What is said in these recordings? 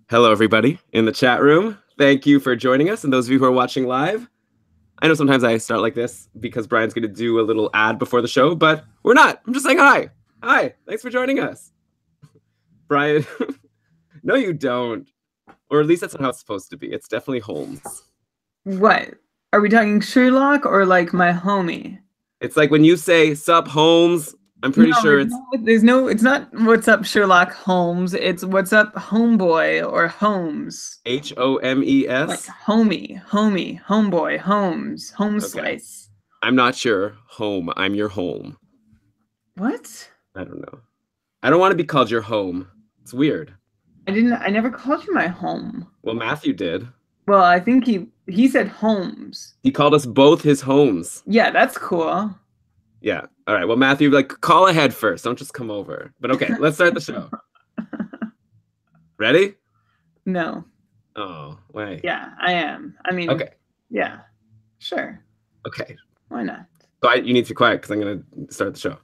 Hello, everybody in the chat room. Thank you for joining us, and those of you who are watching live. I know sometimes I start like this because Brian's going to do a little ad before the show, but we're not. I'm just saying hi. Hi, thanks for joining us. Brian, no, you don't. Or at least that's not how it's supposed to be. It's definitely Holmes. What? Are we talking Sherlock or like my homie? It's like when you say, sup, Holmes, I'm pretty sure it's... It's not what's up, Sherlock Holmes. It's what's up, homeboy or Holmes. H-O-M-E-S? Like homie, homeboy, Holmes, home slice. I'm not sure. Home. I'm your home. What? I don't know. I don't want to be called your home. It's weird. I never called you my home. Well, Matthew did. Well, I think he said Holmes. He called us both his homes. Yeah, that's cool. Yeah. All right. Well, Matthew, call ahead first. Don't just come over. But okay, let's start the show. Ready? No. Oh, wait. Yeah, I am. I mean, okay. Yeah, sure. Okay. Why not? So you need to be quiet because I'm going to start the show.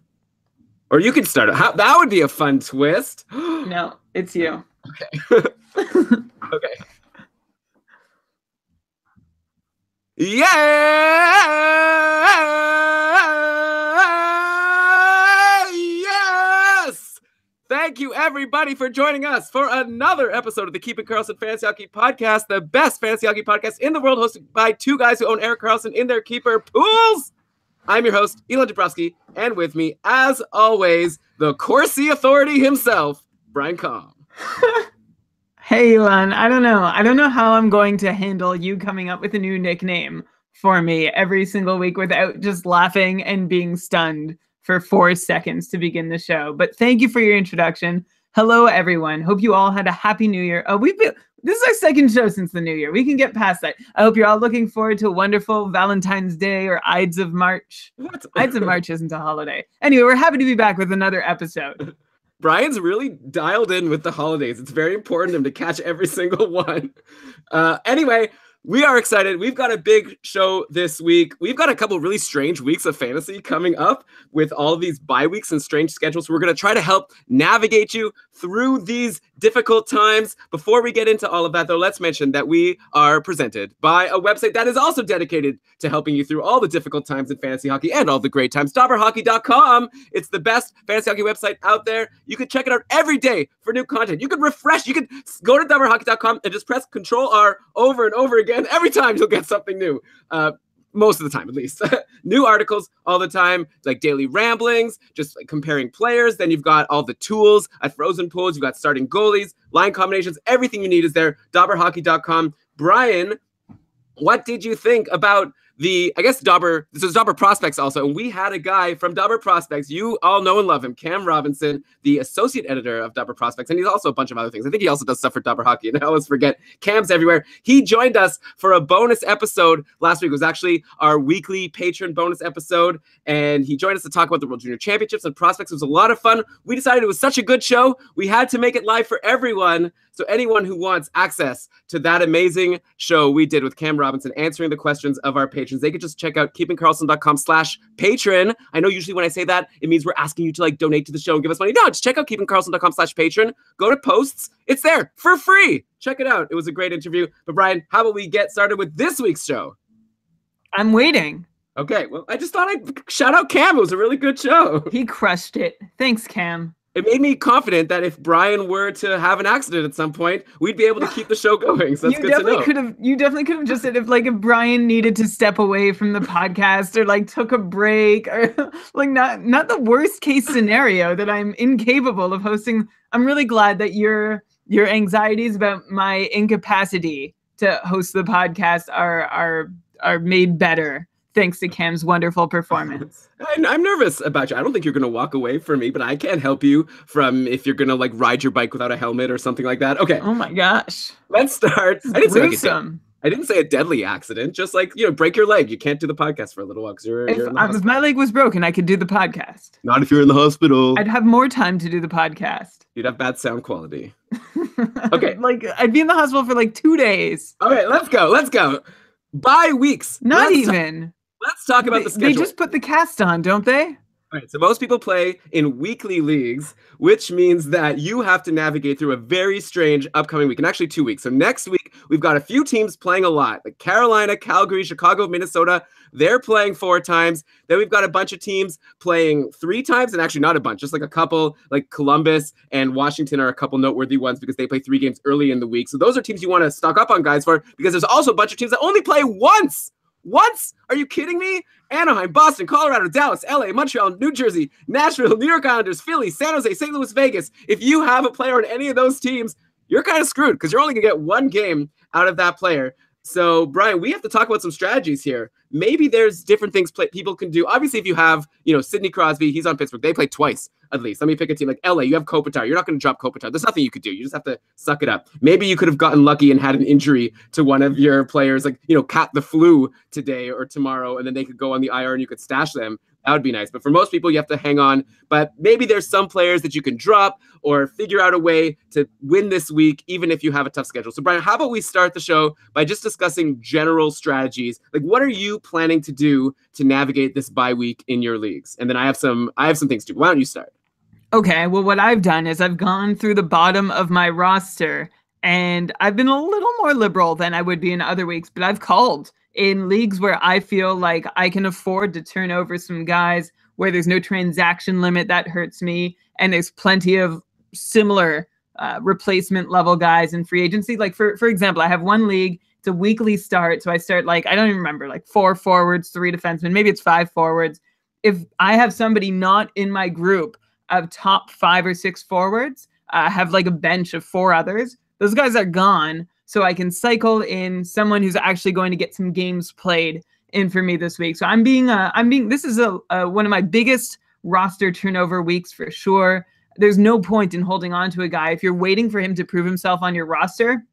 Or you can start it. That would be a fun twist. No, it's you. Okay. Okay. Yes! Thank you, everybody, for joining us for another episode of the Keeping Karlsson Fantasy Hockey Podcast, the best fantasy hockey podcast in the world, hosted by two guys who own Erik Karlsson in their keeper pools. I'm your host, Elon Dabrowski, and with me, as always, the Corsi authority himself, Brian Calm. Hey, Elon, I don't know how I'm going to handle you coming up with a new nickname for me every single week without just laughing and being stunned for 4 seconds to begin the show. But thank you for your introduction. Hello, everyone. Hope you all had a happy new year. This is our second show since the new year. We can get past that. I hope you're all looking forward to a wonderful Valentine's Day or Ides of March. What? Ides of March isn't a holiday. Anyway, we're happy to be back with another episode. Brian's really dialed in with the holidays. It's very important to him to catch every single one. Anyway, we are excited. We've got a big show this week. We've got a couple really strange weeks of fantasy coming up with all of these bye weeks and strange schedules. We're going to try to help navigate you through these difficult times. Before we get into all of that, though, let's mention that we are presented by a website that is also dedicated to helping you through all the difficult times in fantasy hockey and all the great times. DobberHockey.com. It's the best fantasy hockey website out there. You can check it out every day for new content. You can refresh. You can go to DobberHockey.com and just press Control-R over and over again. Every time you'll get something new. Most of the time, at least. New articles all the time, like daily ramblings, just like comparing players. Then you've got all the tools at Frozen Pools. You've got starting goalies, line combinations. Everything you need is there. Dobberhockey.com. Brian, what did you think about this is Dobber Prospects also, and we had a guy from Dobber Prospects. You all know and love him, Cam Robinson, the associate editor of Dobber Prospects, and he's also a bunch of other things. I think he also does stuff for Dobber Hockey, and I always forget. Cam's everywhere. He joined us for a bonus episode last week. It was actually our weekly patron bonus episode, and he joined us to talk about the World Junior Championships and prospects. It was a lot of fun. We decided it was such a good show, we had to make it live for everyone. So anyone who wants access to that amazing show we did with Cam Robinson answering the questions of our patrons, they could just check out keepingkarlsson.com/patron. I know usually when I say that, it means we're asking you to donate to the show and give us money. No, just check out keepingkarlsson.com/patron. Go to posts. It's there for free. Check it out. It was a great interview. But Brian, how about we get started with this week's show? I'm waiting. Okay, well, I just thought I'd shout out Cam. It was a really good show. He crushed it. Thanks, Cam. It made me confident that if Brian were to have an accident at some point, we'd be able to keep the show going. So that's good to know. You definitely could have just said if Brian needed to step away from the podcast or took a break or not the worst case scenario that I'm incapable of hosting. I'm really glad that your anxieties about my incapacity to host the podcast are made better thanks to Cam's wonderful performance. I'm nervous about you. I don't think you're going to walk away from me, but I can't help you from if you're going to ride your bike without a helmet or something like that. Okay. Oh my gosh. Let's start. I didn't say a deadly accident. Just break your leg. You can't do the podcast for a little while because you're in the hospital. If my leg was broken, I could do the podcast. Not if you're in the hospital. I'd have more time to do the podcast. You'd have bad sound quality. Okay. I'd be in the hospital for 2 days. Okay, let's go. Bye weeks. Not even. Let's talk about the schedule. They just put the cast on, don't they? All right, so most people play in weekly leagues, which means that you have to navigate through a very strange upcoming week, and actually 2 weeks. So next week, we've got a few teams playing a lot, like Carolina, Calgary, Chicago, Minnesota. They're playing 4 times. Then we've got a bunch of teams playing 3 times, and actually not a bunch, just like a couple, like Columbus and Washington are a couple noteworthy ones because they play 3 games early in the week. So those are teams you want to stock up on, guys, for, because there's also a bunch of teams that only play once. Once? Are you kidding me? Anaheim, Boston, Colorado, Dallas, LA, Montreal, New Jersey, Nashville, New York Islanders, Philly, San Jose, St. Louis, Vegas. If you have a player on any of those teams, you're kind of screwed because you're only going to get 1 game out of that player. So, Brian, we have to talk about some strategies here. Maybe there's different things people can do. Obviously, if you have, Sidney Crosby, he's on Pittsburgh. They play twice, at least. Let me pick a team like LA. You have Kopitar. You're not going to drop Kopitar. There's nothing you could do. You just have to suck it up. Maybe you could have gotten lucky and had an injury to one of your players, like, cat the flu today or tomorrow, and then they could go on the IR and you could stash them. That would be nice. But for most people, you have to hang on. But maybe there's some players that you can drop or figure out a way to win this week, even if you have a tough schedule. So, Brian, how about we start the show by just discussing general strategies? Like, what are you planning to do to navigate this bye week in your leagues? And then I have some things to do. Why don't you start? Okay, well, what I've done is I've gone through the bottom of my roster, and I've been a little more liberal than I would be in other weeks, but I've called in leagues where I feel like I can afford to turn over some guys where there's no transaction limit that hurts me, and there's plenty of similar replacement level guys in free agency. Like for example, I have one league, it's a weekly start, so I start I don't even remember, 4 forwards, 3 defensemen, maybe it's 5 forwards. If I have somebody not in my group of top 5 or 6 forwards, I have a bench of 4 others. Those guys are gone. So I can cycle in someone who's actually going to get some games played in for me this week. So this is one of my biggest roster turnover weeks for sure. There's no point in holding on to a guy. If you're waiting for him to prove himself on your roster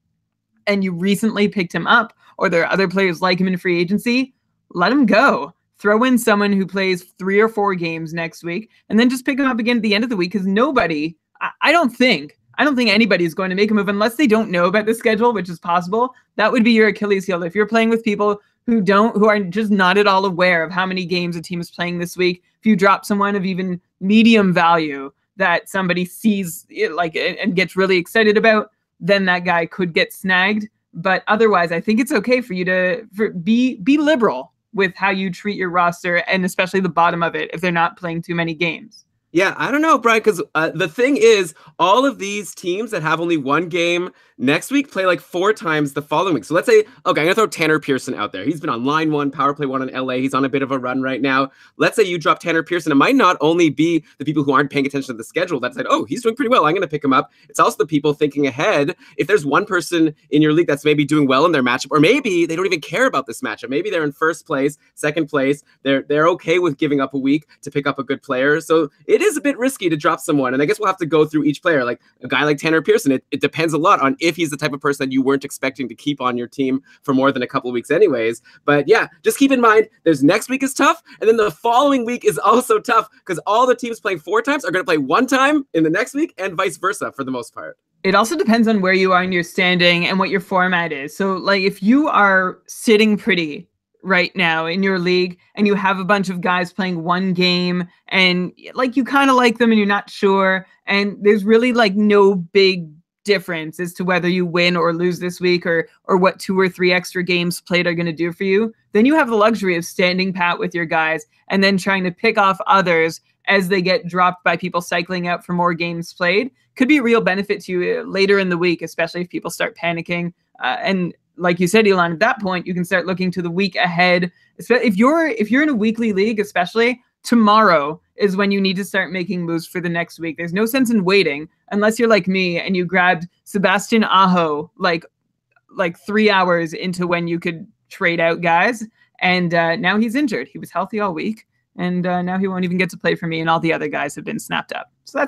and you recently picked him up, or there are other players like him in free agency, let him go. Throw in someone who plays 3 or 4 games next week, and then just pick him up again at the end of the week, because I don't think anybody's going to make a move unless they don't know about the schedule, which is possible. That would be your Achilles heel. If you're playing with people who are just not at all aware of how many games a team is playing this week, if you drop someone of even medium value that somebody sees and gets really excited about, then that guy could get snagged. But otherwise, I think it's okay for you to be liberal with how you treat your roster, and especially the bottom of it if they're not playing too many games. Yeah, I don't know, Brian, because the thing is, all of these teams that have only 1 game next week play 4 times the following week. So let's say, okay, I'm going to throw Tanner Pearson out there. He's been on line 1, power play 1 in LA. He's on a bit of a run right now. Let's say you drop Tanner Pearson. It might not only be the people who aren't paying attention to the schedule that said, oh, he's doing pretty well, I'm going to pick him up. It's also the people thinking ahead. If there's one person in your league that's maybe doing well in their matchup, or maybe they don't even care about this matchup. Maybe they're in first place, second place. They're okay with giving up a week to pick up a good player. So it is a bit risky to drop someone. And I guess we'll have to go through each player. Like a guy like Tanner Pearson, it depends a lot on if he's the type of person that you weren't expecting to keep on your team for more than a couple of weeks anyways. But yeah, just keep in mind, there's next week is tough. And then the following week is also tough because all the teams playing 4 times are going to play 1 time in the next week and vice versa for the most part. It also depends on where you are in your standing and what your format is. So if you are sitting pretty right now in your league and you have a bunch of guys playing 1 game and you kind of like them and you're not sure, and there's really no big difference as to whether you win or lose this week or what 2 or 3 extra games played are going to do for you, then you have the luxury of standing pat with your guys and then trying to pick off others as they get dropped by people cycling out for more games played. Could be a real benefit to you later in the week, especially if people start panicking. And like you said, Elon, at that point, you can start looking to the week ahead. If you're in a weekly league, especially, tomorrow is when you need to start making moves for the next week. There's no sense in waiting unless you're like me and you grabbed Sebastian Aho like 3 hours into when you could trade out guys. And now he's injured. He was healthy all week. And now he won't even get to play for me. And all the other guys have been snapped up. So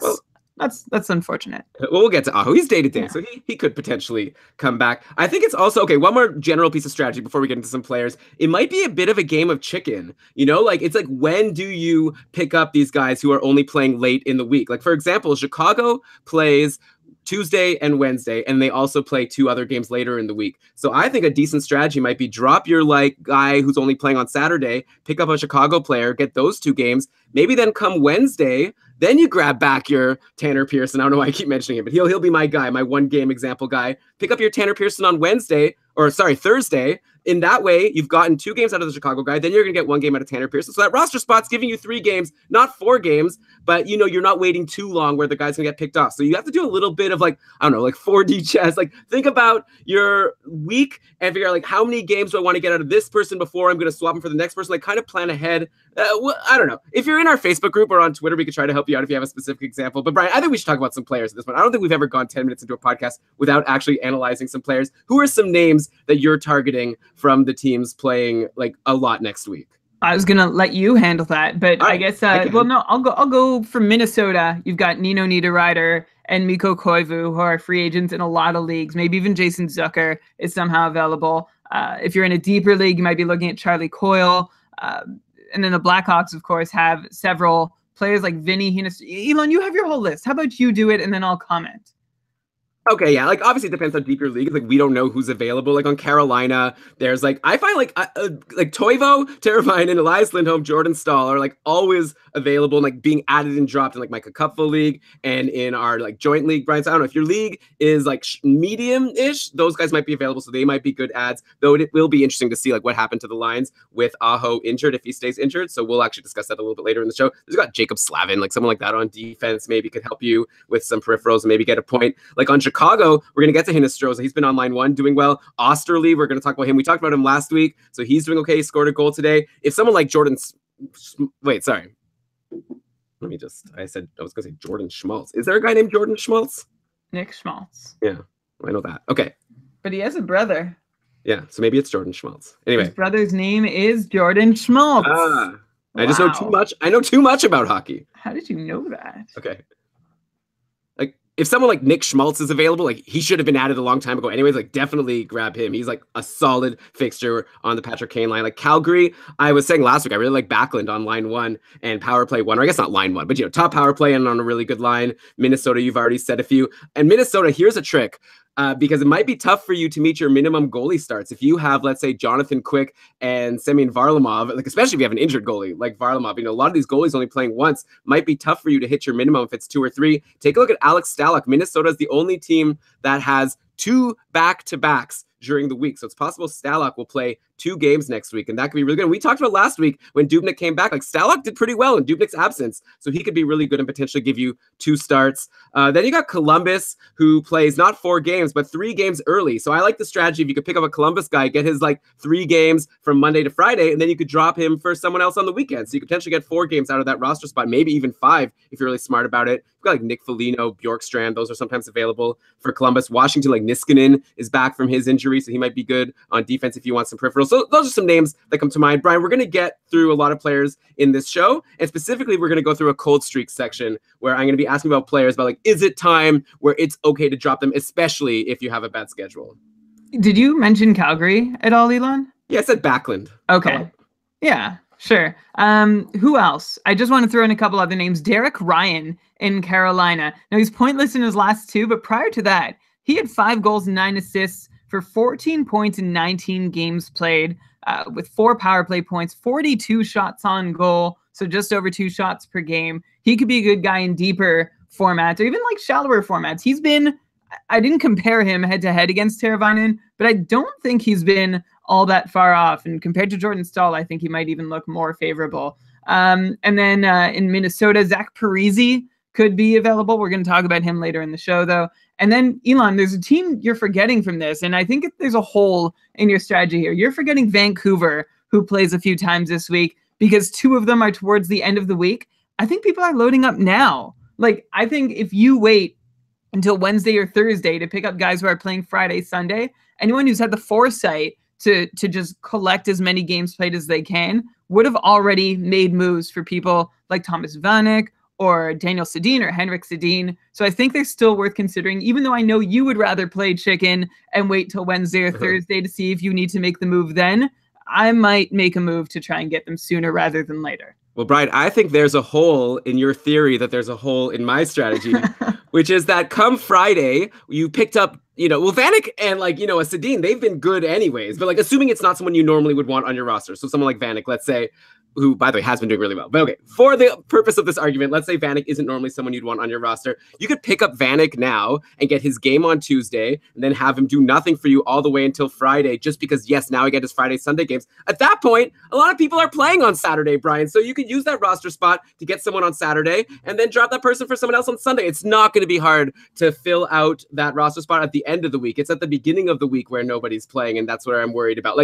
that's unfortunate. Well, we'll get to Aho. He's day-to-day, so he could potentially come back. I think it's also, okay, one more general piece of strategy before we get into some players. It might be a bit of a game of chicken. It's when do you pick up these guys who are only playing late in the week? For example, Chicago plays Tuesday and Wednesday, and they also play 2 other games later in the week. So I think a decent strategy might be drop your like guy who's only playing on Saturday, pick up a Chicago player, get those 2 games, maybe then come Wednesday, then you grab back your Tanner Pearson. I don't know why I keep mentioning it, but he'll be my guy, my 1 game example guy. Pick up your Tanner Pearson on Thursday. In that way, you've gotten 2 games out of the Chicago guy. Then you're going to get 1 game out of Tanner Pearson. So that roster spot's giving you 3 games, not 4 games. But, you're not waiting too long where the guy's going to get picked off. So you have to do a little bit of, like 4D chess. Like, think about your week and figure out, like, how many games do I want to get out of this person before I'm going to swap him for the next person? Like, kind of plan ahead. I don't know. If you're in our Facebook group or on Twitter, we could try to help you out if you have a specific example. But, Brian, I think we should talk about some players at this point. I don't think we've ever gone 10 minutes into a podcast without actually analyzing some players. Who are some names that you're targeting from the teams playing, like, a lot next week? I was gonna let you handle that, but I guess I'll go from Minnesota. You've got Nino Niederreiter and Mikko Koivu, who are free agents in a lot of leagues. Maybe even Jason Zucker is somehow available. If you're in a deeper league, you might be looking at Charlie Coyle. And then the Blackhawks, of course, have several players like Vinny Hines. Elon, you have your whole list. How about you do it, and then I'll comment. Okay, yeah, like obviously it depends how deep your league is. Like we don't know who's available. Like on Carolina, there's like I find like Toivo, Teravainen, Elias Lindholm, Jordan Stahl are like always available and like being added and dropped in like my Cupful league and in our like joint league. Brian, so I don't know if your league is like medium-ish, those guys might be available, so they might be good ads. Though it will be interesting to see like what happened to the lines with Aho injured if he stays injured. So we'll actually discuss that a little bit later in the show. There's got Jacob Slavin, like someone like that on defense, maybe could help you with some peripherals and maybe get a point. Like on Chicago, we're going to get to Hinostroza. He's been on line 1 doing well. Osterley, we're going to talk about him. We talked about him last week, so he's doing okay. He scored a goal today. If someone like Jordan... Wait, sorry. I was going to say Jordan Schmaltz. Is there a guy named Jordan Schmaltz? Nick Schmaltz. Yeah, I know that. Okay. But he has a brother. Yeah, so maybe it's Jordan Schmaltz. Anyway. His brother's name is Jordan Schmaltz. I just know too much. I know too much about hockey. How did you know that? Okay. Like, if someone like Nick Schmaltz is available, like he should have been added a long time ago. Anyways, like definitely grab him. He's like a solid fixture on the Patrick Kane line. Like Calgary, I was saying last week, I really like Backlund on line 1 and power play 1, or I guess not line 1, but top power play and on a really good line. Minnesota, you've already said a few. And Minnesota, here's a trick. Because it might be tough for you to meet your minimum goalie starts. If you have, let's say, Jonathan Quick and Semyon Varlamov, like especially if you have an injured goalie like Varlamov, a lot of these goalies only playing once, might be tough for you to hit your minimum if it's 2 or 3. Take a look at Alex Stalock. Minnesota is the only team that has 2 back-to-backs during the week. So it's possible Stalock will play 2 games next week, and that could be really good. And we talked about last week when Dubnyk came back, like Stalock did pretty well in Dubnyk's absence, so he could be really good and potentially give you 2 starts. Then you got Columbus, who plays not 4 games, but 3 games early. So I like the strategy if you could pick up a Columbus guy, get his like 3 games from Monday to Friday, and then you could drop him for someone else on the weekend. So you could potentially get 4 games out of that roster spot, maybe even 5 if you're really smart about it. You've got like Nick Foligno, Bjorkstrand, those are sometimes available for Columbus. Washington, like Niskanen is back from his injury, so he might be good on defense if you want some peripherals. So those are some names that come to mind. Brian, we're going to get through a lot of players in this show, and specifically we're going to go through a cold streak section where I'm going to be asking about players about like, is it time where it's okay to drop them, especially if you have a bad schedule? Did you mention Calgary at all, Elon? Yeah, I said Backlund. Okay. Yeah, sure. Who else? I just want to throw in a couple other names. Derek Ryan in Carolina. Now, he's pointless in his last 2, but prior to that, he had 5 goals and 9 assists for 14 points in 19 games played, with 4 power play points, 42 shots on goal, so just over 2 shots per game. He could be a good guy in deeper formats or even like shallower formats. He's been, I didn't compare him head-to-head against Teravainen, but I don't think he's been all that far off. And compared to Jordan Stahl, I think he might even look more favorable. And then in Minnesota, Zach Parise could be available. We're going to talk about him later in the show, though. And then, Elon, there's a team you're forgetting from this, and I think there's a hole in your strategy here. You're forgetting Vancouver, who plays a few times this week, because 2 of them are towards the end of the week. I think people are loading up now. Like, I think if you wait until Wednesday or Thursday to pick up guys who are playing Friday, Sunday, anyone who's had the foresight to just collect as many games played as they can would have already made moves for people like Thomas Vanek or Daniel Sedin or Henrik Sedin. So I think they're still worth considering, even though I know you would rather play chicken and wait till Wednesday or Thursday to see if you need to make the move then. I might make a move to try and get them sooner rather than later. Well, Brian, I think there's a hole in your theory that there's a hole in my strategy. which is that come Friday, you picked up, well, Vanek and a Sedin, they've been good anyways, but assuming it's not someone you normally would want on your roster. So someone like Vanek, let's say, who, by the way, has been doing really well. But okay, for the purpose of this argument, let's say Vanek isn't normally someone you'd want on your roster. You could pick up Vanek now and get his game on Tuesday and then have him do nothing for you all the way until Friday, just because, yes, now I get his Friday, Sunday games. At that point, a lot of people are playing on Saturday, Brian. So you could use that roster spot to get someone on Saturday and then drop that person for someone else on Sunday. It's not going to be hard to fill out that roster spot at the end of the week. It's at the beginning of the week where nobody's playing, and that's where I'm worried about.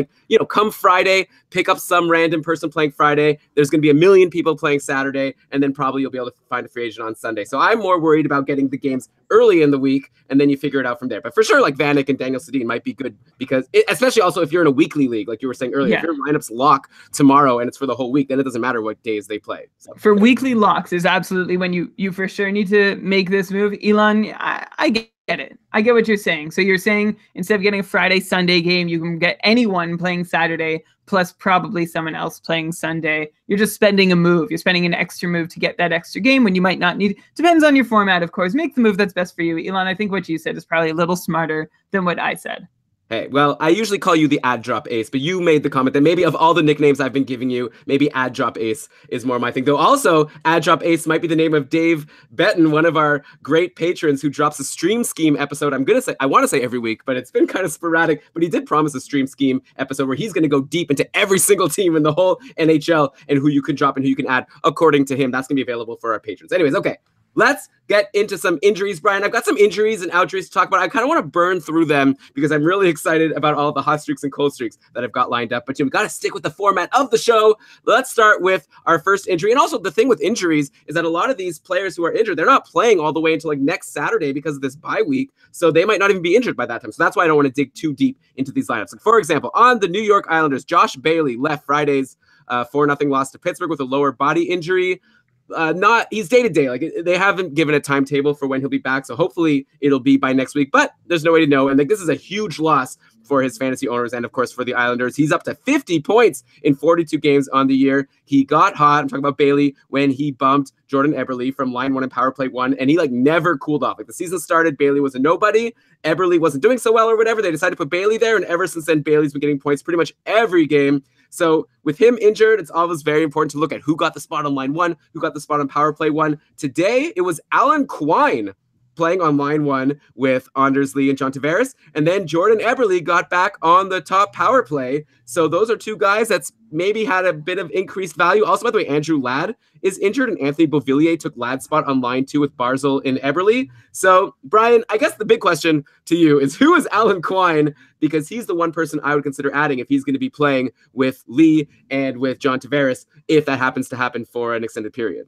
Come Friday, pick up some random person playing Friday. There's going to be a million people playing Saturday, and then probably you'll be able to find a free agent on Sunday. So I'm more worried about getting the games early in the week, and then you figure it out from there. But for sure, Vanek and Daniel Sedin might be good because, especially also if you're in a weekly league, like you were saying earlier, if your lineups lock tomorrow and it's for the whole week, then it doesn't matter what days they play. So. For weekly locks is absolutely when you for sure need to make this move. Elon, I get it. I get what you're saying. So you're saying instead of getting a Friday, Sunday game, you can get anyone playing Saturday plus probably someone else playing Sunday. You're just spending a move. You're spending an extra move to get that extra game when you might not need. Depends on your format, of course. Make the move that's best for you. Elon, I think what you said is probably a little smarter than what I said. Hey, well, I usually call you the ad drop ace, but you made the comment that maybe of all the nicknames I've been giving you, maybe ad drop ace is more my thing. Though also, ad drop ace might be the name of Dave Betton, one of our great patrons who drops a stream scheme episode. I want to say every week, but it's been kind of sporadic. But he did promise a stream scheme episode where he's going to go deep into every single team in the whole NHL and who you can drop and who you can add according to him. That's going to be available for our patrons. Anyways, okay. Let's get into some injuries, Brian. I've got some injuries and outjuries to talk about. I kind of want to burn through them because I'm really excited about all the hot streaks and cold streaks that I've got lined up. But we've got to stick with the format of the show. Let's start with our first injury. And also the thing with injuries is that a lot of these players who are injured, they're not playing all the way until next Saturday because of this bye week. So they might not even be injured by that time. So that's why I don't want to dig too deep into these lineups. For example, on the New York Islanders, Josh Bailey left Friday's 4-0 loss to Pittsburgh with a lower body injury. He's day-to-day. They haven't given a timetable for when he'll be back, so hopefully it'll be by next week, but there's no way to know. And this is a huge loss for his fantasy owners and of course for the Islanders. He's up to 50 points in 42 games on the year. He got hot, I'm talking about Bailey, when he bumped Jordan Eberle from line 1 and power play 1, and he never cooled off. The season started, Bailey was a nobody, Eberle wasn't doing so well or whatever. They decided to put Bailey there, and ever since then Bailey's been getting points pretty much every game. So with him injured, it's always very important to look at who got the spot on line 1, who got the spot on power play 1. Today, it was Alan Quine playing on line 1 with Anders Lee and John Tavares. And then Jordan Eberle got back on the top power play. So those are two guys that's maybe had a bit of increased value. Also, by the way, Andrew Ladd is injured, and Anthony Beauvillier took Ladd's spot on line 2 with Barzal and Eberle. So, Brian, I guess the big question to you is who is Alan Quine? Because he's the one person I would consider adding if he's going to be playing with Lee and with John Tavares, if that happens to happen for an extended period.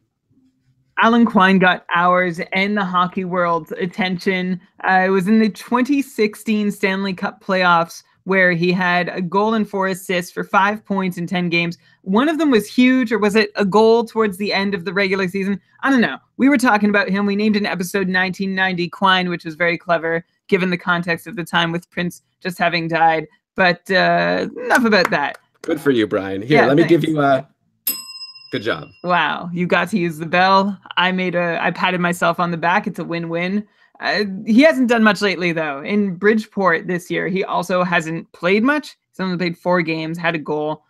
Alan Quine got ours and the hockey world's attention. It was in the 2016 Stanley Cup playoffs where he had a goal and 4 assists for 5 points in 10 games. One of them was huge, or was it a goal towards the end of the regular season? I don't know. We were talking about him. We named an episode 1990 Quine, which was very clever given the context of the time with Prince just having died. But enough about that. Good for you, Brian. Here, let me give you a... Good job. Wow, you got to use the bell. I patted myself on the back. It's a win-win. He hasn't done much lately, though. In Bridgeport this year, he also hasn't played much. He's only played 4 games, had a goal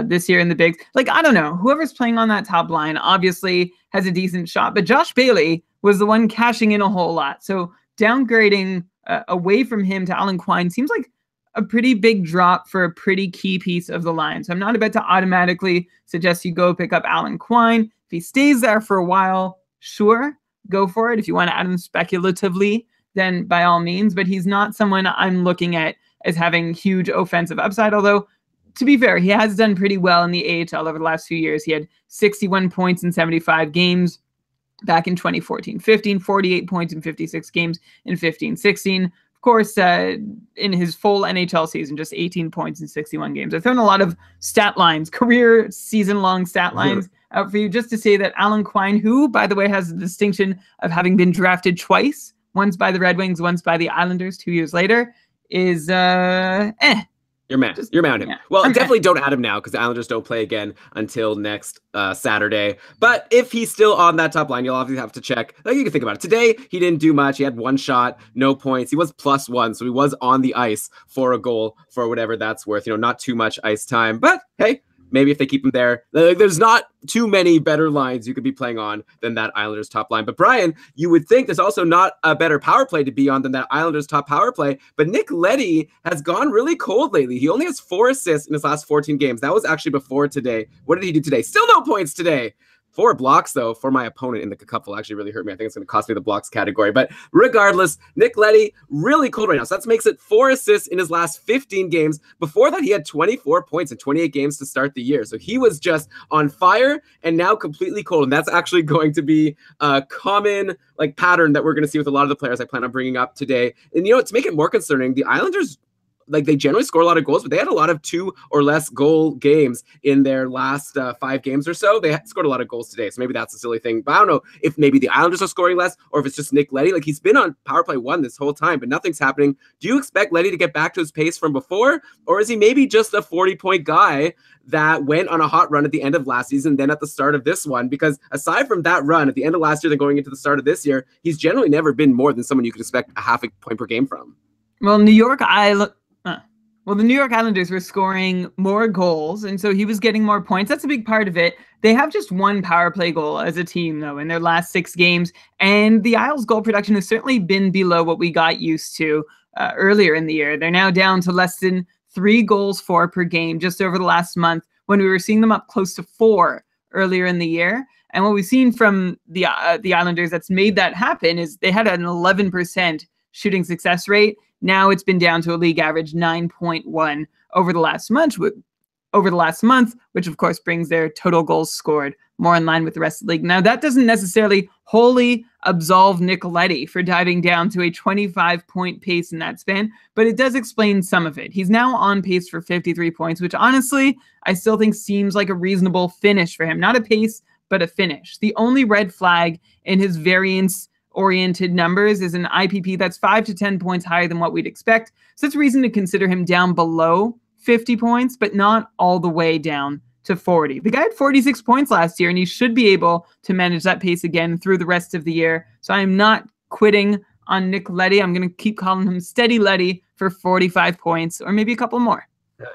this year in the bigs. I don't know. Whoever's playing on that top line obviously has a decent shot. But Josh Bailey was the one cashing in a whole lot. So downgrading away from him to Alan Quine seems like a pretty big drop for a pretty key piece of the line. So I'm not about to automatically suggest you go pick up Alan Quine. If he stays there for a while, sure, go for it. If you want to add him speculatively, then by all means. But he's not someone I'm looking at as having huge offensive upside. Although, to be fair, he has done pretty well in the AHL over the last few years. He had 61 points in 75 games back in 2014-15, 48 points in 56 games in 15-16. Of course, in his full NHL season, just 18 points in 61 games. I've thrown a lot of stat lines, career season-long stat lines out for you, just to say that Alan Quine, who, by the way, has the distinction of having been drafted twice, once by the Red Wings, once by the Islanders 2 years later, is You're mad. Just, You're mad at him. yeah, Well, I'm definitely don't add him now because the Islanders don't play again until next Saturday. But if he's still on that top line, you'll obviously have to check. Like, you can think about it. Today, he didn't do much. He had one shot, no points. He was +1, so he was on the ice for a goal for whatever that's worth. Not too much ice time. But hey, maybe if they keep him there, there's not too many better lines you could be playing on than that Islanders top line. But Brian, you would think there's also not a better power play to be on than that Islanders top power play. But Nick Leddy has gone really cold lately. He only has 4 assists in his last 14 games. That was actually before today. What did he do today? Still no points today. 4 blocks, though, for my opponent in the couple actually really hurt me. I think it's going to cost me the blocks category. But regardless, Nick Leddy, really cold right now. So that makes it 4 assists in his last 15 games. Before that, he had 24 points in 28 games to start the year. So he was just on fire and now completely cold. And that's actually going to be a common pattern that we're going to see with a lot of the players I plan on bringing up today. And, to make it more concerning, the Islanders, they generally score a lot of goals, but they had a lot of 2 or less goal games in their last 5 games or so. They scored a lot of goals today, so maybe that's a silly thing. But I don't know if maybe the Islanders are scoring less or if it's just Nick Leddy. He's been on power play 1 this whole time, but nothing's happening. Do you expect Leddy to get back to his pace from before, or is he maybe just a 40-point guy that went on a hot run at the end of last season, then at the start of this one? Because aside from that run at the end of last year, then going into the start of this year, he's generally never been more than someone you could expect a half a point per game from. Well, the New York Islanders were scoring more goals, and so he was getting more points. That's a big part of it. They have just 1 power play goal as a team, though, in their last 6 games, and the Isles' goal production has certainly been below what we got used to earlier in the year. They're now down to less than 3 goals for per game just over the last month, when we were seeing them up close to 4 earlier in the year. And what we've seen from the Islanders that's made that happen is they had an 11% shooting success rate. Now it's been down to a league average 9.1 over the last month, which of course brings their total goals scored more in line with the rest of the league. Now that doesn't necessarily wholly absolve Nick Leddy for diving down to a 25-point pace in that span, but it does explain some of it. He's now on pace for 53 points, which honestly, I still think seems like a reasonable finish for him. Not a pace, but a finish. The only red flag in his variance-oriented numbers is an IPP that's 5 to 10 points higher than what we'd expect. So it's reason to consider him down below 50 points, but not all the way down to 40. The guy had 46 points last year, and he should be able to manage that pace again through the rest of the year. So I'm not quitting on Nick Leddy. I'm going to keep calling him Steady Leddy for 45 points, or maybe a couple more.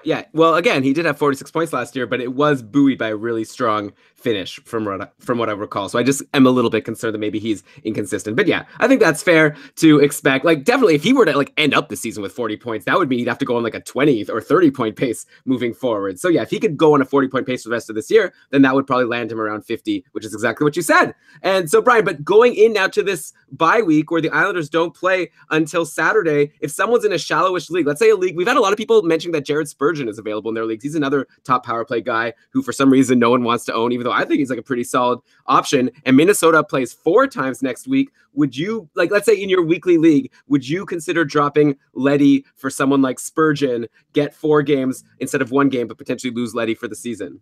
Yeah, well, again, he did have 46 points last year, but it was buoyed by a really strong finish from what I recall. So I just am a little bit concerned that maybe he's inconsistent. But yeah, I think that's fair to expect. Definitely, if he were to end up the season with 40 points, that would mean he'd have to go on a 20 or 30-point pace moving forward. So yeah, if he could go on a 40-point pace for the rest of this year, then that would probably land him around 50, which is exactly what you said. And so, Brian, but going in now to this bye week where the Islanders don't play until Saturday, if someone's in a shallowish league, let's say a league, we've had a lot of people mentioning that Jared Spurgeon is available in their leagues. He's another top power play guy who for some reason no one wants to own, even though I think he's a pretty solid option. And Minnesota plays 4 times next week. Would you, let's say in your weekly league, would you consider dropping Leddy for someone like Spurgeon, get 4 games instead of 1 game, but potentially lose Leddy for the season?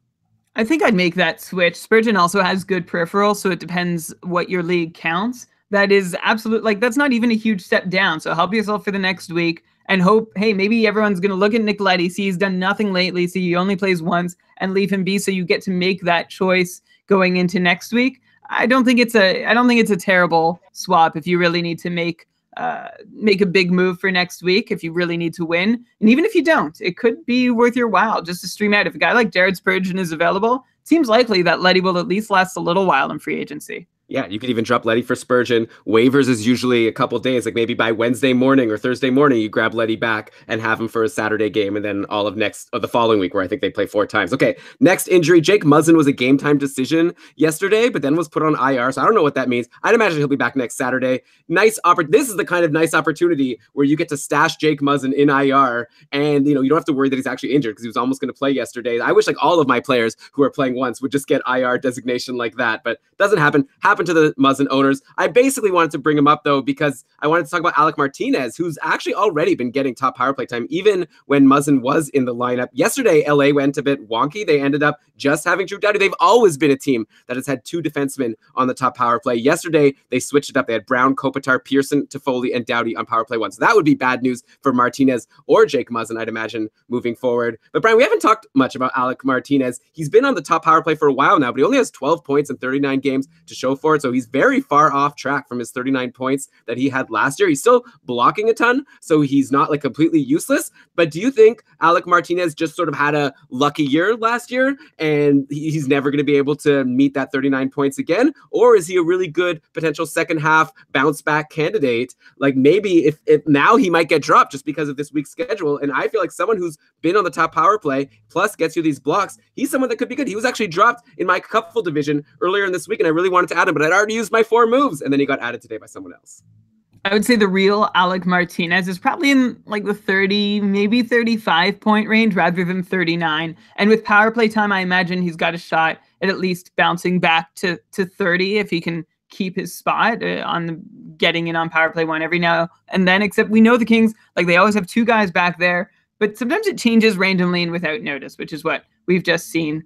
I think I'd make that switch. Spurgeon also has good peripheral, so it depends what your league counts. That is absolute, that's not even a huge step down. So help yourself for the next week and hope, hey, maybe everyone's going to look at Nick Leddy, see he's done nothing lately, so he only plays once, and leave him be, so you get to make that choice going into next week. I don't think it's a terrible swap if you really need to make a big move for next week, if you really need to win. And even if you don't, it could be worth your while just to stream out. If a guy like Jared Spurgeon is available, it seems likely that Leddy will at least last a little while in free agency. Yeah, you could even drop Leddy for Spurgeon. Waivers is usually a couple days, maybe by Wednesday morning or Thursday morning, you grab Leddy back and have him for a Saturday game, and then all of the following week, where I think they play 4 times. Okay, next injury, Jake Muzzin was a game time decision yesterday, but then was put on IR, so I don't know what that means. I'd imagine he'll be back next Saturday. This is the kind of nice opportunity where you get to stash Jake Muzzin in IR, and you don't have to worry that he's actually injured because he was almost going to play yesterday. I wish all of my players who are playing once would just get IR designation like that, but doesn't happen. Happens happened to the Muzzin owners. I basically wanted to bring him up, though, because I wanted to talk about Alec Martinez, who's actually already been getting top power play time, even when Muzzin was in the lineup. Yesterday, LA went a bit wonky. They ended up just having Drew Doughty. They've always been a team that has had 2 defensemen on the top power play. Yesterday, they switched it up. They had Brown, Kopitar, Pearson, Toffoli, and Doughty on power play 1. So that would be bad news for Martinez or Jake Muzzin, I'd imagine, moving forward. But Brian, we haven't talked much about Alec Martinez. He's been on the top power play for a while now, but he only has 12 points in 39 games to show for it. So he's very far off track from his 39 points that he had last year. He's still blocking a ton, so he's not like completely useless. But do you think Alec Martinez just sort of had a lucky year last year and he's never going to be able to meet that 39 points again? Or is he a really good potential second half bounce back candidate? Like maybe if now he might get dropped just because of this week's schedule. And I feel like someone who's been on the top power play plus gets you these blocks, he's someone that could be good. He was actually dropped in my Cupful division earlier in this week, and I really wanted to add him, but I'd already used my 4 moves, and then he got added today by someone else. I would say the real Alec Martinez is probably in like the 30, maybe 35 point range rather than 39. And with power play time, I imagine he's got a shot at least bouncing back to 30 if he can keep his spot on getting in on power play 1 every now and then. Except we know the Kings, like they always have 2 guys back there, but sometimes it changes randomly and without notice, which is what we've just seen.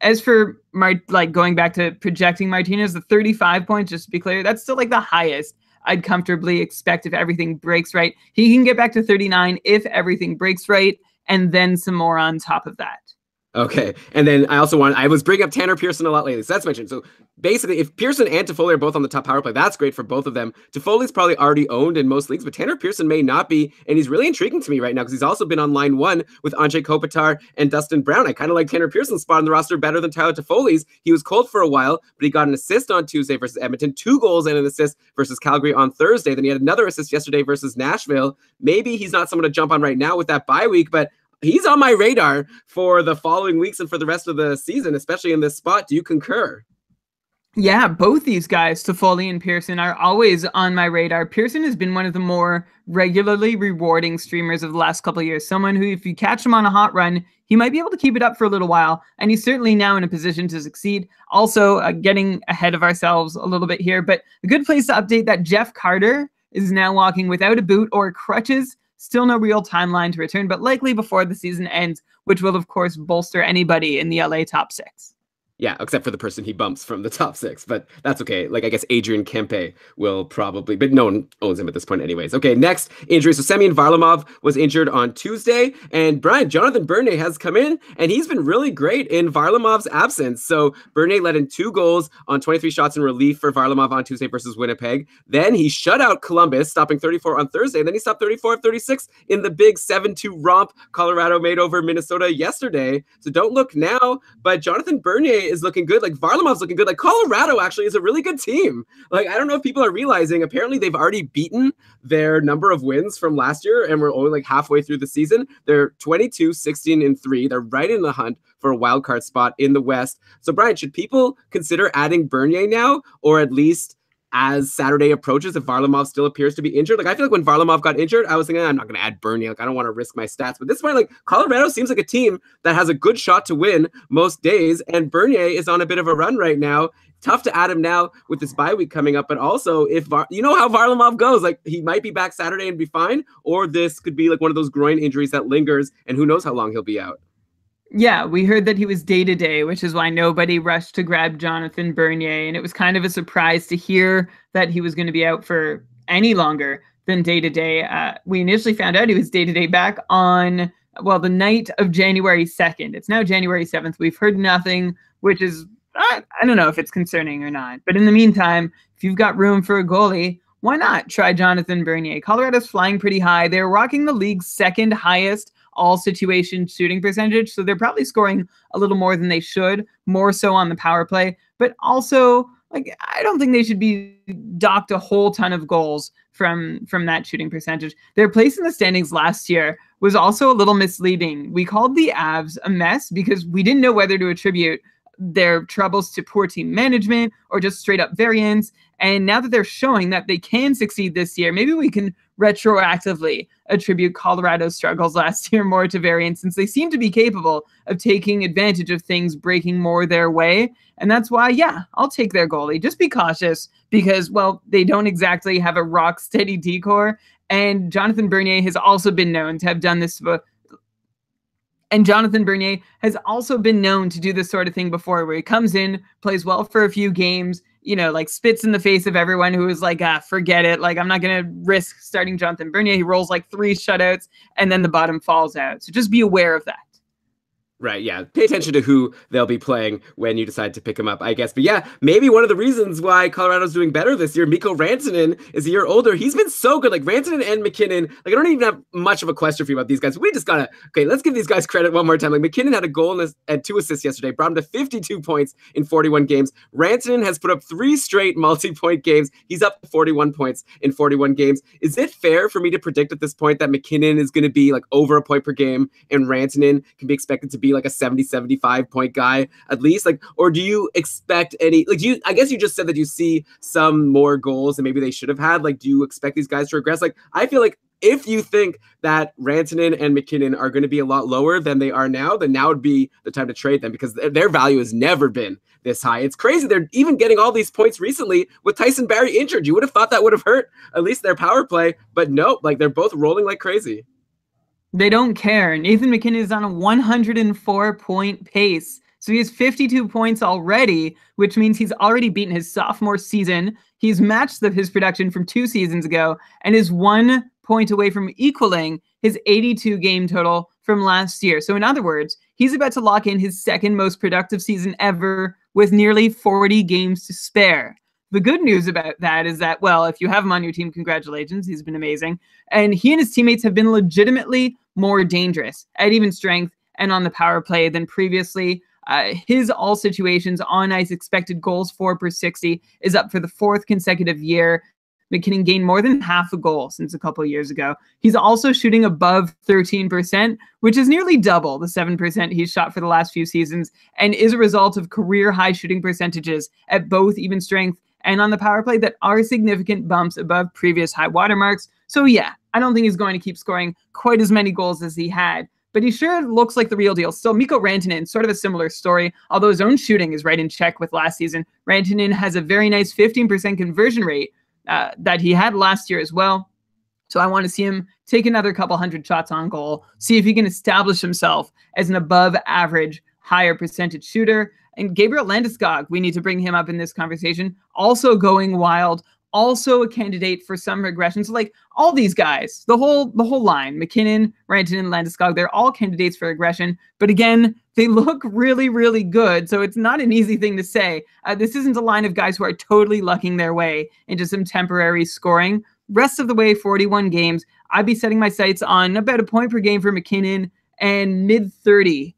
As for going back to projecting Martinez, the 35 points, just to be clear, that's still like the highest I'd comfortably expect if everything breaks right. He can get back to 39 if everything breaks right, and then some more on top of that. Okay. And then I was bringing up Tanner Pearson a lot lately. So that's mentioned. So basically, if Pearson and Toffoli are both on the top power play, that's great for both of them. Toffoli's probably already owned in most leagues, but Tanner Pearson may not be. And he's really intriguing to me right now because he's also been on line 1 with Andrei Kopitar and Dustin Brown. I kind of like Tanner Pearson's spot on the roster better than Tyler Toffoli's. He was cold for a while, but he got an assist on Tuesday versus Edmonton, 2 goals and an assist versus Calgary on Thursday. Then he had another assist yesterday versus Nashville. Maybe he's not someone to jump on right now with that bye week, but he's on my radar for the following weeks and for the rest of the season, especially in this spot. Do you concur? Yeah, both these guys, Toffoli and Pearson, are always on my radar. Pearson has been one of the more regularly rewarding streamers of the last couple of years. Someone who, if you catch him on a hot run, he might be able to keep it up for a little while, and he's certainly now in a position to succeed. Also, getting ahead of ourselves a little bit here, but a good place to update that Jeff Carter is now walking without a boot or crutches. Still no real timeline to return, but likely before the season ends, which will, of course, bolster anybody in the LA top 6. Yeah, except for the person he bumps from the top 6, but that's okay. Like, I guess Adrian Kempe will probably, but no one owns him at this point anyways. Okay, next injury. So Semyon Varlamov was injured on Tuesday, and Brian, Jonathan Bernier has come in, and he's been really great in Varlamov's absence. So Bernier let in 2 goals on 23 shots in relief for Varlamov on Tuesday versus Winnipeg. Then he shut out Columbus, stopping 34 on Thursday, and then he stopped 34 of 36 in the big 7-2 romp Colorado made over Minnesota yesterday. So don't look now, but Jonathan Bernier is looking good. Like Varlamov's looking good. Like Colorado actually is a really good team. Like, I don't know if people are realizing, apparently they've already beaten their number of wins from last year, and we're only like halfway through the season. They're 22, 16, and 3. They're right in the hunt for a wild card spot in the West. So Brian, should people consider adding Bernier now, or at least as Saturday approaches, if Varlamov still appears to be injured? Like, I feel like when Varlamov got injured, I was thinking, I'm not going to add Bernier. Like, I don't want to risk my stats. But this point, like, Colorado seems like a team that has a good shot to win most days, and Bernier is on a bit of a run right now. Tough to add him now with this bye week coming up, but also if you know how Varlamov goes, like he might be back Saturday and be fine, or this could be like one of those groin injuries that lingers, and who knows how long he'll be out. Yeah, we heard that he was day-to-day, which is why nobody rushed to grab Jonathan Bernier, and it was kind of a surprise to hear that he was going to be out for any longer than day-to-day. We initially found out he was day-to-day back on, well, the night of January 2nd. It's now January 7th. We've heard nothing, which is, I don't know if it's concerning or not. But in the meantime, if you've got room for a goalie, why not try Jonathan Bernier? Colorado's flying pretty high. They're rocking the league's 2nd highest all-situation shooting percentage, so they're probably scoring a little more than they should, more so on the power play. But also, like, I don't think they should be docked a whole ton of goals from that shooting percentage. Their place in the standings last year was also a little misleading. We called the Avs a mess because we didn't know whether to attribute their troubles to poor team management or just straight up variance. And now that they're showing that they can succeed this year, maybe we can retroactively attribute Colorado's struggles last year more to variance, since they seem to be capable of taking advantage of things breaking more their way. And that's why, yeah, I'll take their goalie. Just be cautious because, well, they don't exactly have a rock steady decor. And Jonathan Bernier has also been known to have done this. And Jonathan Bernier has also been known to do this sort of thing before, where he comes in, plays well for a few games, you know, like spits in the face of everyone who is like, forget it. Like, I'm not going to risk starting Jonathan Bernier. He rolls like 3 shutouts and then the bottom falls out. So just be aware of that. Right, yeah. Pay attention to who they'll be playing when you decide to pick them up, I guess. But yeah, maybe one of the reasons why Colorado's doing better this year, Mikko Rantanen is a year older. He's been so good. Like, Rantanen and McKinnon, like, I don't even have much of a question for you about these guys. We just gotta, okay, let's give these guys credit one more time. Like, McKinnon had a goal and 2 assists yesterday, brought him to 52 points in 41 games. Rantanen has put up 3 straight multi-point games. He's up to 41 points in 41 games. Is it fair for me to predict at this point that McKinnon is going to be like over a point per game and Rantanen can be expected to be like a 70-75 point guy at least? Like, or do you expect any, like, I guess you just said that you see some more goals than maybe they should have had. Like, do you expect these guys to regress? Like, I feel like if you think that Rantanen and McKinnon are going to be a lot lower than they are now, then now would be the time to trade them, because their value has never been this high. It's crazy. They're even getting all these points recently with Tyson Barrie injured. You would have thought that would have hurt at least their power play, but nope, like, they're both rolling like crazy. They don't care. Nathan McKinnon is on a 104-point pace. So he has 52 points already, which means he's already beaten his sophomore season. He's matched his production from 2 seasons ago and is 1 point away from equaling his 82 game total from last year. So in other words, he's about to lock in his 2nd most productive season ever with nearly 40 games to spare. The good news about that is that, well, if you have him on your team, congratulations. He's been amazing. And he and his teammates have been legitimately more dangerous at even strength and on the power play than previously. His all situations on ice expected goals for per 60 is up for the 4th consecutive year. McKinnon gained more than half a goal since a couple of years ago. He's also shooting above 13%, which is nearly double the 7% he's shot for the last few seasons, and is a result of career high shooting percentages at both even strength and on the power play that are significant bumps above previous high watermarks. So yeah, I don't think he's going to keep scoring quite as many goals as he had, but he sure looks like the real deal. Still, Mikko Rantanen, sort of a similar story, although his own shooting is right in check with last season. Rantanen has a very nice 15% conversion rate that he had last year as well. So I want to see him take another couple hundred shots on goal, see if he can establish himself as an above average, higher percentage shooter. And Gabriel Landeskog, we need to bring him up in this conversation, also going wild, also a candidate for some regression. So like all these guys, the whole line, McKinnon, Rantanen, Landeskog, they're all candidates for regression. But again, they look really, really good. So it's not an easy thing to say. This isn't a line of guys who are totally lucking their way into some temporary scoring. Rest of the way, 41 games, I'd be setting my sights on about a point per game for McKinnon and mid-30.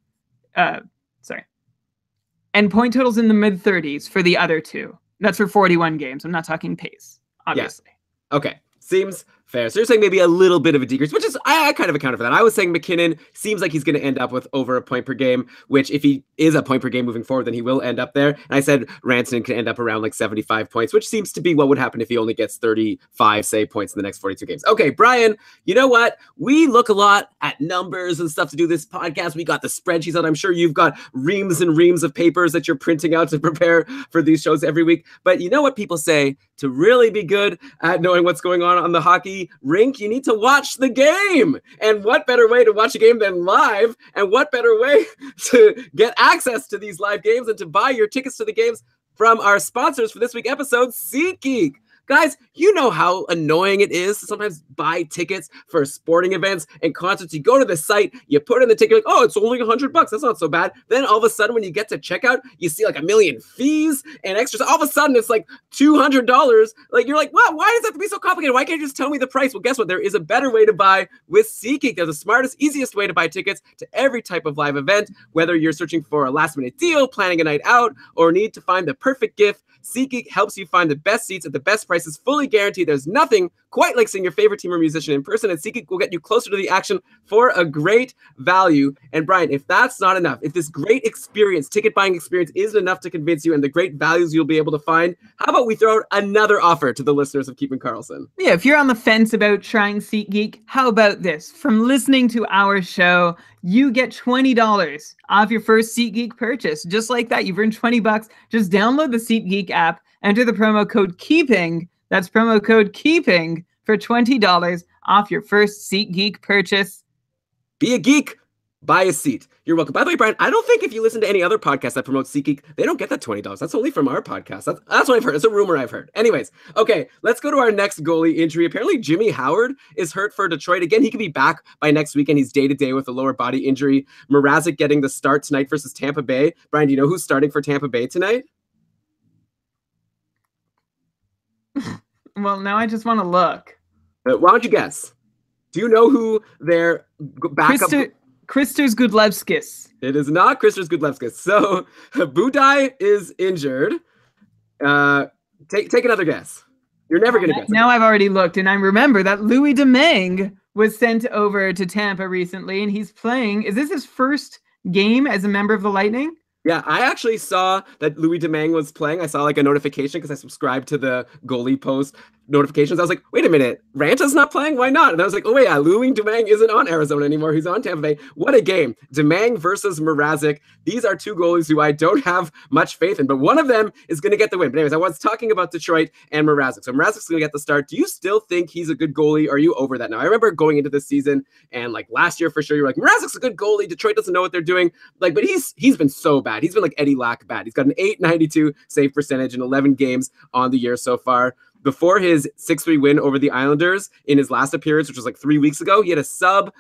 And point totals in the mid-30s for the other 2. That's for 41 games. I'm not talking pace, obviously. Yeah. Okay. Seems fair. So you're saying maybe a little bit of a decrease, which is, I kind of accounted for that. I was saying McKinnon seems like he's going to end up with over a point per game, which if he is a point per game moving forward, then he will end up there. And I said Rantanen can end up around like 75 points, which seems to be what would happen if he only gets 35, say, points in the next 42 games. Okay, Brian, you know what? We look a lot at numbers and stuff to do this podcast. We got the spreadsheets out. I'm sure you've got reams and reams of papers that you're printing out to prepare for these shows every week. But you know what people say? To really be good at knowing what's going on the hockey rink, you need to watch the game. And what better way to watch a game than live? And what better way to get access to these live games and to buy your tickets to the games from our sponsors for this week's episode, SeatGeek. Guys, you know how annoying it is to sometimes buy tickets for sporting events and concerts. You go to the site, you put in the ticket, like, oh, it's only $100. That's not so bad. Then all of a sudden, when you get to checkout, you see like a million fees and extras. All of a sudden, it's like $200. Like, you're like, wow, why does that have to be so complicated? Why can't you just tell me the price? Well, guess what? There is a better way to buy with SeatGeek. They're the smartest, easiest way to buy tickets to every type of live event. Whether you're searching for a last-minute deal, planning a night out, or need to find the perfect gift, SeatGeek helps you find the best seats at the best price price is fully guaranteed. There's nothing quite like seeing your favorite team or musician in person, and SeatGeek will get you closer to the action for a great value. And Brian, if that's not enough, if this great experience, ticket buying experience, isn't enough to convince you and the great values you'll be able to find, how about we throw out another offer to the listeners of Keeping Karlsson? Yeah, if you're on the fence about trying SeatGeek, how about this? From listening to our show, you get $20 off your first SeatGeek purchase. Just like that, you've earned $20. Just download the SeatGeek app, enter the promo code KEEPING. That's promo code KEEPING for $20 off your first SeatGeek purchase. Be a geek. Buy a seat. You're welcome. By the way, Brian, I don't think if you listen to any other podcast that promotes SeatGeek, they don't get that $20. That's only from our podcast. That's what I've heard. It's a rumor I've heard. Anyways, okay, let's go to our next goalie injury. Apparently, Jimmy Howard is hurt for Detroit. Again, he could be back by next weekend. He's day-to-day with a lower body injury. Mrazek getting the start tonight versus Tampa Bay. Brian, do you know who's starting for Tampa Bay tonight? Well, now I just want to look. Why don't you guess? Do you know who their backup... Kristers Gudlevskis. It is not Kristers Gudlevskis. So Budai is injured. Take another guess. You're never going to guess. Now I've already looked, and I remember that Louis Domingue was sent over to Tampa recently, and he's playing. Is this his first game as a member of the Lightning? Yeah, I actually saw that Louis Domingue was playing. I saw like a notification because I subscribed to the goalie post notifications. I was like, wait a minute, Ranta's not playing? Why not? And I was like, oh wait, yeah, Louis Domingue isn't on Arizona anymore. He's on Tampa Bay. What a game. Domingue versus Mrazek. These are two goalies who I don't have much faith in, but one of them is going to get the win. But anyways, I was talking about Detroit and Mrazek. So Mrazek's going to get the start. Do you still think he's a good goalie? Or are you over that now? I remember going into this season and like last year for sure, you're like, Mrazek's a good goalie. Detroit doesn't know what they're doing. Like, but he's been so bad. He's been like Eddie Lack bad. He's got an .892 save percentage in 11 games on the year so far. Before his 6-3 win over the Islanders in his last appearance, which was like 3 weeks ago, he had a sub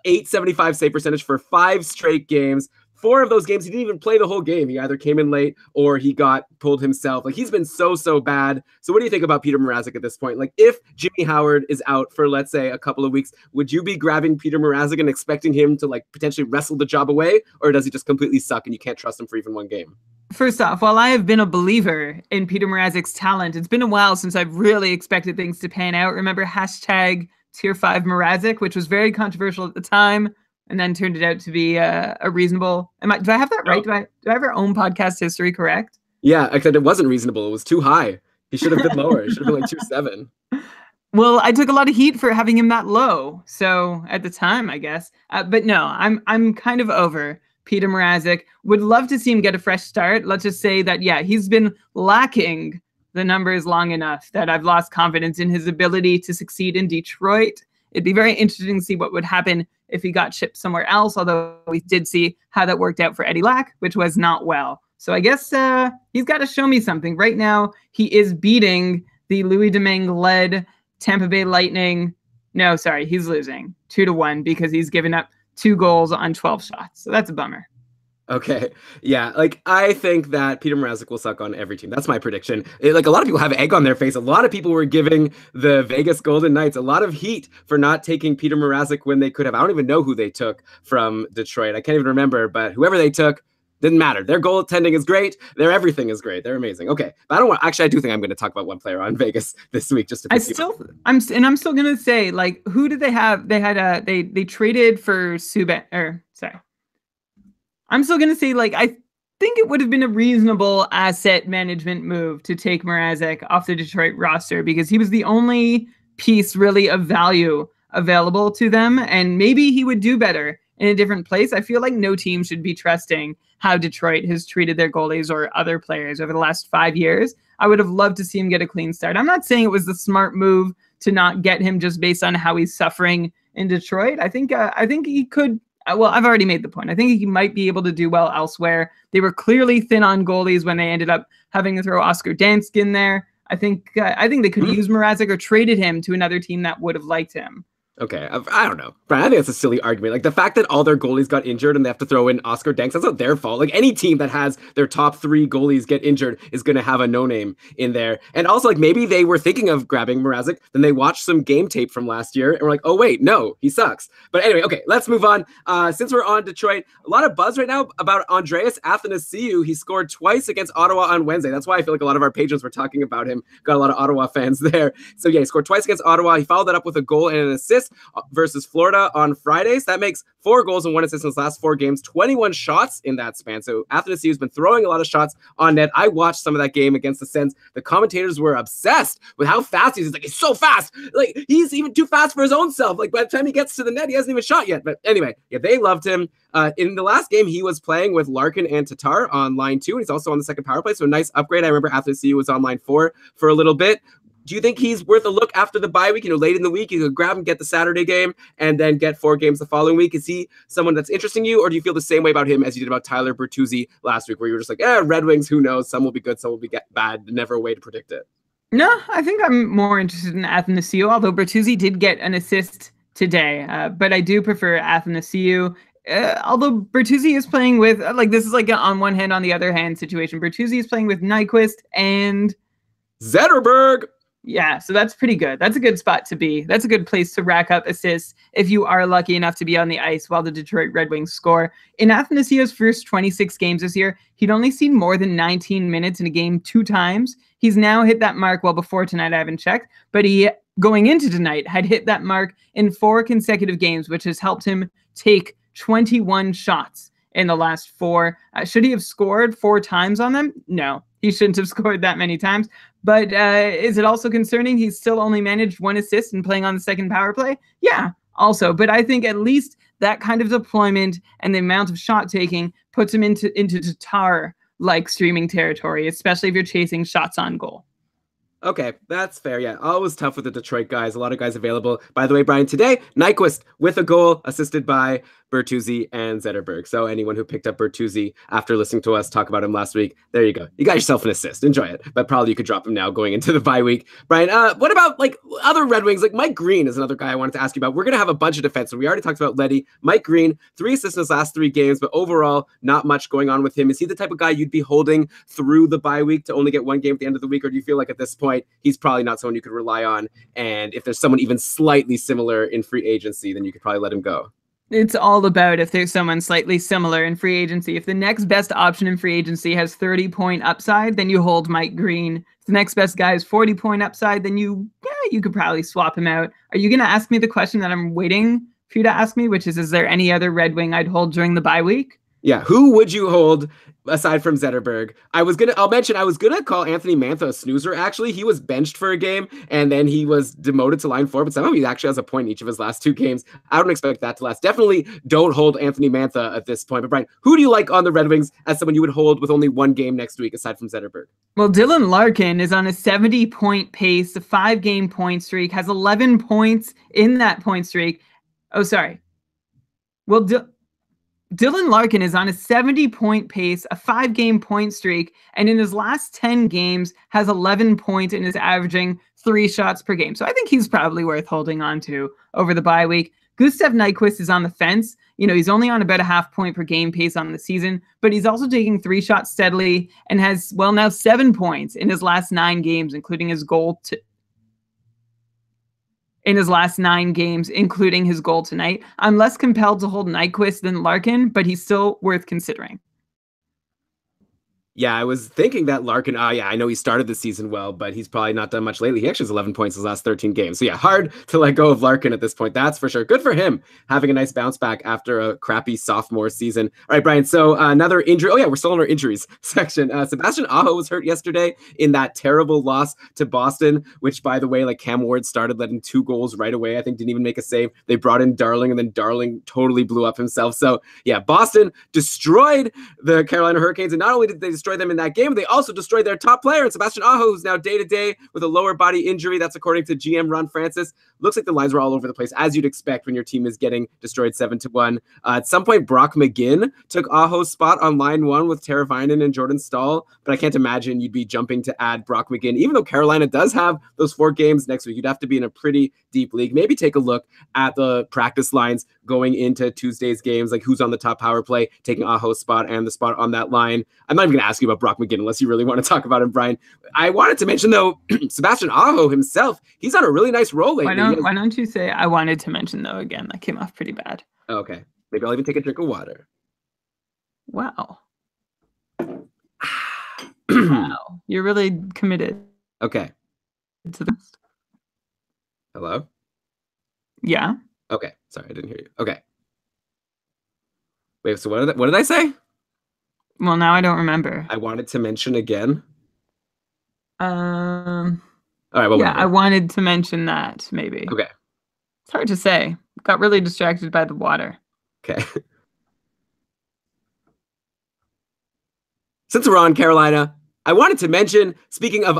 .875 save percentage for 5 straight games. 4 of those games, he didn't even play the whole game. He either came in late or he got pulled himself. Like, he's been so bad. So what do you think about Peter Mrazek at this point? Like, if Jimmy Howard is out for, let's say, a couple of weeks, would you be grabbing Peter Mrazek and expecting him to, like, potentially wrestle the job away? Or does he just completely suck and you can't trust him for even one game? First off, while I have been a believer in Peter Mrazek's talent, it's been a while since I've really expected things to pan out. Remember hashtag Tier 5 Mrazek, which was very controversial at the time, and then turned it out to be a reasonable... Do I have that right? Do I have our own podcast history correct? Yeah, except it wasn't reasonable. It was too high. He should have been lower. It should have been like 2.7. Well, I took a lot of heat for having him that low. So at the time, I guess. But no, I'm kind of over Peter Mrazek. Would love to see him get a fresh start. Let's just say that, yeah, he's been lacking the numbers long enough that I've lost confidence in his ability to succeed in Detroit. It'd be very interesting to see what would happen if he got shipped somewhere else, although we did see how that worked out for Eddie Lack, which was not well. So I guess he's got to show me something. Right now, he is beating the Louis Domingue-led Tampa Bay Lightning. No, sorry, he's losing 2-1 because he's given up 2 goals on 12 shots. So that's a bummer. Okay. Yeah. Like, I think that Peter Mrazek will suck on every team. That's my prediction. Like, a lot of people have egg on their face. A lot of people were giving the Vegas Golden Knights a lot of heat for not taking Peter Mrazek when they could have. I don't even know who they took from Detroit. I can't even remember, but whoever they took, didn't matter. Their goaltending is great. Their everything is great. They're amazing. Okay. But I don't want, actually, I do think I'm going to talk about one player on Vegas this week, just to I'm still going to say, like, who did they have? They had they traded for Subban, I'm still going to say, like, I think it would have been a reasonable asset management move to take Mrazek off the Detroit roster because he was the only piece really of value available to them. And maybe he would do better in a different place. I feel like no team should be trusting how Detroit has treated their goalies or other players over the last 5 years. I would have loved to see him get a clean start. I'm not saying it was the smart move to not get him just based on how he's suffering in Detroit. I think he could. Well, I've already made the point. I think he might be able to do well elsewhere. They were clearly thin on goalies when they ended up having to throw Oscar Dansk in there. I think they could have used Mrazek or traded him to another team that would have liked him. Okay, I don't know, Brian. I think that's a silly argument. Like the fact that all their goalies got injured and they have to throw in Oscar Danks, that's not their fault. Like any team that has their top three goalies get injured is going to have a no-name in there. And also, like maybe they were thinking of grabbing Mrazek, then they watched some game tape from last year and were like, oh wait, no, he sucks. But anyway, okay, let's move on. Since we're on Detroit, a lot of buzz right now about Andreas Athanasiou. He scored twice against Ottawa on Wednesday. That's why I feel like a lot of our patrons were talking about him. Got a lot of Ottawa fans there. So yeah, he scored twice against Ottawa. He followed that up with a goal and an assist versus Florida on Friday. So that makes 4 goals and 1 assist in his last 4 games, 21 shots in that span. So Athanasiou has been throwing a lot of shots on net. I watched some of that game against the Sens. The commentators were obsessed with how fast he is. He's like, he's so fast. Like he's even too fast for his own self. Like by the time he gets to the net, he hasn't even shot yet. But anyway, yeah, they loved him. In the last game, he was playing with Larkin and Tatar on line 2, and he's also on the second power play. So a nice upgrade. I remember Athanasiou was on line 4 for a little bit. Do you think he's worth a look after the bye week? You know, late in the week, you could grab him, get the Saturday game, and then get 4 games the following week. Is he someone that's interesting you, or do you feel the same way about him as you did about Tyler Bertuzzi last week, where you were just like, Red Wings, who knows? Some will be good, some will be bad. Never a way to predict it. No, I think I'm more interested in Athanasiou, although Bertuzzi did get an assist today. But I do prefer Athanasiou. Although Bertuzzi is playing with, this is like an on one hand, on the other hand situation. Bertuzzi is playing with Nyquist and Zetterberg. Yeah, so that's pretty good. That's a good spot to be. That's a good place to rack up assists if you are lucky enough to be on the ice while the Detroit Red Wings score. In Athanasiou's first 26 games this year, he'd only seen more than 19 minutes in a game 2 times. He's now hit that mark, well, before tonight, I haven't checked, but he, going into tonight, had hit that mark in 4 consecutive games, which has helped him take 21 shots in the last 4. Should he have scored 4 times on them? No, he shouldn't have scored that many times. But is it also concerning he's still only managed 1 assist and playing on the second power play? Yeah, also. But I think at least that kind of deployment and the amount of shot taking puts him into Tatar-like streaming territory, especially if you're chasing shots on goal. Okay, that's fair. Yeah, always tough with the Detroit guys. A lot of guys available. By the way, Brian, today, Nyquist with a goal assisted by Bertuzzi and Zetterberg. So anyone who picked up Bertuzzi after listening to us talk about him last week, there you go. You got yourself an assist. Enjoy it. But probably you could drop him now going into the bye week. Brian, what about like other Red Wings? Like Mike Green is another guy I wanted to ask you about. We're going to have a bunch of defense. So we already talked about Leddy. Mike Green, 3 assists in his last 3 games, but overall, not much going on with him. Is he the type of guy you'd be holding through the bye week to only get 1 game at the end of the week? Or do you feel like at this point, he's probably not someone you could rely on? And if there's someone even slightly similar in free agency, then you could probably let him go. It's all about if there's someone slightly similar in free agency. If the next best option in free agency has 30-point upside, then you hold Mike Green. If the next best guy is 40-point upside, then you could probably swap him out. Are you going to ask me the question that I'm waiting for you to ask me, which is there any other Red Wing I'd hold during the bye week? Yeah, who would you hold aside from Zetterberg? I'll mention I was gonna call Anthony Mantha a snoozer. Actually, he was benched for a game and then he was demoted to line 4, but somehow he actually has a point in each of his last 2 games. I don't expect that to last. Definitely don't hold Anthony Mantha at this point. But Brian, who do you like on the Red Wings as someone you would hold with only 1 game next week aside from Zetterberg? Well, Dylan Larkin is on a 70-point pace, a 5-game point streak, has 11 points in that point streak. Oh, sorry. Well, Dylan Larkin is on a 70-point pace, a 5-game point streak, and in his last 10 games has 11 points and is averaging 3 shots per game. So I think he's probably worth holding on to over the bye week. Gustav Nyquist is on the fence. You know, he's only on about a 0.5 point per game pace on the season, but he's also taking 3 shots steadily and has, well, now 7 points in his last 9 games, including his goal in his last 9 games, including his goal tonight. I'm less compelled to hold Nyquist than Larkin, but he's still worth considering. Yeah, I was thinking that Larkin, I know he started the season well, but he's probably not done much lately. He actually has 11 points in his last 13 games. So yeah, hard to let go of Larkin at this point. That's for sure. Good for him having a nice bounce back after a crappy sophomore season. All right, Brian, so another injury. Oh yeah, we're still in our injuries section. Sebastian Aho was hurt yesterday in that terrible loss to Boston, which by the way, like Cam Ward started letting 2 goals right away. I think didn't even make a save. They brought in Darling and then Darling totally blew up himself. So yeah, Boston destroyed the Carolina Hurricanes. And not only did they destroy destroy them in that game. They also destroyed their top player, and Sebastian Aho, who's now day-to-day with a lower body injury. That's according to GM Ron Francis. Looks like the lines were all over the place, as you'd expect when your team is getting destroyed 7-1. At some point, Brock McGinn took Aho's spot on line 1 with Teravainen and Jordan Staal, but I can't imagine you'd be jumping to add Brock McGinn. Even though Carolina does have those 4 games next week, you'd have to be in a pretty deep league. Maybe take a look at the practice lines going into Tuesday's games, like who's on the top power play, taking Aho's spot and the spot on that line. I'm not even going to ask you about Brock McGinn unless you really want to talk about him, Brian. I wanted to mention, though, Sebastian Aho himself, he's on a really nice roll lately. Why don't you say I wanted to mention, though, again? That came off pretty bad. Okay. Maybe I'll even take a drink of water. Wow. Wow. You're really committed. Okay. To this. Hello? Yeah. Okay. Sorry, I didn't hear you. Okay. Wait, so what did I say? Well, now I don't remember. I wanted to mention again. All right, well, yeah, I wanted to mention that, maybe. Okay. It's hard to say. Got really distracted by the water. Okay. Since we're on Carolina, I wanted to mention, speaking of...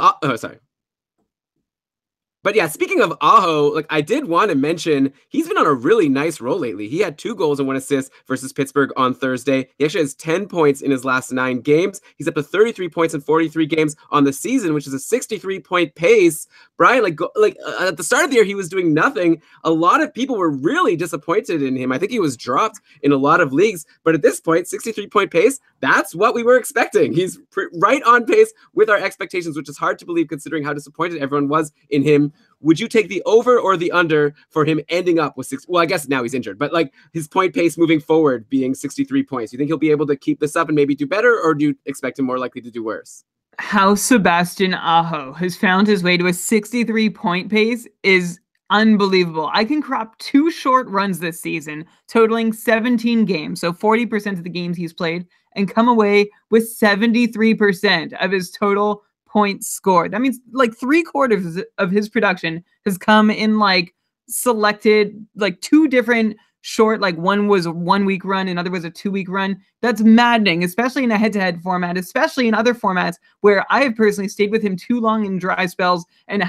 But yeah, speaking of Aho, like I did want to mention, he's been on a really nice roll lately. He had 2 goals and 1 assist versus Pittsburgh on Thursday. He actually has 10 points in his last 9 games. He's up to 33 points in 43 games on the season, which is a 63-point pace. Brian, at the start of the year, he was doing nothing. A lot of people were really disappointed in him. I think he was dropped in a lot of leagues. But at this point, 63-point pace, that's what we were expecting. He's right on pace with our expectations, which is hard to believe considering how disappointed everyone was in him. Would you take the over or the under for him ending up with 6? Well, I guess now he's injured, but like his point pace moving forward being 63 points. You think he'll be able to keep this up and maybe do better, or do you expect him more likely to do worse? How Sebastian Aho has found his way to a 63-point pace is unbelievable. I can crop 2 short runs this season, totaling 17 games, so 40% of the games he's played, and come away with 73% of his total points scored. That means like 3/4 of his production has come in like selected, like 2 different short, like one was a 1-week run, another was a 2-week run. That's maddening, especially in a head-to-head format, especially in other formats where I have personally stayed with him too long in dry spells and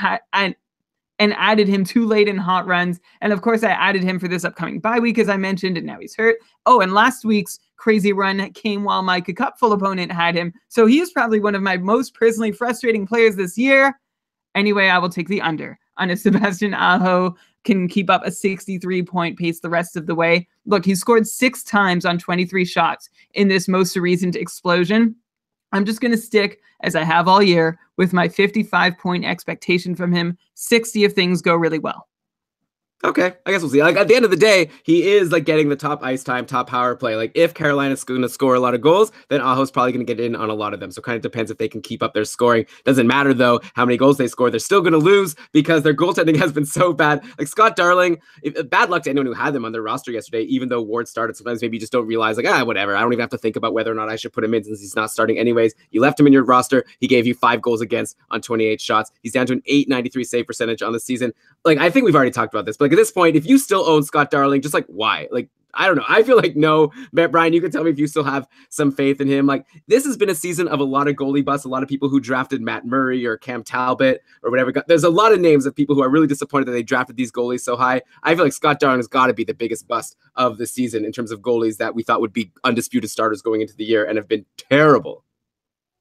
added him too late in hot runs. And of course, I added him for this upcoming bye week, as I mentioned, and now he's hurt. Oh, and last week's crazy run came while my cupful opponent had him. So he is probably one of my most personally frustrating players this year. Anyway, I will take the under on a Sebastian Aho can keep up a 63-point pace the rest of the way. Look, he scored 6 times on 23 shots in this most recent explosion. I'm just going to stick, as I have all year, with my 55-point expectation from him, 60 if things go really well. Okay, I guess we'll see. Like at the end of the day, he is like getting the top ice time, top power play. Like if Carolina's going to score a lot of goals, then Aho's probably going to get in on a lot of them. So kind of depends if they can keep up their scoring. Doesn't matter though how many goals they score. They're still going to lose because their goaltending has been so bad. Like Scott Darling, bad luck to anyone who had them on their roster yesterday. Even though Ward started, sometimes maybe you just don't realize like whatever. I don't even have to think about whether or not I should put him in since he's not starting anyways. You left him in your roster. He gave you 5 goals against on 28 shots. He's down to an .893 save percentage on the season. Like I think we've already talked about this, but like at this point, if you still own Scott Darling, just like why? Like I don't know. I feel like no. Brian, you can tell me if you still have some faith in him. Like this has been a season of a lot of goalie busts. A lot of people who drafted Matt Murray or Cam Talbot or whatever. There's a lot of names of people who are really disappointed that they drafted these goalies so high. I feel like Scott Darling has got to be the biggest bust of the season in terms of goalies that we thought would be undisputed starters going into the year and have been terrible.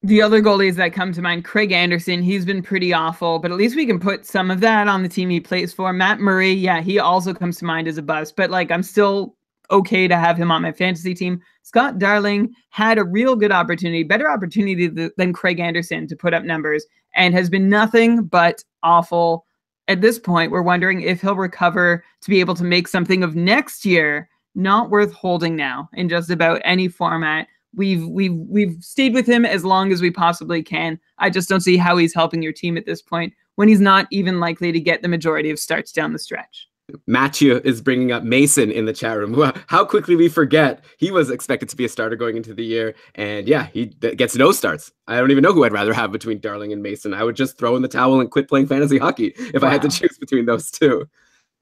The other goalies that come to mind, Craig Anderson, he's been pretty awful, but at least we can put some of that on the team he plays for. Matt Murray, yeah, he also comes to mind as a bust, but like I'm still okay to have him on my fantasy team. Scott Darling had a real good opportunity, better opportunity than Craig Anderson to put up numbers, and has been nothing but awful. At this point, we're wondering if he'll recover to be able to make something of next year. Not worth holding now in just about any format. We've stayed with him as long as we possibly can. I just don't see how he's helping your team at this point when he's not even likely to get the majority of starts down the stretch. Matthew is bringing up Mason in the chat room. Wow, how quickly we forget he was expected to be a starter going into the year. And yeah, he gets no starts. I don't even know who I'd rather have between Darling and Mason. I would just throw in the towel and quit playing fantasy hockey if I had to choose between those two.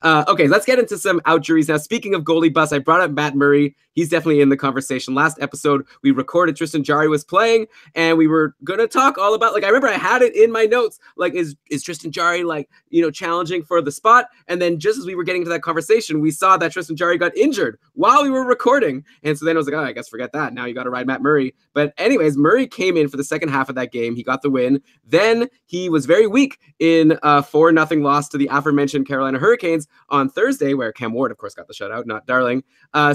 Okay, let's get into some out juries now. Speaking of goalie bust, I brought up Matt Murray. He's definitely in the conversation. Last episode, we recorded Tristan Jarry was playing, and we were going to talk all about, like, I remember I had it in my notes, like, is Tristan Jarry, like, challenging for the spot? And then just as we were getting to that conversation, we saw that Tristan Jarry got injured while we were recording. And so then I was like, oh, I guess forget that. Now you got to ride Matt Murray. But anyways, Murray came in for the second half of that game. He got the win. Then he was very weak in a 4-0 loss to the aforementioned Carolina Hurricanes on Thursday, where Cam Ward, of course, got the shutout, not Darling.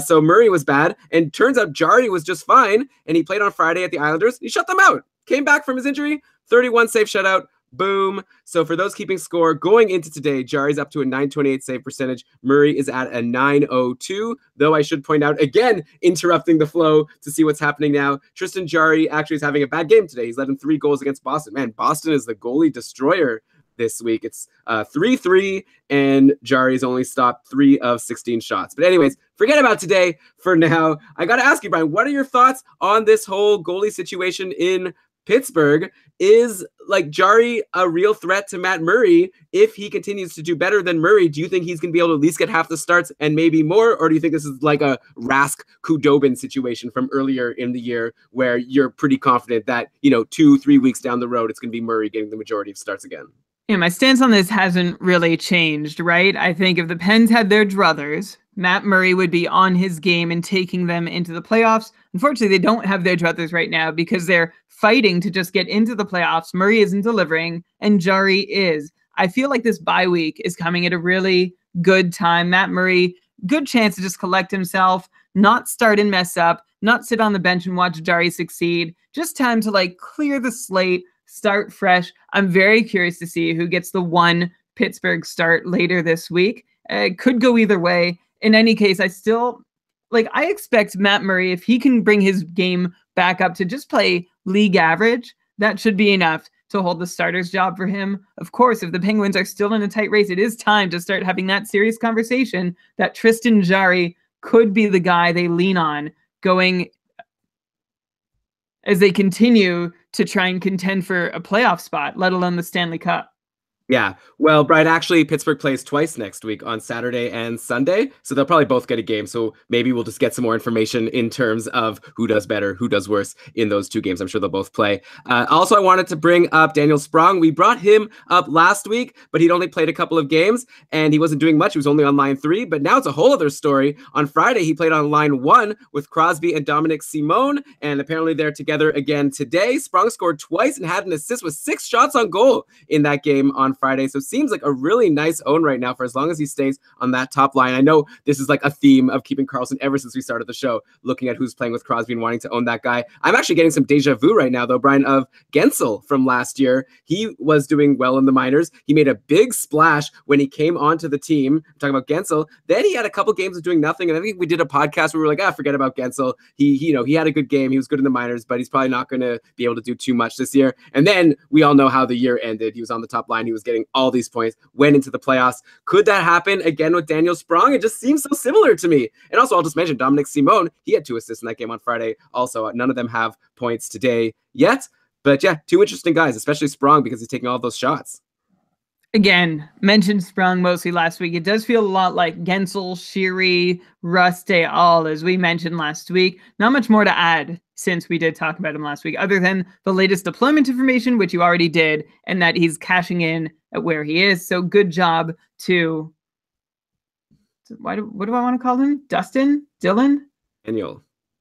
So Murray was bad, and turns out Jarry was just fine, and he played on Friday at the Islanders. He shut them out. Came back from his injury, 31 save shutout. Boom. So for those keeping score, going into today, Jarry's up to a .928 save percentage. Murray is at a .902, though I should point out, again, interrupting the flow to see what's happening now. Tristan Jarry actually is having a bad game today. He's led in 3 goals against Boston. Man, Boston is the goalie destroyer this week. It's 3-3, and Jarry's only stopped 3 of 16 shots. But anyways, forget about today for now. I got to ask you, Brian, what are your thoughts on this whole goalie situation in Pittsburgh? Is like Jarry a real threat to Matt Murray? If he continues to do better than Murray, do you think he's going to be able to at least get half the starts and maybe more? Or do you think this is like a Rask Kudobin situation from earlier in the year where you're pretty confident that, 2-3 weeks down the road, it's going to be Murray getting the majority of starts again? Yeah, my stance on this hasn't really changed, right? I think if the Pens had their druthers, Matt Murray would be on his game and taking them into the playoffs. Unfortunately, they don't have their druthers right now because they're fighting to just get into the playoffs. Murray isn't delivering, and Jarry is. I feel like this bye week is coming at a really good time. Matt Murray, good chance to just collect himself, not start and mess up, not sit on the bench and watch Jarry succeed. Just time to clear the slate, start fresh. I'm very curious to see who gets the one Pittsburgh start later this week. It could go either way. In any case, I still I expect Matt Murray, if he can bring his game back up to just play league average, that should be enough to hold the starter's job for him. Of course, if the Penguins are still in a tight race, it is time to start having that serious conversation that Tristan Jarry could be the guy they lean on going as they continue to try and contend for a playoff spot, let alone the Stanley Cup. Yeah. Well, Brian, actually, Pittsburgh plays twice next week on Saturday and Sunday. So they'll probably both get a game. So maybe we'll just get some more information in terms of who does better, who does worse in those 2 games. I'm sure they'll both play. Also, I wanted to bring up Daniel Sprong. We brought him up last week, but he'd only played a couple of games and he wasn't doing much. He was only on line 3, but now it's a whole other story. On Friday, he played on line 1 with Crosby and Dominic Simone, and apparently they're together again today. Sprong scored twice and had an assist with 6 shots on goal in that game on Friday. So it seems like a really nice own right now for as long as he stays on that top line. I know this is like a theme of keeping Karlsson ever since we started the show, looking at who's playing with Crosby and wanting to own that guy. I'm actually getting some deja vu right now, though, Brian, of Gensel from last year. He was doing well in the minors. He made a big splash when he came onto the team. I'm talking about Gensel. Then he had a couple games of doing nothing. And I think we did a podcast where we were like, forget about Gensel. He had a good game. He was good in the minors, but he's probably not going to be able to do too much this year. And then we all know how the year ended. He was on the top line. He was getting all these points, went into the playoffs. Could that happen again with Daniel Sprong? It just seems so similar to me. And also, I'll just mention Dominic Simone. He had 2 assists in that game on Friday. Also, none of them have points today yet. But yeah, 2 interesting guys, especially Sprong because he's taking all those shots. Again, mentioned Sprung mostly last week. It does feel a lot like Gensel, Sheary, Russ all, as we mentioned last week. Not much more to add since we did talk about him last week, other than the latest deployment information, which you already did, and that he's cashing in at where he is. So good job to, what do I want to call him? Dustin? Dylan?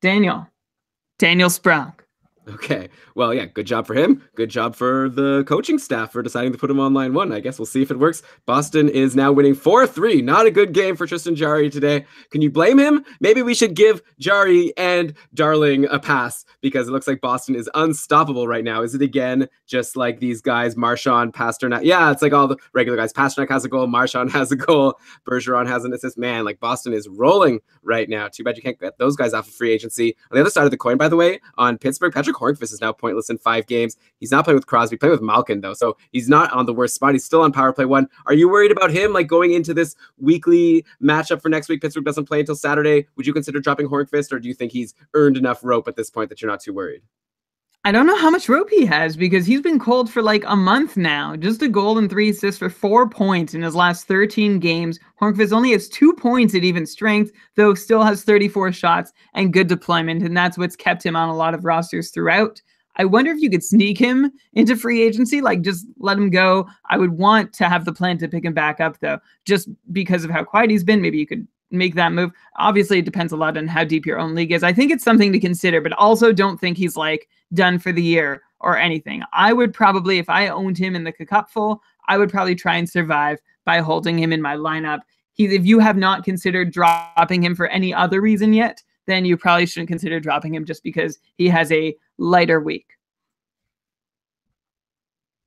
Daniel Sprung. Okay. Well, yeah, good job for him. Good job for the coaching staff for deciding to put him on line 1. I guess we'll see if it works. Boston is now winning 4-3. Not a good game for Tristan Jarry today. Can you blame him? Maybe we should give Jarry and Darling a pass because it looks like Boston is unstoppable right now. Is it again just like these guys, Marchand, Pasternak? Yeah, it's like all the regular guys. Pasternak has a goal. Marchand has a goal. Bergeron has an assist. Man, like Boston is rolling right now. Too bad you can't get those guys off of free agency. On the other side of the coin, by the way, on Pittsburgh, Patrick Hornqvist is now pointless in 5 games. He's not playing with Crosby, playing with Malkin, though. So he's not on the worst spot. He's still on power play 1. Are you worried about him, like going into this weekly matchup for next week? Pittsburgh doesn't play until Saturday. Would you consider dropping Hornqvist, or do you think he's earned enough rope at this point that you're not too worried? I don't know how much rope he has because he's been cold for like a month now. Just a goal and 3 assists for 4 points in his last 13 games. Hornqvist only has 2 points at even strength, though still has 34 shots and good deployment, and that's what's kept him on a lot of rosters throughout. I wonder if you could sneak him into free agency, like just let him go. I would want to have the plan to pick him back up, though, just because of how quiet he's been. Maybe you could make that move. Obviously, it depends a lot on how deep your own league is. I think it's something to consider, but also don't think he's like done for the year or anything. I would probably, if I owned him in the cupful, I would probably try and survive by holding him in my lineup. If you have not considered dropping him for any other reason yet, then you probably shouldn't consider dropping him just because he has a lighter week.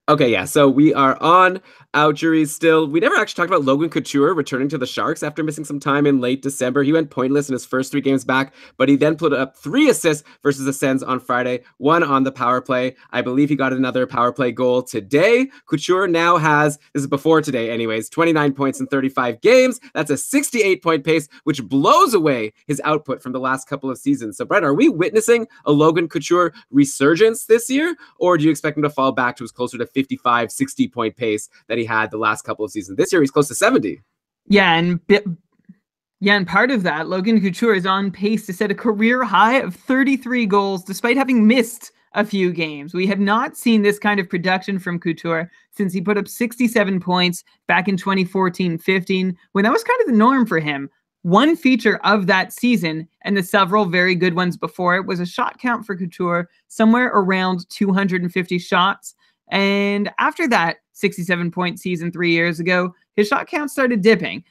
Okay, yeah, so we are on outjuries still. We never actually talked about Logan Couture returning to the Sharks after missing some time in late December. He went pointless in his first 3 games back, but he then put up 3 assists versus the Sens on Friday, 1 on the power play. I believe he got another power play goal today. Couture now has, this is before today anyways, 29 points in 35 games. That's a 68-point pace, which blows away his output from the last couple of seasons. So, Brett, are we witnessing a Logan Couture resurgence this year, or do you expect him to fall back to his closer to 55, 60-point pace that he had the last couple of seasons? This year, he's close to 70. And part of that, Logan Couture is on pace to set a career high of 33 goals, despite having missed a few games. We have not seen this kind of production from Couture since he put up 67 points back in 2014-15, when that was kind of the norm for him. One feature of that season, and the several very good ones before it, was a shot count for Couture somewhere around 250 shots. And after that 67-point season 3 years ago, his shot count started dipping.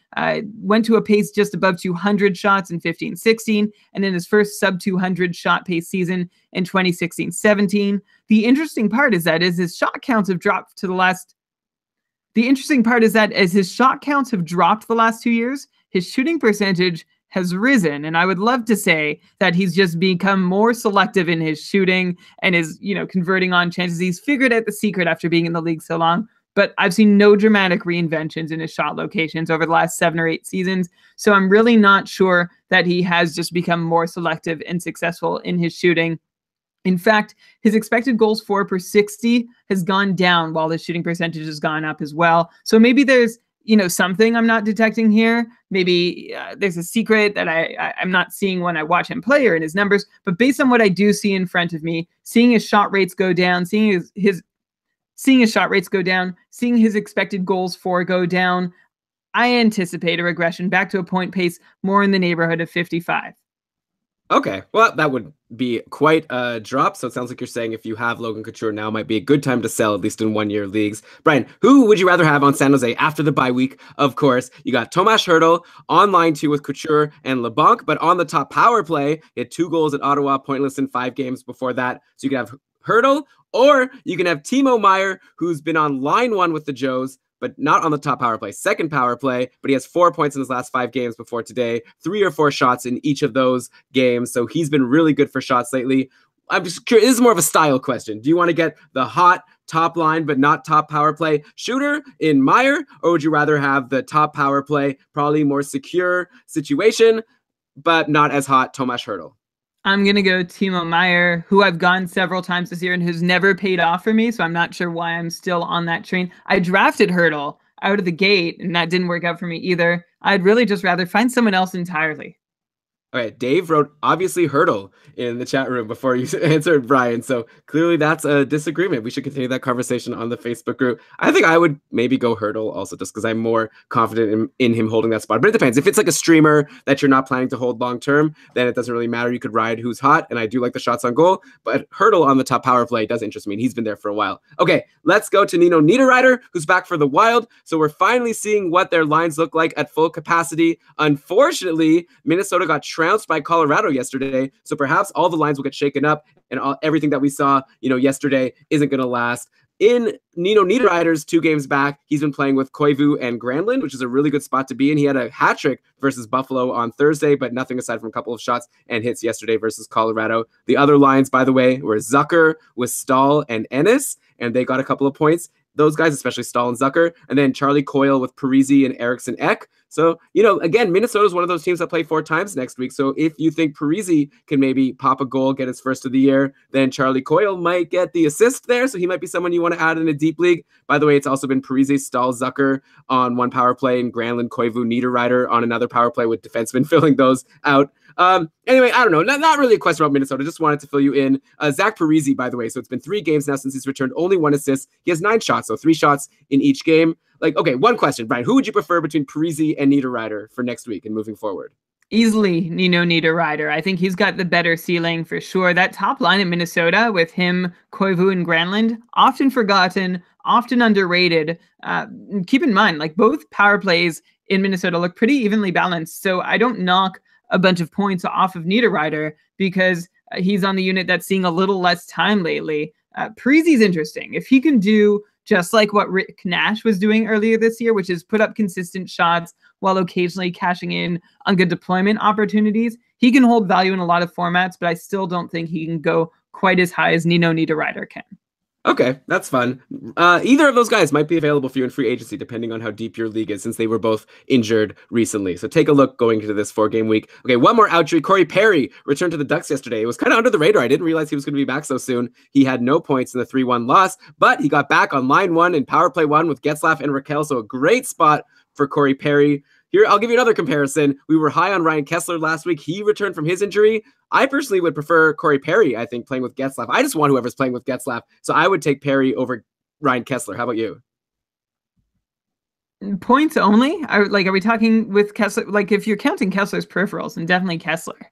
Went to a pace just above 200 shots in 15-16, and in his first sub-200 shot pace season in 2016-17. The interesting part is that as his shot counts have dropped the last 2 years, his shooting percentage has risen. And I would love to say that he's just become more selective in his shooting and is, converting on chances. He's figured out the secret after being in the league so long. But I've seen no dramatic reinventions in his shot locations over the last 7 or 8 seasons. So I'm really not sure that he has just become more selective and successful in his shooting. In fact, his expected goals for per 60 has gone down while his shooting percentage has gone up as well. So maybe there's something I'm not detecting here. Maybe there's a secret that I'm not seeing when I watch him play or in his numbers. But based on what I do see in front of me, seeing his shot rates go down, seeing his shot rates go down, seeing his expected goals for go down, I anticipate a regression back to a point pace more in the neighborhood of 55. Okay, well, that would be quite a drop. So it sounds like you're saying if you have Logan Couture now, might be a good time to sell, at least in 1-year leagues. Brian, who would you rather have on San Jose after the bye week? Of course, you got Tomas Hertl on line 2 with Couture and LeBlanc, but on the top power play, he had 2 goals at Ottawa, pointless in 5 games before that. So you can have Hertl, or you can have Timo Meier, who's been on line 1 with the Joes, but not on the top power play, second power play, but he has 4 points in his last 5 games before today, 3 or 4 shots in each of those games. So he's been really good for shots lately. I'm just curious, this is more of a style question. Do you want to get the hot top line, but not top power play shooter in Meier, or would you rather have the top power play, probably more secure situation, but not as hot Tomas Hertl? I'm going to go Timo Meier, who I've gone several times this year and who's never paid off for me, so I'm not sure why I'm still on that train. I drafted Hertl out of the gate, and that didn't work out for me either. I'd really just rather find someone else entirely. All right, Dave wrote, obviously, Hertl in the chat room before you answered Brian. So clearly that's a disagreement. We should continue that conversation on the Facebook group. I think I would maybe go Hertl also just because I'm more confident in him holding that spot. But it depends. If it's like a streamer that you're not planning to hold long term, then it doesn't really matter. You could ride who's hot. And I do like the shots on goal. But Hertl on the top power play does interest me. And he's been there for a while. Okay, let's go to Nino Niederreiter, who's back for the Wild. So we're finally seeing what their lines look like at full capacity. Unfortunately, Minnesota got trounced by Colorado yesterday, so perhaps all the lines will get shaken up, and everything that we saw, yesterday isn't going to last. In Nino Niederreiter's 2 games back, he's been playing with Koivu and Granlund, which is a really good spot to be in. He had a hat trick versus Buffalo on Thursday, but nothing aside from a couple of shots and hits yesterday versus Colorado. The other lines, by the way, were Zucker with Stahl and Ennis, and they got a couple of points. those guys, especially Stahl and Zucker, and then Charlie Coyle with Parisi and Eriksson Ek. So, again, Minnesota's one of those teams that play 4 times next week. So if you think Parisi can maybe pop a goal, get his first of the year, then Charlie Coyle might get the assist there. So he might be someone you want to add in a deep league. By the way, it's also been Parisi, Stahl, Zucker on one power play, and Granlund, Koivu, Niederreiter on another power play with defensemen filling those out. Anyway, I don't know. Not really a question about Minnesota. Just wanted to fill you in. Zach Parisi, by the way. So it's been 3 games now since he's returned. Only 1 assist. He has 9 shots, so 3 shots in each game. Okay, one question, Brian. Who would you prefer between Parisi and Niederreiter for next week and moving forward? Easily Nino Niederreiter. I think he's got the better ceiling for sure. That top line in Minnesota with him, Koivu, and Granlund, often forgotten, often underrated. Keep in mind, both power plays in Minnesota look pretty evenly balanced. So I don't knock a bunch of points off of Niederreiter because he's on the unit that's seeing a little less time lately. Parisi's interesting. If he can do just like what Rick Nash was doing earlier this year, which is put up consistent shots while occasionally cashing in on good deployment opportunities, he can hold value in a lot of formats, but I still don't think he can go quite as high as Nino Niederreiter can. Okay, that's fun. Either of those guys might be available for you in free agency, depending on how deep your league is, since they were both injured recently. So take a look going into this 4-game week. Okay, one more outjury. Corey Perry returned to the Ducks yesterday. It was kind of under the radar. I didn't realize he was going to be back so soon. He had no points in the 3-1 loss, but he got back on line 1 and power play 1 with Getzlaf and Raquel. So a great spot for Corey Perry. Here, I'll give you another comparison. We were high on Ryan Kessler last week. He returned from his injury. I personally would prefer Corey Perry, I think, playing with Getzlaf. I just want whoever's playing with Getzlaf. So I would take Perry over Ryan Kessler. How about you? Points only? Are we talking with Kessler? If you're counting Kessler's peripherals, then definitely Kessler.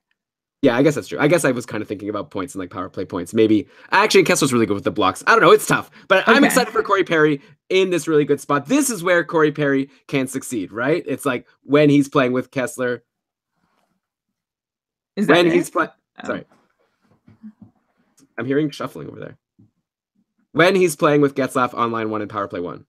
Yeah, I guess that's true. I guess I was kind of thinking about points and power play points. Maybe actually Kessler's really good with the blocks. I don't know. It's tough, but okay. I'm excited for Corey Perry in this really good spot. This is where Corey Perry can succeed, right? It's when he's playing with Kessler. Is that when he's playing? Sorry, I'm hearing shuffling over there. When he's playing with Getzlaf on line 1 and power play 1.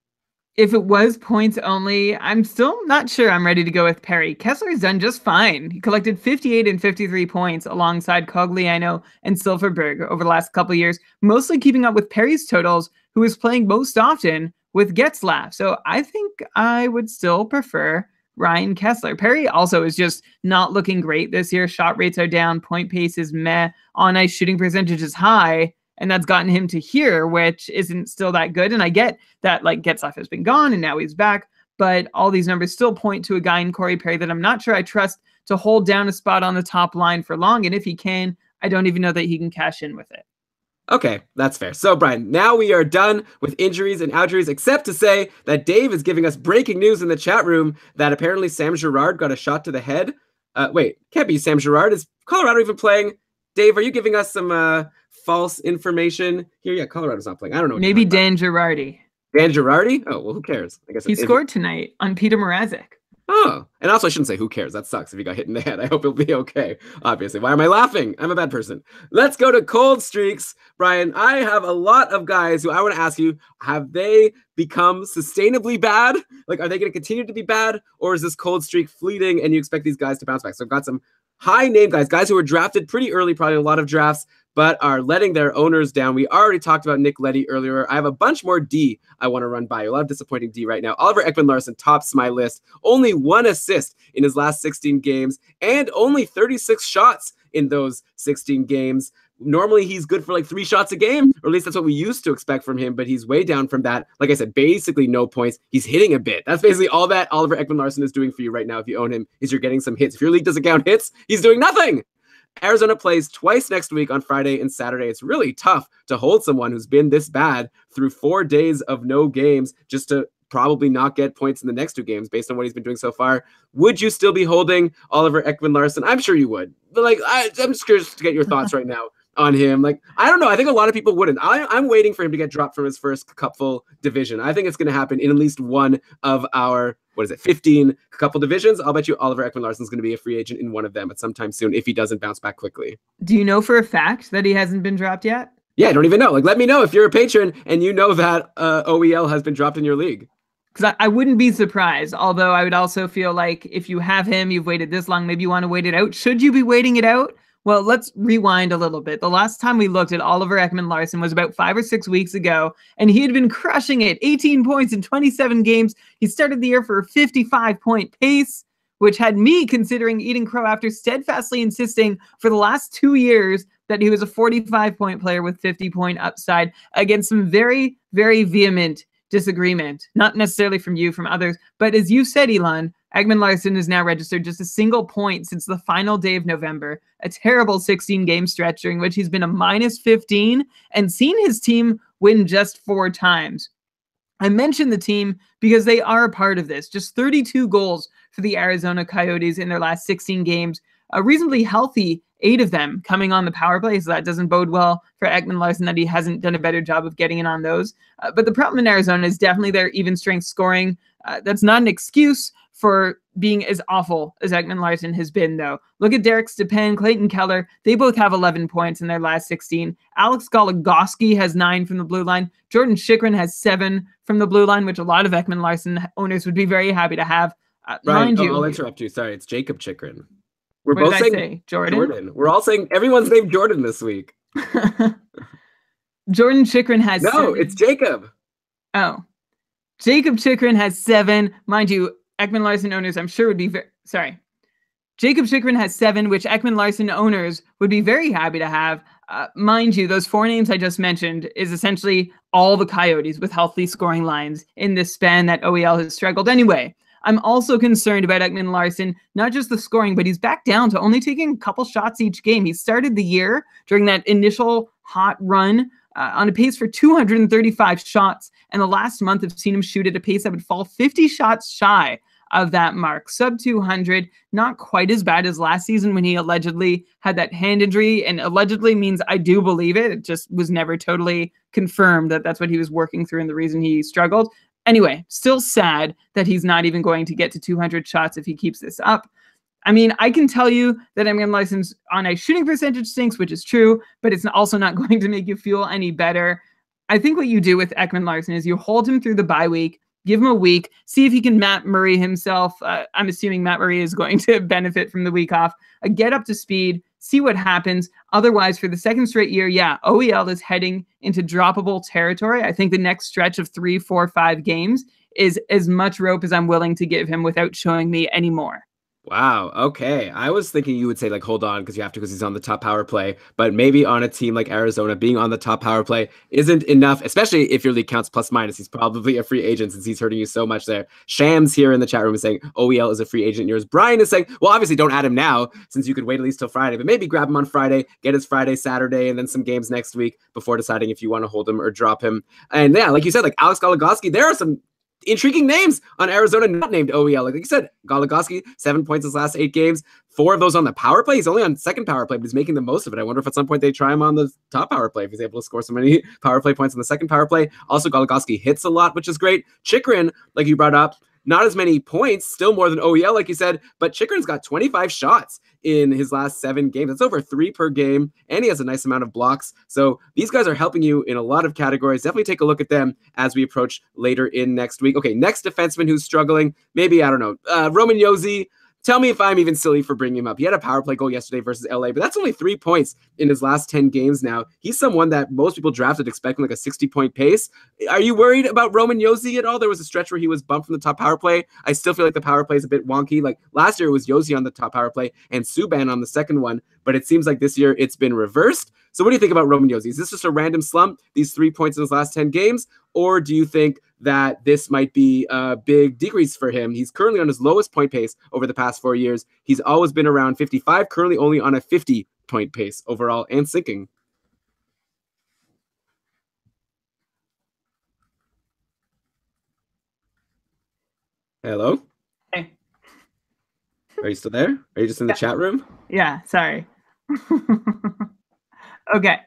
If it was points only, I'm still not sure I'm ready to go with Perry. Kessler's done just fine. He collected 58 and 53 points alongside Cogliano and Silverberg over the last couple of years, mostly keeping up with Perry's totals, who is playing most often with Getzlaf. So I think I would still prefer Ryan Kessler. Perry also is just not looking great this year. Shot rates are down, point pace is meh, on-ice shooting percentage is high, and that's gotten him to here, which isn't still that good. And I get that Getzlaf has been gone and now he's back, but all these numbers still point to a guy in Corey Perry that I'm not sure I trust to hold down a spot on the top line for long. And if he can, I don't even know that he can cash in with it. Okay, that's fair. So, Brian, now we are done with injuries and outjuries, except to say that Dave is giving us breaking news in the chat room that apparently Sam Girard got a shot to the head. Wait, can't be Sam Girard. Is Colorado even playing? Dave, are you giving us some false information here? Yeah, Colorado's not playing. I don't know. Maybe Dan Girardi. Dan Girardi? Oh, well, who cares? I guess he scored tonight on Peter Mrazek. Oh, and also I shouldn't say who cares. That sucks if he got hit in the head. I hope he'll be okay, obviously. Why am I laughing? I'm a bad person. Let's go to cold streaks. Brian, I have a lot of guys who I want to ask you, have they become sustainably bad? Are they going to continue to be bad? Or is this cold streak fleeting and you expect these guys to bounce back? So I've got some high name guys who were drafted pretty early, probably a lot of drafts, but are letting their owners down. We already talked about Nick Leddy earlier. I have a bunch more D I want to run by you. A lot of disappointing D right now. Oliver Ekman-Larsson tops my list. Only 1 assist in his last 16 games and only 36 shots in those 16 games. Normally, he's good for 3 shots a game, or at least that's what we used to expect from him, but he's way down from that. Like I said, basically no points. He's hitting a bit. That's basically all that Oliver Ekman-Larsson is doing for you right now if you own him, is you're getting some hits. If your league doesn't count hits, he's doing nothing. Arizona plays twice next week on Friday and Saturday. It's really tough to hold someone who's been this bad through 4 days of no games just to probably not get points in the next 2 games based on what he's been doing so far. Would you still be holding Oliver Ekman-Larsson? I'm sure you would. But I'm just curious to get your thoughts right now on him. I don't know. I think a lot of people wouldn't. I'm waiting for him to get dropped from his first cupful division. I think it's going to happen in at least one of our 15 couple divisions. I'll bet you Oliver Ekman-Larsson is going to be a free agent in one of them at some time soon if he doesn't bounce back quickly. Do you know for a fact that he hasn't been dropped yet? Yeah, I don't even know. Let me know if you're a patron and you know that OEL has been dropped in your league. Because I wouldn't be surprised, although I would also feel like if you have him, you've waited this long, maybe you want to wait it out. Should you be waiting it out? Well, let's rewind a little bit. The last time we looked at Oliver Ekman-Larsson was about 5 or 6 weeks ago, and he had been crushing it. 18 points in 27 games. He started the year for a 55-point pace, which had me considering eating crow after steadfastly insisting for the last 2 years that he was a 45-point player with 50-point upside, against some very, very vehement disagreement. Not necessarily from you, from others. But as you said, Elon, Ekman-Larsson has now registered just a single point since the final day of November, a terrible 16-game stretch during which he's been a minus 15 and seen his team win just 4 times. I mentioned the team because they are a part of this. Just 32 goals for the Arizona Coyotes in their last 16 games. A reasonably healthy 8 of them coming on the power play, so that doesn't bode well for Ekman-Larsson that he hasn't done a better job of getting in on those. But the problem in Arizona is definitely their even strength scoring. That's not an excuse for being as awful as Ekman-Larsson has been, though. Look at Derek Stepan, Clayton Keller. They both have 11 points in their last 16. Alex Goligoski has 9 from the blue line. Jordan Chychrun has 7 from the blue line, which a lot of Ekman-Larsson owners would be very happy to have. Mind you, I'll interrupt you. Sorry, it's Jacob Chychrun. We're what both did saying I say? Jordan? We're all saying everyone's named Jordan this week. Jordan Chychrun has 7. It's Jacob. Oh. Jacob Chychrun has 7. Mind you, Ekman-Larsson owners, I'm sure would be sorry. Jacob Chychrun has 7, which Ekman-Larsson owners would be very happy to have. Mind you, those 4 names I just mentioned is essentially all the Coyotes with healthy scoring lines in this span that OEL has struggled. Anyway, I'm also concerned about Ekman-Larsson, not just the scoring, but he's back down to only taking a couple shots each game. He started the year during that initial hot run on a pace for 235 shots, and the last month have seen him shoot at a pace that would fall 50 shots shy of that mark. Sub 200, not quite as bad as last season when he allegedly had that hand injury, and allegedly means I do believe it. It just was never totally confirmed that that's what he was working through and the reason he struggled. Anyway, still sad that he's not even going to get to 200 shots if he keeps this up. I mean, I can tell you that Ekman-Larsson's on a shooting percentage stinks, which is true, but it's also not going to make you feel any better. I think what you do with Ekman-Larsson is you hold him through the bye week, give him a week, see if he can Matt Murray himself. I'm assuming Matt Murray is going to benefit from the week off. Get up to speed, see what happens. Otherwise, for the second straight year, yeah, OEL is heading into droppable territory. I think the next stretch of 3, 4, 5 games is as much rope as I'm willing to give him without showing me any more. Wow. Okay. I was thinking you would say like, hold on, because you have to, because he's on the top power play. But maybe on a team like Arizona, being on the top power play isn't enough, especially if your league counts plus minus. He's probably a free agent since he's hurting you so much there. Shams here in the chat room is saying OEL is a free agent. Yours. Brian is saying, well, obviously don't add him now since you could wait at least till Friday, but maybe grab him on Friday, get his Friday, Saturday, and then some games next week before deciding if you want to hold him or drop him. And yeah, like you said, like Alex Goligoski, there are some intriguing names on Arizona not named OEL. Like you said, Goligoski, 7 points his last 8 games, 4 of those on the power play. He's only on second power play, but he's making the most of it. I wonder if at some point they try him on the top power play if he's able to score so many power play points on the second power play. Also, Goligoski hits a lot, which is great. Chychrun, like you brought up, not as many points, still more than OEL, like you said, but Chychrun's got 25 shots in his last 7 games. That's over 3 per game, and he has a nice amount of blocks. So these guys are helping you in a lot of categories. Definitely take a look at them as we approach later in next week. Okay, next defenseman who's struggling, maybe, I don't know, Roman Josi. Tell me if I'm even silly for bringing him up. He had a power play goal yesterday versus LA, but that's only 3 points in his last 10 games now. He's someone that most people drafted expecting like a 60-point pace. Are you worried about Roman Josi at all? There was a stretch where he was bumped from the top power play. I still feel like the power play is a bit wonky. Like last year it was Josi on the top power play and Subban on the second one, but it seems like this year it's been reversed. So what do you think about Roman Josi? Is this just a random slump, these 3 points in his last 10 games? Or do you think that this might be a big decrease for him? He's currently on his lowest point pace over the past 4 years. He's always been around 55, currently only on a 50-point pace overall and sinking. Hello? Hey. Are you still there? Are you just in the chat room? Yeah, sorry. Okay.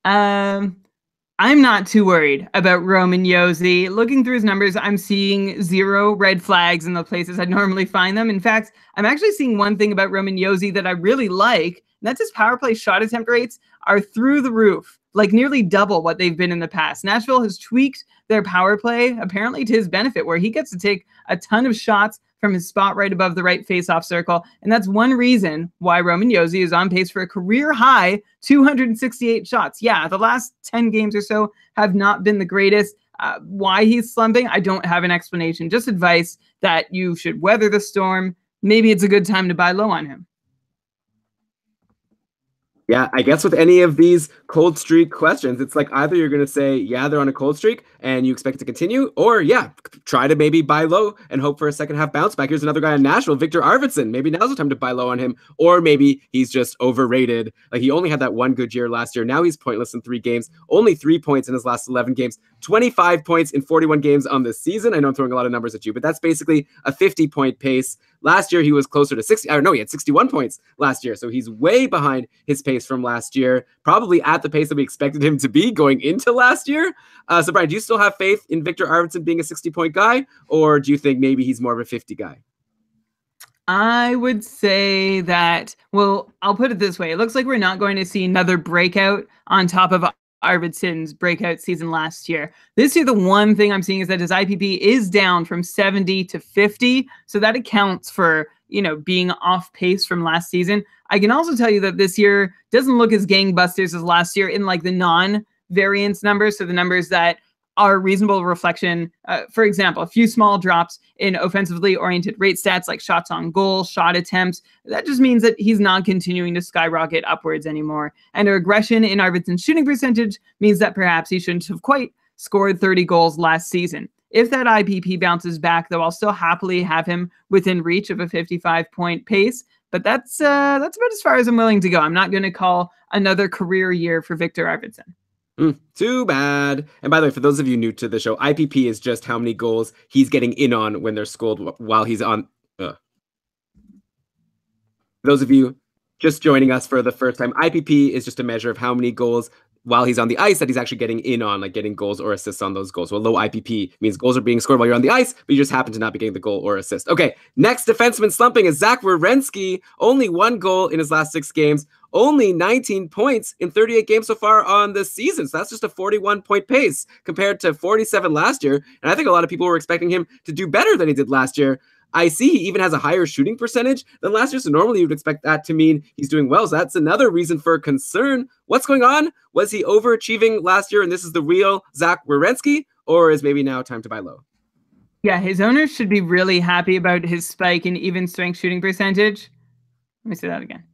I'm not too worried about Roman Josi. Looking through his numbers, I'm seeing 0 red flags in the places I'd normally find them. In fact, I'm actually seeing one thing about Roman Josi that I really like, and that's his power play shot attempt rates are through the roof, like nearly double what they've been in the past. Nashville has tweaked their power play, apparently to his benefit, where he gets to take a ton of shots from his spot right above the right faceoff circle. And that's one reason why Roman Josi is on pace for a career high 268 shots. Yeah, the last 10 games or so have not been the greatest. Why he's slumping, I don't have an explanation. Just advice that you should weather the storm. Maybe it's a good time to buy low on him. Yeah, I guess with any of these cold streak questions, it's like either you're going to say, yeah, they're on a cold streak and you expect it to continue, or yeah, try to maybe buy low and hope for a second half bounce back. Here's another guy in Nashville, Victor Arvidsson. Maybe now's the time to buy low on him, or maybe he's just overrated. Like he only had that one good year last year. Now he's pointless in 3 games, only 3 points in his last 11 games, 25 points in 41 games on this season. I know I'm throwing a lot of numbers at you, but that's basically a 50-point pace. Last year, he was closer to 60. I don't know, he had 61 points last year. So he's way behind his pace from last year, probably at the pace that we expected him to be going into last year. So, Brian, do you still have faith in Victor Arvidsson being a 60-point guy, or do you think maybe he's more of a 50 guy? I would say that, well, I'll put it this way. It looks like we're not going to see another breakout on top of Arvidsson's breakout season last year. This year, the one thing I'm seeing is that his IPP is down from 70 to 50. So that accounts for, being off pace from last season. I can also tell you that this year doesn't look as gangbusters as last year in like the non-variance numbers. So the numbers that are reasonable reflection. For example, a few small drops in offensively oriented rate stats like shots on goal, shot attempts. That just means that he's not continuing to skyrocket upwards anymore. And a regression in Arvidsson's shooting percentage means that perhaps he shouldn't have quite scored 30 goals last season. If that IPP bounces back, though, I'll still happily have him within reach of a 55-point pace. But that's about as far as I'm willing to go. I'm not going to call another career year for Victor Arvidsson. Too bad. And by the way, for those of you new to the show, IPP is just how many goals he's getting in on when they're scored while he's on. For those of you just joining us for the first time, IPP is just a measure of how many goals while he's on the ice that he's actually getting in on, like getting goals or assists on those goals. So a low IPP means goals are being scored while you're on the ice, but you just happen to not be getting the goal or assist. Okay, next defenseman slumping is Zach Werenski. Only 1 goal in his last 6 games. Only 19 points in 38 games so far on the season. So that's just a 41-point pace compared to 47 last year. And I think a lot of people were expecting him to do better than he did last year. I see he even has a higher shooting percentage than last year. So normally you would expect that to mean he's doing well. So that's another reason for concern. What's going on? Was he overachieving last year and this is the real Zach Werenski? Or is maybe now time to buy low? Yeah, his owners should be really happy about his spike in even strength shooting percentage. Let me say that again.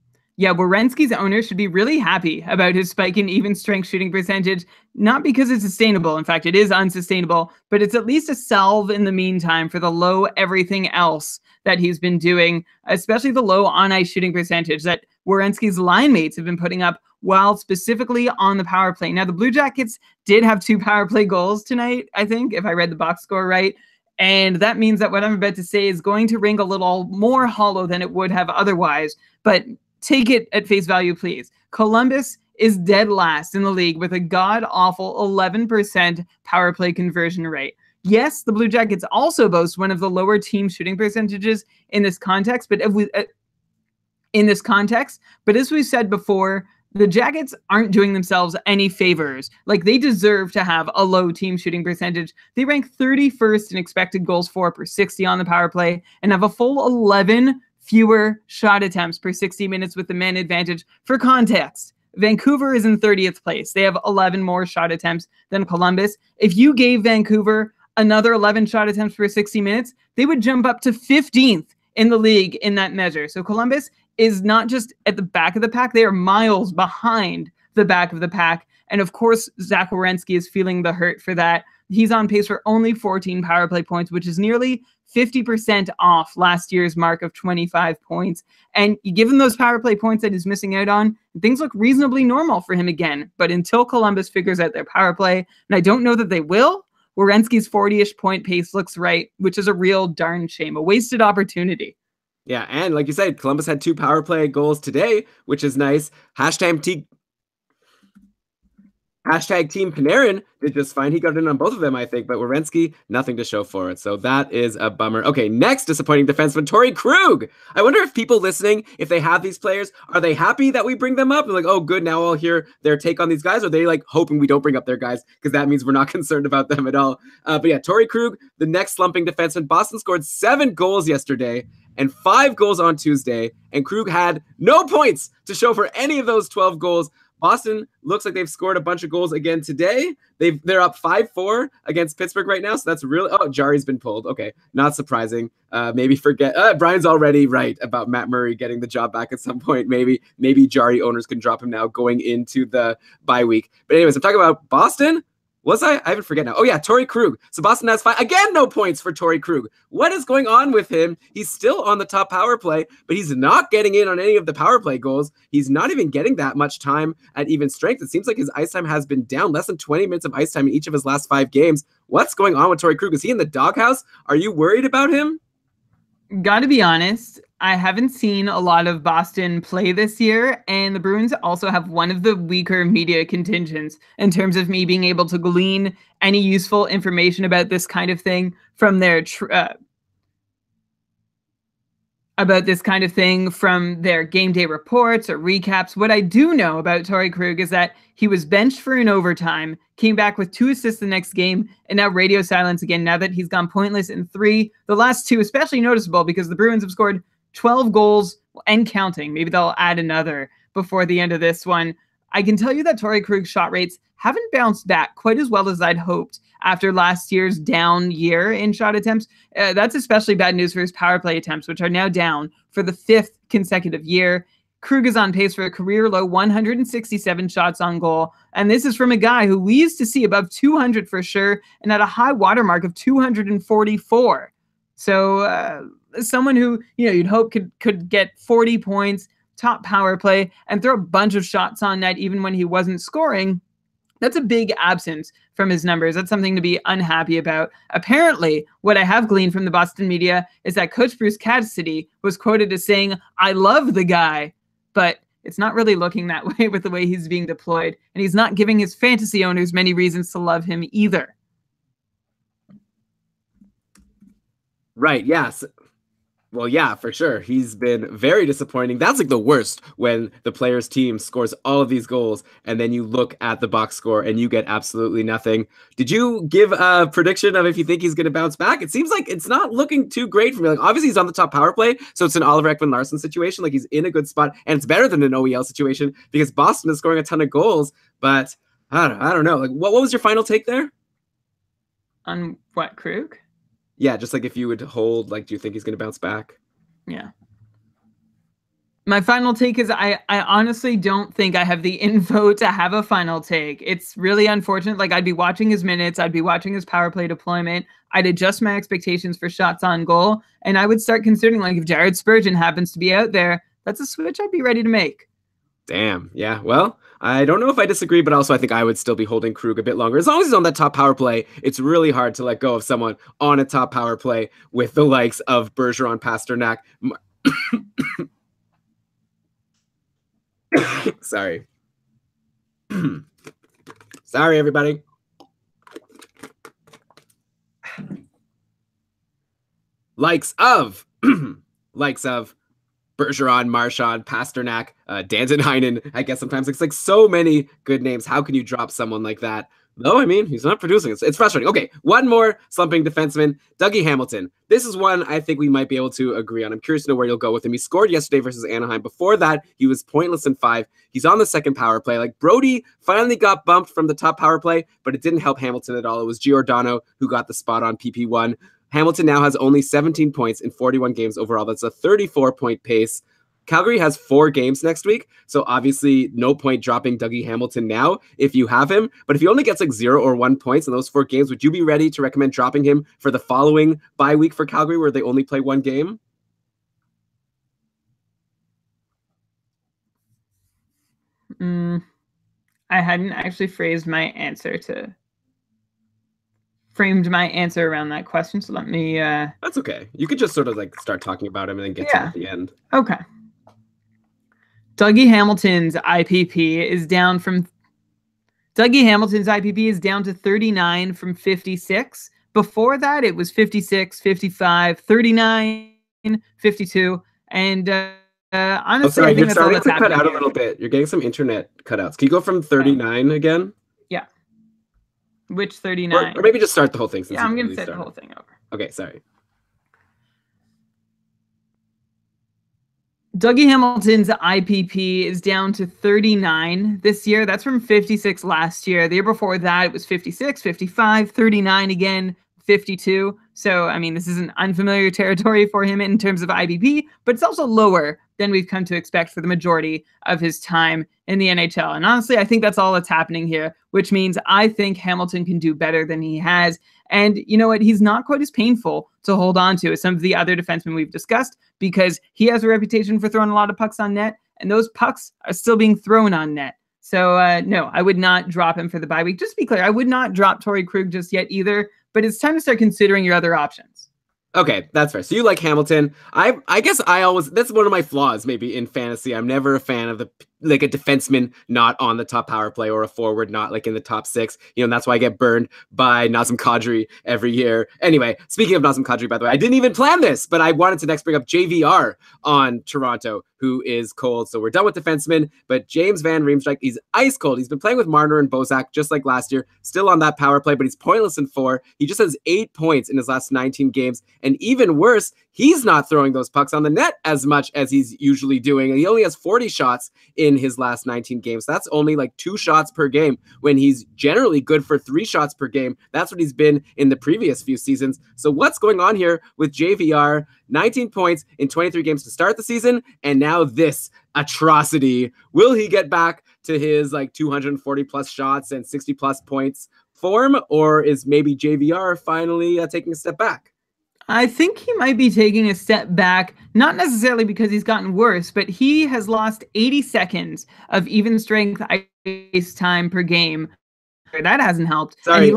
Yeah, Werenski's owner should be really happy about his spike in even strength shooting percentage, not because it's sustainable. In fact, it is unsustainable, but it's at least a salve in the meantime for the low everything else that he's been doing, especially the low on-ice shooting percentage that Werenski's line mates have been putting up while specifically on the power play. Now, the Blue Jackets did have 2 power play goals tonight, I think, if I read the box score right. And that means that what I'm about to say is going to ring a little more hollow than it would have otherwise, but take it at face value, please. Columbus is dead last in the league with a god-awful 11% power play conversion rate. Yes, the Blue Jackets also boast one of the lower team shooting percentages in this context, but as we said before, the Jackets aren't doing themselves any favors. Like, they deserve to have a low team shooting percentage. They rank 31st in expected goals for per 60 on the power play and have a full 11 fewer shot attempts per 60 minutes with the man advantage. For context, Vancouver is in 30th place. They have 11 more shot attempts than Columbus. If you gave Vancouver another 11 shot attempts per 60 minutes, they would jump up to 15th in the league in that measure. So Columbus is not just at the back of the pack, they are miles behind the back of the pack. And of course, Zach Werenski is feeling the hurt for that. He's on pace for only 14 power play points, which is nearly 50% off last year's mark of 25 points. And you give him those power play points that he's missing out on, things look reasonably normal for him again. But until Columbus figures out their power play, and I don't know that they will, Werenski's 40-ish point pace looks right, which is a real darn shame, a wasted opportunity. Yeah, and like you said, Columbus had 2 power play goals today, which is nice. Hashtag Team Panarin did just fine. He got in on both of them, I think, but Werenski, nothing to show for it. So that is a bummer. Okay, next disappointing defenseman, Torrey Krug. I wonder if people listening, if they have these players, are they happy that we bring them up? They're like, oh, good, now I'll hear their take on these guys. Or are they like hoping we don't bring up their guys because that means we're not concerned about them at all? But yeah, Torrey Krug, the next slumping defenseman. Boston scored 7 goals yesterday and 5 goals on Tuesday, and Krug had no points to show for any of those 12 goals. Boston looks like they've scored a bunch of goals again today. They're up 5-4 against Pittsburgh right now, so that's really... Oh, Jari's been pulled. Okay, not surprising. Maybe forget... Brian's already right about Matt Murray getting the job back at some point. Maybe Jari owners can drop him now going into the bye week. But anyways, I'm talking about Boston. Was I? I even forget now. Oh yeah, Torrey Krug. So Boston has 5. Again, no points for Torrey Krug. What is going on with him? He's still on the top power play, but he's not getting in on any of the power play goals. He's not even getting that much time at even strength. It seems like his ice time has been down. Less than 20 minutes of ice time in each of his last 5 games. What's going on with Torrey Krug? Is he in the doghouse? Are you worried about him? Gotta be honest, I haven't seen a lot of Boston play this year, and the Bruins also have one of the weaker media contingents in terms of me being able to glean any useful information about this kind of thing from their game day reports or recaps. What I do know about Torrey Krug is that he was benched for an overtime, came back with 2 assists the next game, and now radio silence again now that he's gone pointless in 3. The last 2 especially noticeable because the Bruins have scored 12 goals and counting. Maybe they'll add another before the end of this one. I can tell you that Torrey Krug's shot rates haven't bounced back quite as well as I'd hoped after last year's down year in shot attempts. That's especially bad news for his power play attempts, which are now down for the 5th consecutive year. Krug is on pace for a career low 167 shots on goal, and this is from a guy who we used to see above 200 for sure, and at a high watermark of 244. So someone who you'd hope could get 40 points, top power play, and throw a bunch of shots on net even when he wasn't scoring. That's a big absence from his numbers. That's something to be unhappy about. Apparently, what I have gleaned from the Boston media is that Coach Bruce Cassidy was quoted as saying, "I love the guy," but it's not really looking that way with the way he's being deployed, and he's not giving his fantasy owners many reasons to love him either. Right, yes. Well, yeah, for sure. He's been very disappointing. That's like the worst when the player's team scores all of these goals and then you look at the box score and you get absolutely nothing. Did you give a prediction of if you think he's going to bounce back? It seems like it's not looking too great for me. Like, obviously, he's on the top power play, so it's an Oliver Ekman-Larsson situation. Like, he's in a good spot, and it's better than an OEL situation because Boston is scoring a ton of goals. But I don't know. Like, what was your final take there? On what, Krug? Yeah, just like if you would hold, like, do you think he's going to bounce back? Yeah. My final take is I honestly don't think I have the info to have a final take. It's really unfortunate. Like, I'd be watching his minutes. I'd be watching his power play deployment. I'd adjust my expectations for shots on goal. And I would start considering, like, if Jared Spurgeon happens to be out there, that's a switch I'd be ready to make. Damn. Yeah. Well, I don't know if I disagree, but also I think I would still be holding Krug a bit longer. As long as he's on that top power play, it's really hard to let go of someone on a top power play with the likes of Bergeron, Pasternak. Sorry. Sorry, everybody. Likes of Bergeron, Marchand, Pasternak, Danton Heinen. I guess sometimes it's like so many good names. How can you drop someone like that? Though, I mean, he's not producing. It's frustrating. Okay, one more slumping defenseman, Dougie Hamilton. This is one I think we might be able to agree on. I'm curious to know where you'll go with him. He scored yesterday versus Anaheim. Before that, he was pointless in 5. He's on the second power play. Like, Brody finally got bumped from the top power play, but it didn't help Hamilton at all. It was Giordano who got the spot on PP1. Hamilton now has only 17 points in 41 games overall. That's a 34-point pace. Calgary has 4 games next week, so obviously no point dropping Dougie Hamilton now if you have him. But if he only gets like 0 or 1 points in those 4 games, would you be ready to recommend dropping him for the following bye week for Calgary where they only play 1 game? I hadn't actually framed my answer around that question, so let me That's okay. You could just sort of like start talking about him and then get to him at the end. Okay. Dougie Hamilton's IPP is down Dougie Hamilton's IPP is down to 39 from 56. Before that, it was 56, 55, 39, 52. And honestly, I think you're that's all starting that's to cut happening out a here. little bit. You're getting some internet cutouts. Can you go from 39 again? Yeah. Which 39? Or maybe just start the whole thing. Yeah, I'm going to start the whole thing over. Okay, sorry. Dougie Hamilton's IPP is down to 39 this year. That's from 56 last year. The year before that, it was 56, 55, 39 again, 52. So, I mean, this isn't unfamiliar territory for him in terms of IPP, but it's also lower than we've come to expect for the majority of his time in the NHL. And honestly, I think that's all that's happening here, which means I think Hamilton can do better than he has. And you know what? He's not quite as painful to hold on to as some of the other defensemen we've discussed, because he has a reputation for throwing a lot of pucks on net, and those pucks are still being thrown on net. So, no, I would not drop him for the bye week. Just to be clear, I would not drop Torrey Krug just yet either, but it's time to start considering your other options. Okay, that's fair. So you like Hamilton. I guess that's one of my flaws maybe in fantasy. I'm never a fan of a defenseman not on the top power play or a forward not like in the top 6. You know, and that's why I get burned by Nazem Kadri every year. Anyway, speaking of Nazem Kadri, by the way, I didn't even plan this, but I wanted to next bring up JVR on Toronto, who is cold. So we're done with defensemen, but James Van Riemsdyk, he's ice cold. He's been playing with Marner and Bozak just like last year, still on that power play, but he's pointless in 4. He just has 8 points in his last 19 games. And even worse, he's not throwing those pucks on the net as much as he's usually doing. And he only has 40 shots in his last 19 games. That's only like 2 shots per game when he's generally good for 3 shots per game. That's what he's been in the previous few seasons. So what's going on here with JVR? 19 points in 23 games to start the season, and now this atrocity. Will he get back to his like 240 plus shots and 60 plus points form, or is maybe JVR finally taking a step back? I think he might be taking a step back, not necessarily because he's gotten worse, but he has lost 80 seconds of even strength ice time per game. That hasn't helped. Sorry,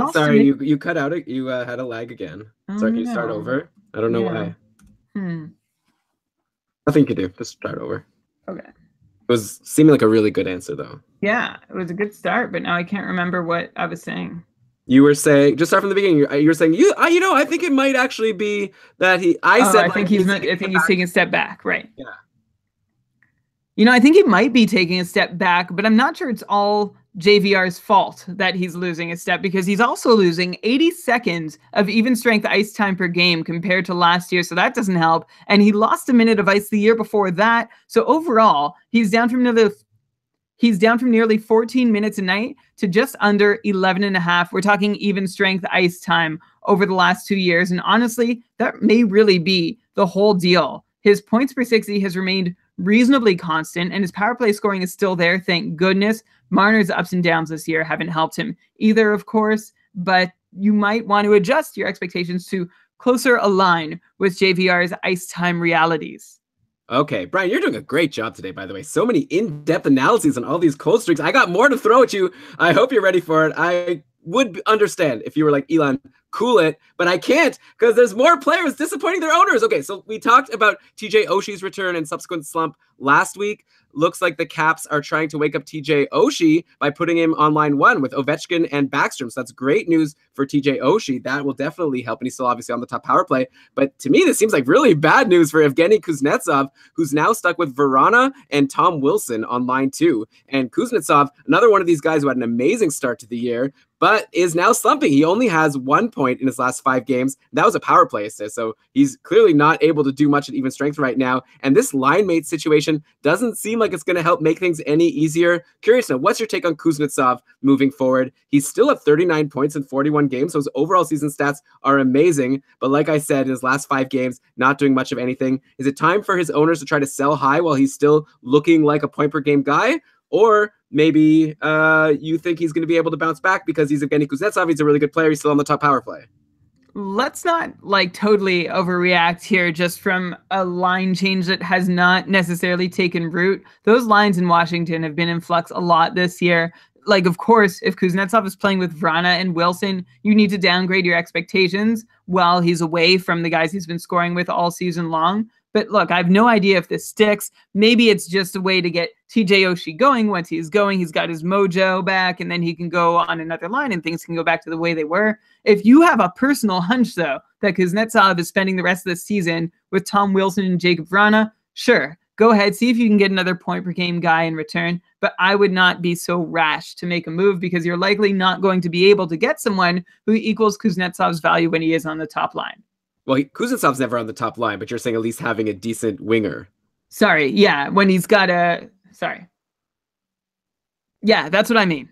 you cut out. You had a lag again. Sorry, can you start over? I don't know why. Nothing you can do. Just start over. Okay. It was seeming like a really good answer, though. Yeah, it was a good start, but now I can't remember what I was saying. You were saying, just start from the beginning. You were saying, I think it might actually be that I think he's taking a step back, right? Yeah. You know, I think he might be taking a step back, but I'm not sure it's all JVR's fault that he's losing a step, because he's also losing 80 seconds of even strength ice time per game compared to last year. So that doesn't help. And he lost a minute of ice the year before that. So overall, he's down from nearly 14 minutes a night to just under 11 and a half. We're talking even strength ice time over the last 2 years. And honestly, that may really be the whole deal. His points per 60 has remained reasonably constant, and his power play scoring is still there, thank goodness. Marner's ups and downs this year haven't helped him either, of course, but you might want to adjust your expectations to closer align with JVR's ice time realities. Okay, Brian, you're doing a great job today, by the way. So many in-depth analyses on all these cold streaks. I got more to throw at you. I hope you're ready for it. I would understand if you were like, Elon, cool it, but I can't, because there's more players disappointing their owners. Okay, so we talked about TJ Oshie's return and subsequent slump last week. Looks like the Caps are trying to wake up TJ Oshie by putting him on line 1 with Ovechkin and Backstrom. So that's great news for TJ Oshie. That will definitely help, and he's still obviously on the top power play. But to me, this seems like really bad news for Evgeny Kuznetsov, who's now stuck with Verana and Tom Wilson on line 2. And Kuznetsov, another one of these guys who had an amazing start to the year, but is now slumping. He only has 1 point in his last 5 games. That was a power play assist, so he's clearly not able to do much at even strength right now. And this line mate situation doesn't seem like it's going to help make things any easier. Curious to know, what's your take on Kuznetsov moving forward? He's still at 39 points in 41 games, so his overall season stats are amazing. But like I said, in his last 5 games, not doing much of anything. Is it time for his owners to try to sell high while he's still looking like a point per game guy? Or maybe you think he's going to be able to bounce back because he's Evgeny Kuznetsov. He's a really good player. He's still on the top power play. Let's not totally overreact here just from a line change that has not necessarily taken root. Those lines in Washington have been in flux a lot this year. Of course, if Kuznetsov is playing with Vrana and Wilson, you need to downgrade your expectations while he's away from the guys he's been scoring with all season long. But look, I have no idea if this sticks. Maybe it's just a way to get TJ Oshie going. Once he's going, he's got his mojo back, and then he can go on another line and things can go back to the way they were. If you have a personal hunch, though, that Kuznetsov is spending the rest of the season with Tom Wilson and Jacob Vrana, sure, go ahead, see if you can get another point per game guy in return. But I would not be so rash to make a move because you're likely not going to be able to get someone who equals Kuznetsov's value when he is on the top line. Well, Kuznetsov's never on the top line, but you're saying at least having a decent winger. Sorry, yeah, when he's got a... Sorry. Yeah, that's what I mean.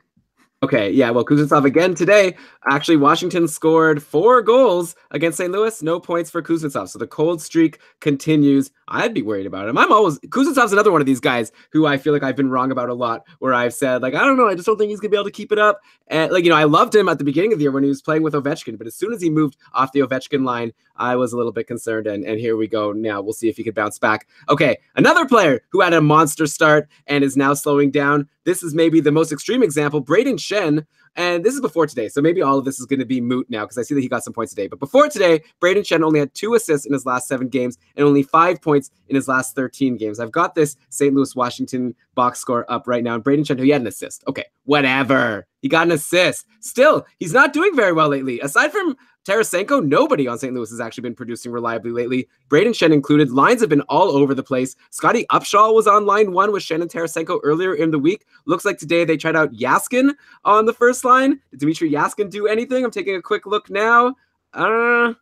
Okay, yeah, well, Kuznetsov again today. Actually, Washington scored 4 goals against St. Louis. No points for Kuznetsov. So the cold streak continues. I'd be worried about him. Kuznetsov's another one of these guys who I feel like I've been wrong about a lot, where I've said, like, I don't know, I just don't think he's going to be able to keep it up. And, like, I loved him at the beginning of the year when he was playing with Ovechkin, but as soon as he moved off the Ovechkin line, I was a little bit concerned, and here we go now. We'll see if he could bounce back. Okay, another player who had a monster start and is now slowing down. This is maybe the most extreme example, Brayden Schenn, and this is before today, so maybe all of this is going to be moot now because I see that he got some points today. But before today, Brayden Schenn only had 2 assists in his last 7 games and only 5 points in his last 13 games. I've got this St. Louis-Washington box score up right now, and Brayden Schenn, he had an assist. Okay, whatever. He got an assist. Still, he's not doing very well lately. Aside from Tarasenko, nobody on St. Louis has actually been producing reliably lately. Brayden Schenn included. Lines have been all over the place. Scotty Upshall was on line 1 with Schenn and Tarasenko earlier in the week. Looks like today they tried out Yaskin on the first line. Did Dmitry Yaskin do anything? I'm taking a quick look now. Who's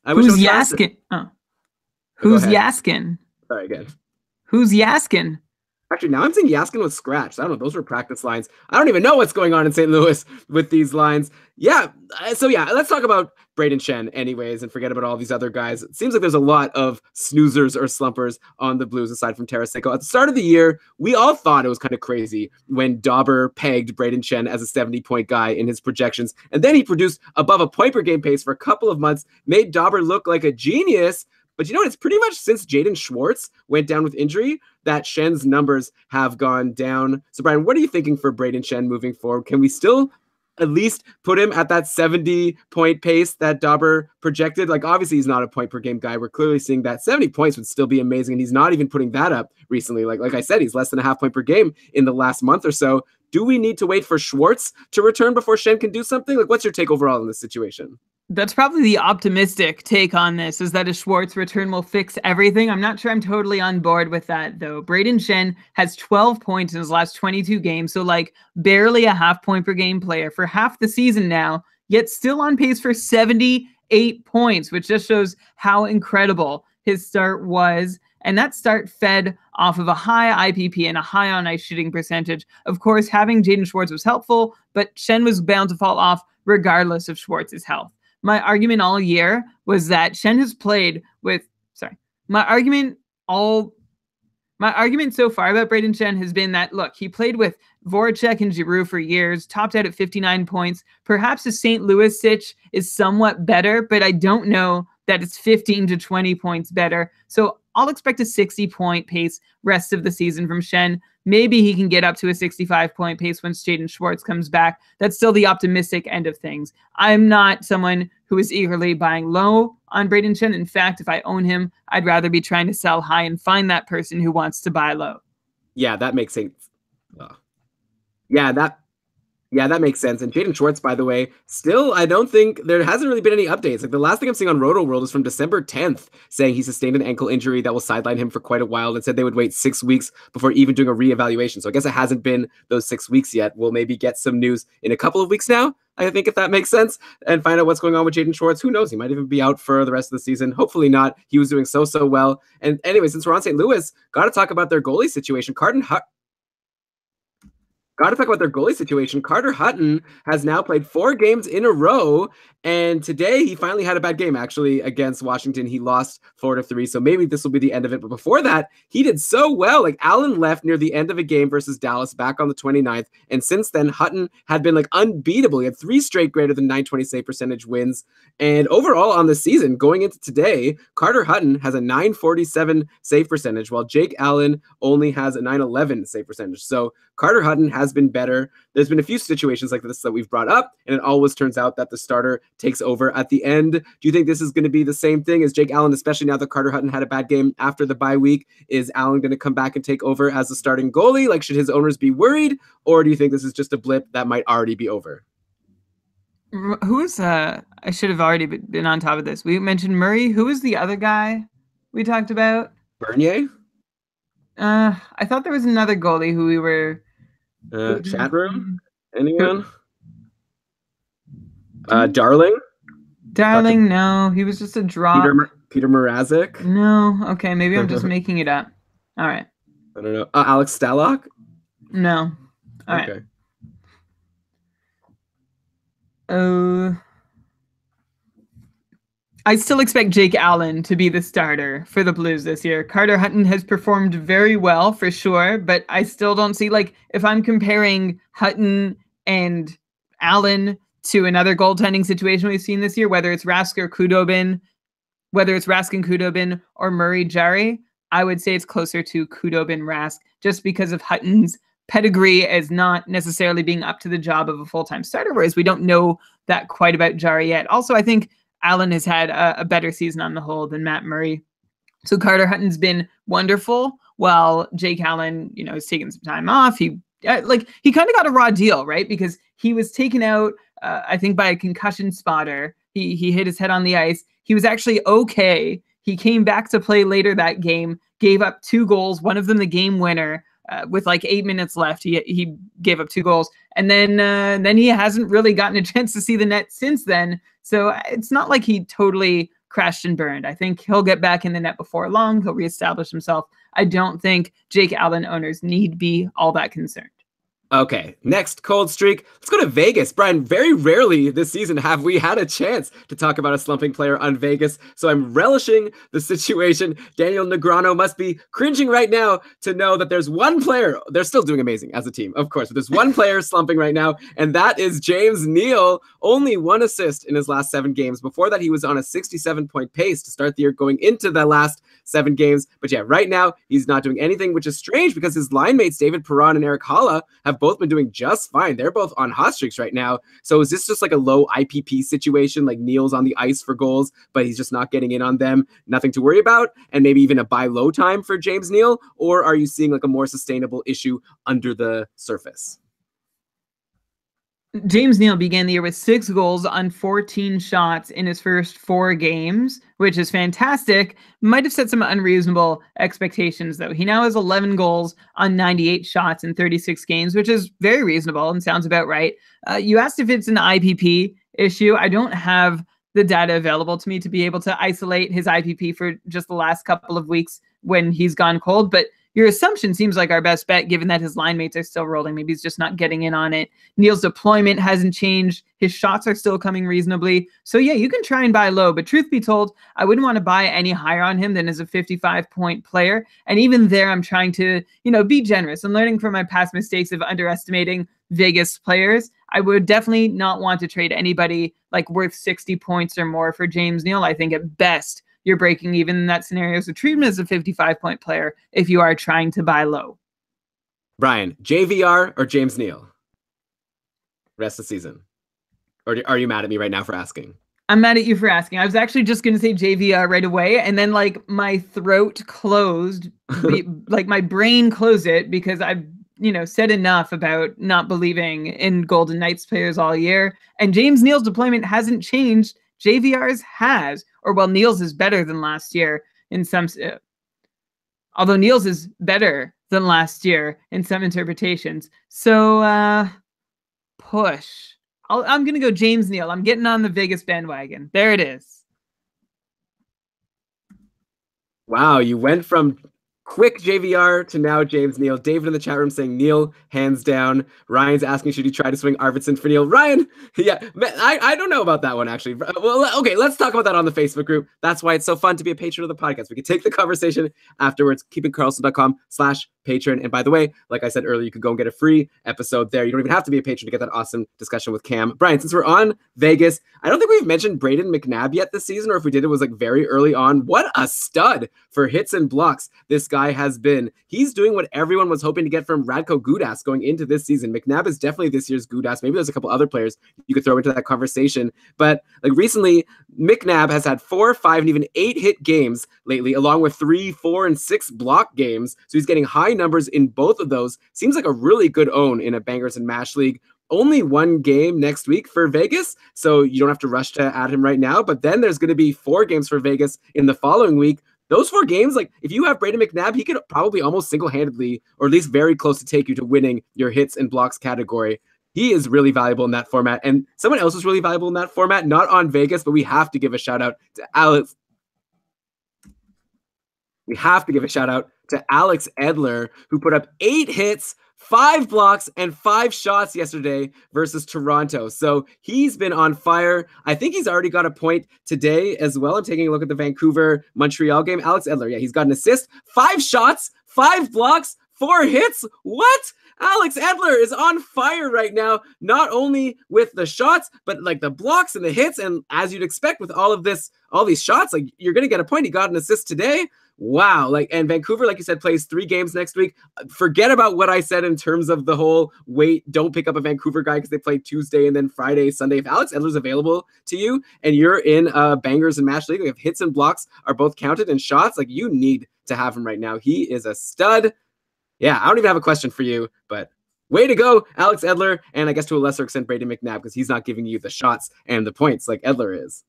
Yaskin? Oh. Who's Yaskin? Sorry, again. Who's Yaskin? Actually, now I'm seeing Yaskin was scratched. I don't know. Those were practice lines. I don't even know what's going on in St. Louis with these lines. Yeah. So, yeah, let's talk about Brayden Schenn anyways and forget about all these other guys. It seems like there's a lot of snoozers or slumpers on the Blues aside from Tarasenko. At the start of the year, we all thought it was kind of crazy when Dauber pegged Brayden Schenn as a 70-point guy in his projections. And then he produced above a point per game pace for a couple of months, made Dauber look like a genius. But you know what? It's pretty much since Jaden Schwartz went down with injury that Schenn's numbers have gone down. So, Brian, what are you thinking for Brayden Schenn moving forward? Can we still at least put him at that 70-point pace that Dauber projected? Like, obviously, he's not a point-per-game guy. We're clearly seeing that 70 points would still be amazing, and he's not even putting that up recently. Like I said, he's less than a half point per game in the last month or so. Do we need to wait for Schwartz to return before Schenn can do something? Like, what's your take overall in this situation? That's probably the optimistic take on this, is that a Schwartz return will fix everything. I'm not sure I'm totally on board with that, though. Brayden Schenn has 12 points in his last 22 games, so like barely a half point per game player for half the season now, yet still on pace for 78 points, which just shows how incredible his start was. And that start fed off of a high IPP and a high on-ice shooting percentage. Of course, having Jaden Schwartz was helpful, but Schenn was bound to fall off regardless of Schwartz's health. My argument all year was that Schenn has played with, my argument so far about Brayden Schenn has been that, look, he played with Voracek and Giroux for years, topped out at 59 points. Perhaps the St. Louis sitch is somewhat better, but I don't know that it's 15 to 20 points better. So I'll expect a 60-point pace rest of the season from Schenn. Maybe he can get up to a 65-point pace once Jaden Schwartz comes back. That's still the optimistic end of things. I'm not someone who is eagerly buying low on Brayden Schenn. In fact, if I own him, I'd rather be trying to sell high and find that person who wants to buy low. Yeah, that makes sense. That makes sense. And Jaden Schwartz, by the way, still, I don't think there hasn't really been any updates. Like, the last thing I'm seeing on Roto World is from December 10th, saying he sustained an ankle injury that will sideline him for quite a while, and said they would wait 6 weeks before even doing a reevaluation. So I guess it hasn't been those 6 weeks yet. We'll maybe get some news in a couple of weeks now, I think, if that makes sense, and find out what's going on with Jaden Schwartz. Who knows? He might even be out for the rest of the season. Hopefully not. He was doing so well. And anyway, since we're on St. Louis, got to talk about their goalie situation. Carter Hutton has now played 4 games in a row, and today he finally had a bad game, actually, against Washington. He lost 4-3, so maybe this will be the end of it. But before that, he did so well. Like, Allen left near the end of a game versus Dallas back on the 29th, and since then, Hutton had been, like, unbeatable. He had 3 straight greater than 920 save percentage wins, and overall on the season, going into today, Carter Hutton has a 947 save percentage, while Jake Allen only has a 911 save percentage. So Carter Hutton has has been better. There's been a few situations like this that we've brought up, and it always turns out that the starter takes over at the end. Do you think this is going to be the same thing as Jake Allen, especially now that Carter Hutton had a bad game after the bye week? Is Allen going to come back and take over as the starting goalie? Like, should his owners be worried, or do you think this is just a blip that might already be over? Who is I should have already been on top of this. We mentioned Murray. Who is the other guy we talked about? Bernier? I thought there was another goalie who we were chat room? Anyone? Darling? Darling, no. He was just a drop. Peter Mrazek? No. Okay, maybe I'm just making it up. All right. I don't know. Alex Stalock? No. All right. I still expect Jake Allen to be the starter for the Blues this year. Carter Hutton has performed very well for sure, but I still don't see, like, if I'm comparing Hutton and Allen to another goaltending situation we've seen this year, whether it's Rask or Khudobin, whether it's Rask and Khudobin or Murray Jarry, I would say it's closer to Khudobin Rask just because of Hutton's pedigree as not necessarily being up to the job of a full-time starter, whereas we don't know that quite about Jarry yet. Also, I think Allen has had a better season on the whole than Matt Murray. So Carter Hutton's been wonderful, while Jake Allen, has taken some time off. He kind of got a raw deal, right? Because he was taken out, I think, by a concussion spotter. He hit his head on the ice. He was actually okay. He came back to play later that game, gave up 2 goals, one of them the game winner. With like 8 minutes left, he gave up 2 goals, and then he hasn't really gotten a chance to see the net since then. So it's not like he totally crashed and burned. I think he'll get back in the net before long. He'll reestablish himself. I don't think Jake Allen owners need be all that concerned. Okay, next cold streak. Let's go to Vegas. Brian, very rarely this season have we had a chance to talk about a slumping player on Vegas, so I'm relishing the situation. Daniel Negreanu must be cringing right now to know that there's one player. They're still doing amazing as a team, of course, but there's one player slumping right now, and that is James Neal. Only 1 assist in his last 7 games. Before that, he was on a 67-point pace to start the year going into the last 7 games. But yeah, right now, he's not doing anything, which is strange because his line mates, David Perron and Eric Haula, have both been doing just fine. They're both on hot streaks right now. So is this just like a low IPP situation? Like Neal's on the ice for goals, but he's just not getting in on them. Nothing to worry about. And maybe even a buy low time for James Neal? Or are you seeing like a more sustainable issue under the surface? James Neal began the year with 6 goals on 14 shots in his first 4 games, which is fantastic. Might have set some unreasonable expectations, though. He now has 11 goals on 98 shots in 36 games, which is very reasonable and sounds about right. You asked if it's an IPP issue. I don't have the data available to me to be able to isolate his IPP for just the last couple of weeks when he's gone cold, but your assumption seems like our best bet, given that his line mates are still rolling. Maybe he's just not getting in on it. Neal's deployment hasn't changed. His shots are still coming reasonably. So yeah, you can try and buy low, but truth be told, I wouldn't want to buy any higher on him than as a 55-point player. And even there, I'm trying to, be generous and learning from my past mistakes of underestimating Vegas players. I would definitely not want to trade anybody like worth 60 points or more for James Neal. I think at best, you're breaking even in that scenario. So treat him as a 55-point player if you are trying to buy low. Brian, JVR or James Neal? Rest of the season. Or are you mad at me right now for asking? I'm mad at you for asking. I was actually just going to say JVR right away. And then my throat closed, my brain closed it because I've said enough about not believing in Golden Knights players all year. And James Neal's deployment hasn't changed. JVR's has. Or well, Neal's is better than last year in some, although Neal's is better than last year in some interpretations. So push. I'm going to go James Neal. I'm getting on the Vegas bandwagon. There it is. Wow, you went from quick JVR to now James Neal. David in the chat room saying Neal, hands down. Ryan's asking, should he try to swing Arvidsson for Neal? Ryan, yeah, I don't know about that one, actually. Well, okay, let's talk about that on the Facebook group. That's why it's so fun to be a patron of the podcast. We can take the conversation afterwards. Keepingkarlsson.com/ patron. And by the way, like I said earlier, you could go and get a free episode there. You don't even have to be a patron to get that awesome discussion with Cam. Brian, since we're on Vegas, I don't think we've mentioned Braden McNabb yet this season, or if we did, it was like very early on. What a stud for hits and blocks this guy has been. He's doing what everyone was hoping to get from Radko Gudas going into this season. McNabb is definitely this year's Gudas. Maybe there's a couple other players you could throw into that conversation. But like recently, McNabb has had 4, 5, and even 8 hit games lately, along with 3, 4, and 6 block games. So he's getting high numbers in both of those. Seems like a really good own in a Bangers and Mash league. Only one game next week for Vegas, so you don't have to rush to add him right now. But then there's going to be 4 games for Vegas in the following week. Those 4 games, like if you have Braden McNabb, he could probably almost single-handedly, or at least very close to take you to winning your hits and blocks category. He is really valuable in that format. And someone else is really valuable in that format, not on Vegas, but we have to give a shout out to Alex. We have to give a shout out to Alex Edler, who put up 8 hits, 5 blocks, and 5 shots yesterday versus Toronto. So he's been on fire. I think he's already got a point today as well. I'm taking a look at the Vancouver-Montreal game. Alex Edler, yeah, he's got an assist, 5 shots, 5 blocks, 4 hits. What? Alex Edler is on fire right now, not only with the shots, but like the blocks and the hits. And as you'd expect with all these shots, like you're going to get a point. He got an assist today. Wow. And Vancouver, like you said, plays 3 games next week. Forget about what I said in terms of the whole don't pick up a Vancouver guy because they play Tuesday and then Friday, Sunday. If Alex Edler's available to you and you're in Bangers and Mash League, if hits and blocks are both counted and shots, like you need to have him right now. He is a stud. Yeah, I don't even have a question for you, but way to go, Alex Edler, and I guess to a lesser extent, Braden McNabb, because he's not giving you the shots and the points like Edler is.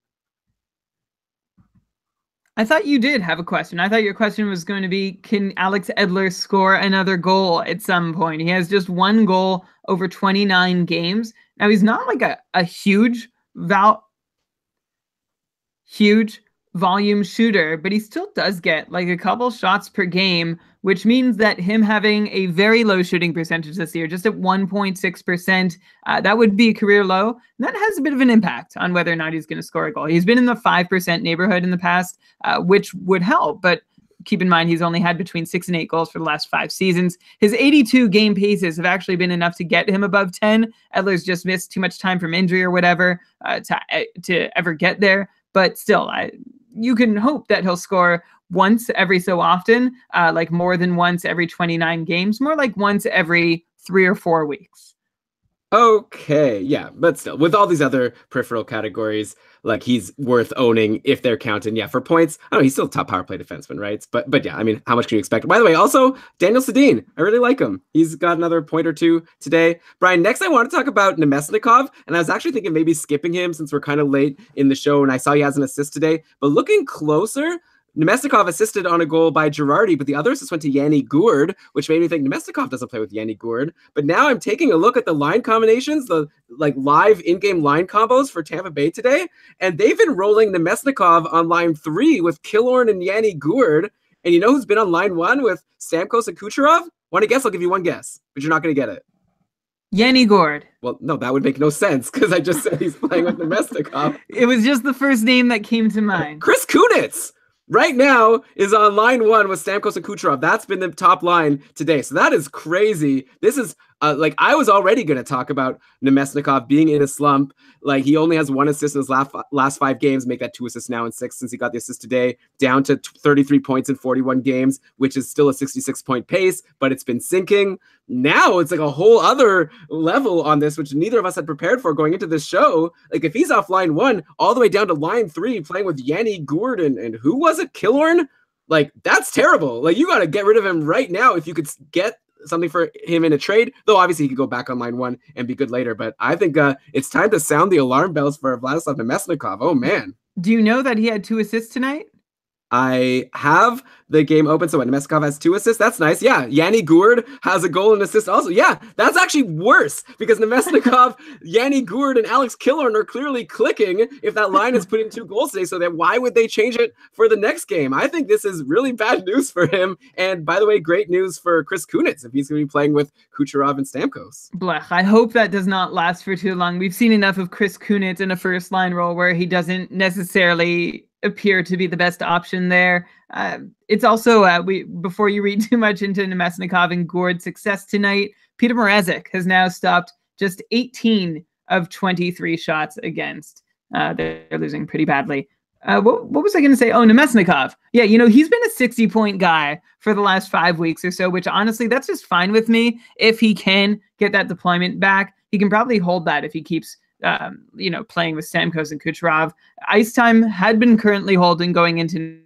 I thought you did have a question. I thought your question was going to be, can Alex Edler score another goal at some point? He has just 1 goal over 29 games. Now, he's not like a huge volume shooter, but he still does get like a couple shots per game, which means that him having a very low shooting percentage this year, just at 1.6%, that would be a career low. And that has a bit of an impact on whether or not he's going to score a goal. He's been in the 5% neighborhood in the past, which would help, but keep in mind he's only had between 6 and 8 goals for the last 5 seasons. His 82 game paces have actually been enough to get him above 10. Edler's just missed too much time from injury or whatever to ever get there. But still, you can hope that he'll score once every so often, like more than once every 29 games, more like once every 3 or 4 weeks. Okay, yeah, but still, with all these other peripheral categories, like he's worth owning if they're counting. Yeah, for points, I don't know, he's still a top power play defenseman, right? But yeah, I mean, how much can you expect? By the way, also, Daniel Sedin, I really like him. He's got another point or 2 today. Brian, next I want to talk about Nemesnikov, and I was actually thinking maybe skipping him since we're kind of late in the show, and I saw he has an assist today. But looking closer, Nemesnikov assisted on a goal by Girardi, but the other assist went to Yanni Gourde, which made me think Nemesnikov doesn't play with Yanni Gourde. But now I'm taking a look at the line combinations, the like live in-game line combos for Tampa Bay today, and they've been rolling Nemesnikov on line 3 with Killorn and Yanni Gourde. And you know who's been on line 1 with Stamkos and Kucherov? Want to guess? I'll give you one guess, but you're not going to get it. Yanni Gourde. Well, no, that would make no sense because I just said he's playing with Nemesnikov. It was just the first name that came to mind. Chris Kunitz right now is on line 1 with Stamkos and Kucherov. That's been the top line today. So that is crazy. This is like I was already going to talk about Nemesnikov being in a slump. Like he only has 1 assist in his last 5 games, make that 2 assists now in 6 since he got the assist today, down to 33 points in 41 games, which is still a 66-point pace, but it's been sinking. Now it's like a whole other level on this, which neither of us had prepared for going into this show. Like if he's off line 1 all the way down to line 3 playing with Yanni Gourde and who was it? Killorn? Like that's terrible. Like you got to get rid of him right now if you could get something for him in a trade, though obviously he could go back on line 1 and be good later. But I think it's time to sound the alarm bells for Vladislav Nemesnikov. Oh man. Do you know that he had 2 assists tonight? I have the game open. So Nemesnikov has 2 assists. That's nice. Yeah. Yanni Gourde has a goal and assist also. Yeah. That's actually worse because Nemesnikov, Yanni Gourde, and Alex Killorn are clearly clicking if that line is putting 2 goals today. So then why would they change it for the next game? I think this is really bad news for him. And by the way, great news for Chris Kunitz if he's going to be playing with Kucherov and Stamkos. Blech. I hope that does not last for too long. We've seen enough of Chris Kunitz in a first line role where he doesn't necessarily appear to be the best option there. It's also, before you read too much into Nemesnikov and Gord's success tonight, Peter Mrazek has now stopped just 18 of 23 shots against. They're losing pretty badly. What was I going to say? Oh, Nemesnikov. Yeah, he's been a 60-point guy for the last 5 weeks or so, which honestly, that's just fine with me. If he can get that deployment back, he can probably hold that if he keeps playing with Stamkos and Kucherov. Ice time had been holding going into